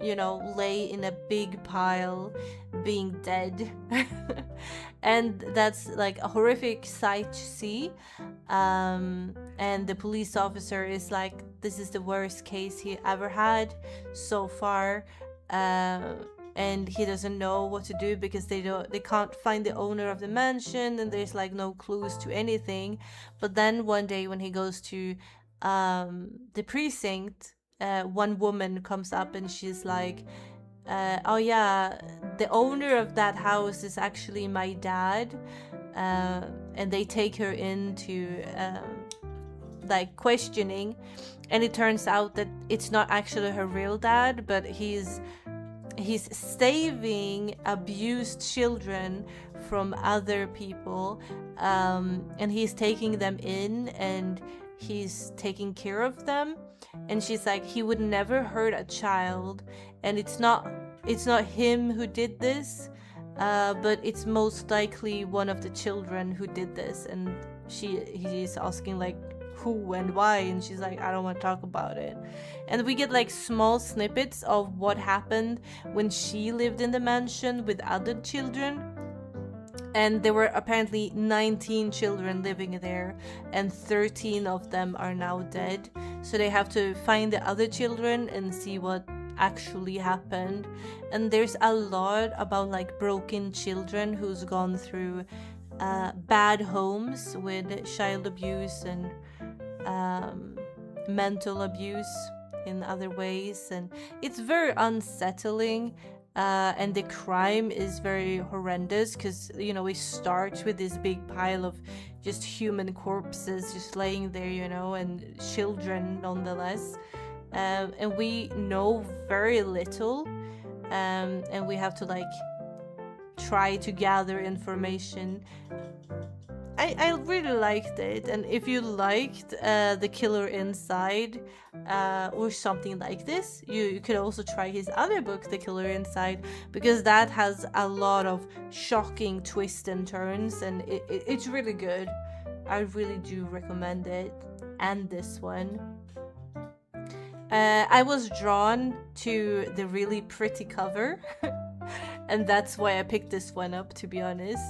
you know, lay in a big pile being dead. And that's like a horrific sight to see. And the police officer is like, this is the worst case he ever had so far. And he doesn't know what to do because they can't find the owner of the mansion, and there's like no clues to anything. But then one day when he goes to the precinct, one woman comes up and she's like, oh yeah, the owner of that house is actually my dad. And they take her into like questioning, and it turns out that it's not actually her real dad, but he's saving abused children from other people, and he's taking them in and he's taking care of them. And she's like, he would never hurt a child, and it's not him who did this, but it's most likely one of the children who did this. And he's asking like who and why, and she's like, I don't want to talk about it. And we get like small snippets of what happened when she lived in the mansion with other children. And there were apparently 19 children living there, and 13 of them are now dead. So they have to find the other children and see what actually happened. And there's a lot about like broken children who's gone through bad homes with child abuse and mental abuse in other ways. And it's very unsettling. And the crime is very horrendous because, you know, it starts with this big pile of just human corpses just laying there, you know, and children nonetheless. And we know very little, and we have to like try to gather information. I really liked it, and if you liked The Killer Inside or something like this, you could also try his other book, The Killer Inside, because that has a lot of shocking twists and turns, and it's really good. I really do recommend it, and this one. I was drawn to the really pretty cover, and that's why I picked this one up, to be honest.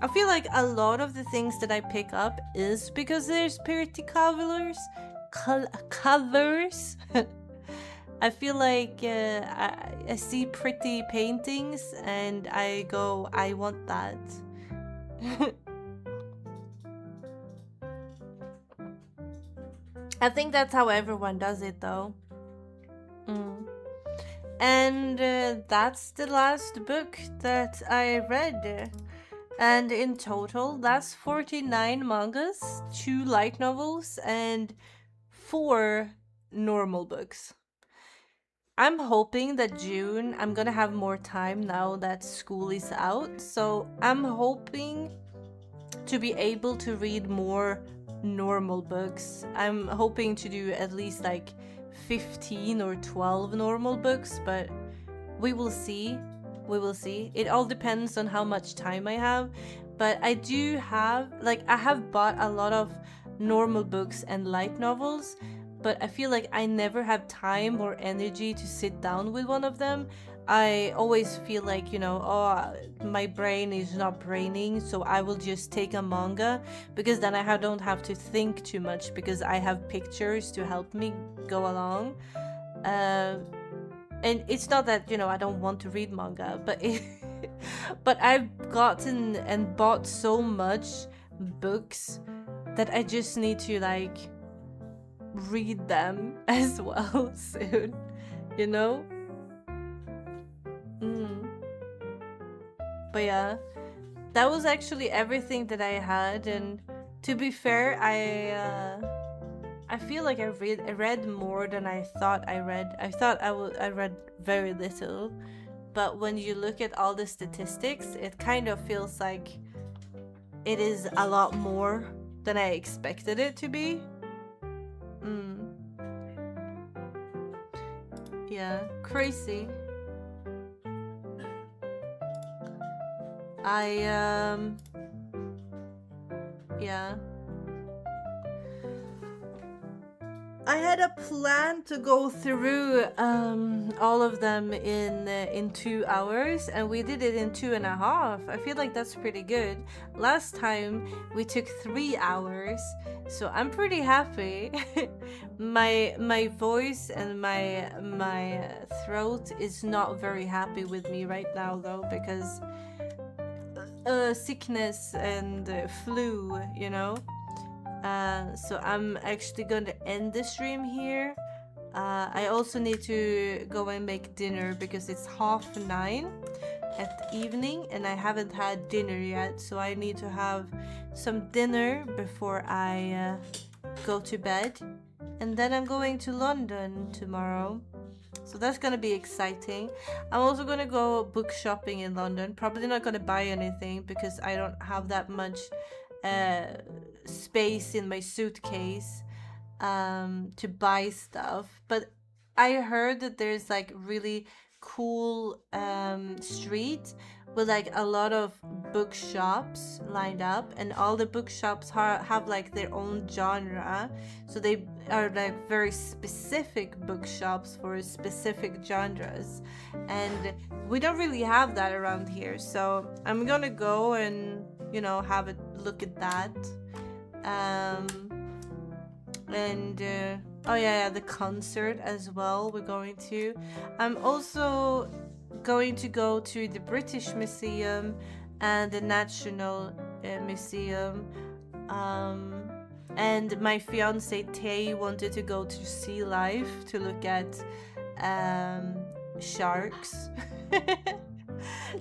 I feel like a lot of the things that I pick up is because there's pretty covers. I feel like I see pretty paintings and I go, I want that. I think that's how everyone does it, though. And that's the last book that I read. And in total, that's 49 mangas, 2 light novels, and 4 normal books. I'm hoping that June, I'm gonna have more time now that school is out, so I'm hoping to be able to read more normal books. I'm hoping to do at least like 15 or 12 normal books, but we will see. We will see. It all depends on how much time I have, but I do have, like, I have bought a lot of normal books and light novels, but I feel like I never have time or energy to sit down with one of them. I always feel like, you know, oh, my brain is not braining, so I will just take a manga, because then I don't have to think too much, because I have pictures to help me go along. And it's not that, you know, I don't want to read manga, but but I've gotten and bought so much books that I just need to like read them as well soon, you know? But yeah, that was actually everything that I had, and to be fair, I feel like I read more than I thought I read. I thought I read very little, but when you look at all the statistics, it kind of feels like it is a lot more than I expected it to be. Yeah, crazy. Yeah. I had a plan to go through all of them in 2 hours, and we did it in 2.5. I feel like that's pretty good. Last time we took 3 hours, so I'm pretty happy. my voice and my throat is not very happy with me right now though, because sickness and flu, you know. So I'm actually gonna end the stream here. I also need to go and make dinner because it's 9:30 at evening and I haven't had dinner yet, so I need to have some dinner before I go to bed. And then I'm going to London tomorrow, so that's gonna be exciting. I'm also gonna go book shopping in London. Probably not gonna buy anything because I don't have that much space in my suitcase to buy stuff. But I heard that there's like really cool street with like a lot of bookshops lined up, and all the bookshops have like their own genre, so they are like very specific bookshops for specific genres, and we don't really have that around here. So I'm gonna go and, you know, have a look at that. And oh yeah, the concert as well we're going to. I'm also going to go to the British Museum and the National Museum. And my fiance Tay wanted to go to Sea Life to look at sharks.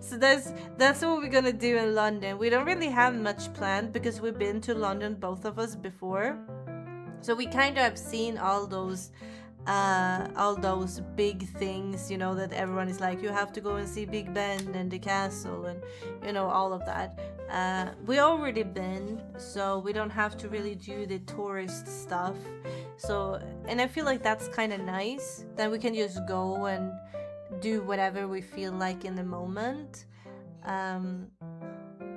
So that's what we're gonna do in London. We don't really have much planned because we've been to London, both of us, before. So we kind of have seen all those big things, you know, that everyone is like, you have to go and see Big Ben and the castle and, you know, all of that. We already been, so we don't have to really do the tourist stuff. So, and I feel like that's kind of nice. Then we can just go and do whatever we feel like in the moment.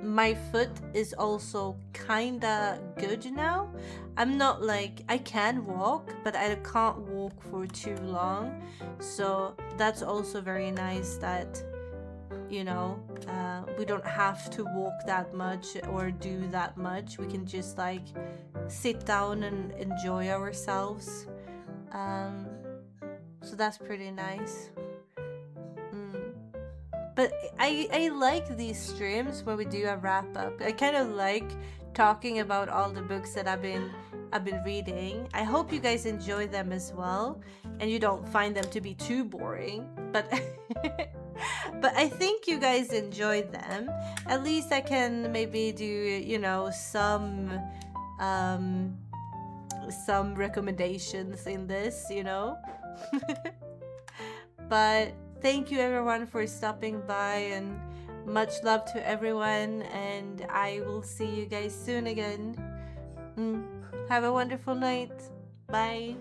My foot is also kinda good now. I'm not like, I can walk, but I can't walk for too long. So that's also very nice that, you know, we don't have to walk that much or do that much. We can just like sit down and enjoy ourselves. So that's pretty nice. But I like these streams where we do a wrap up. I kind of like talking about all the books that I've been reading. I hope you guys enjoy them as well, and you don't find them to be too boring. But but I think you guys enjoyed them. At least I can maybe do, you know, some recommendations in this, you know. But thank you everyone for stopping by, and much love to everyone, and I will see you guys soon again. Have a wonderful night. Bye.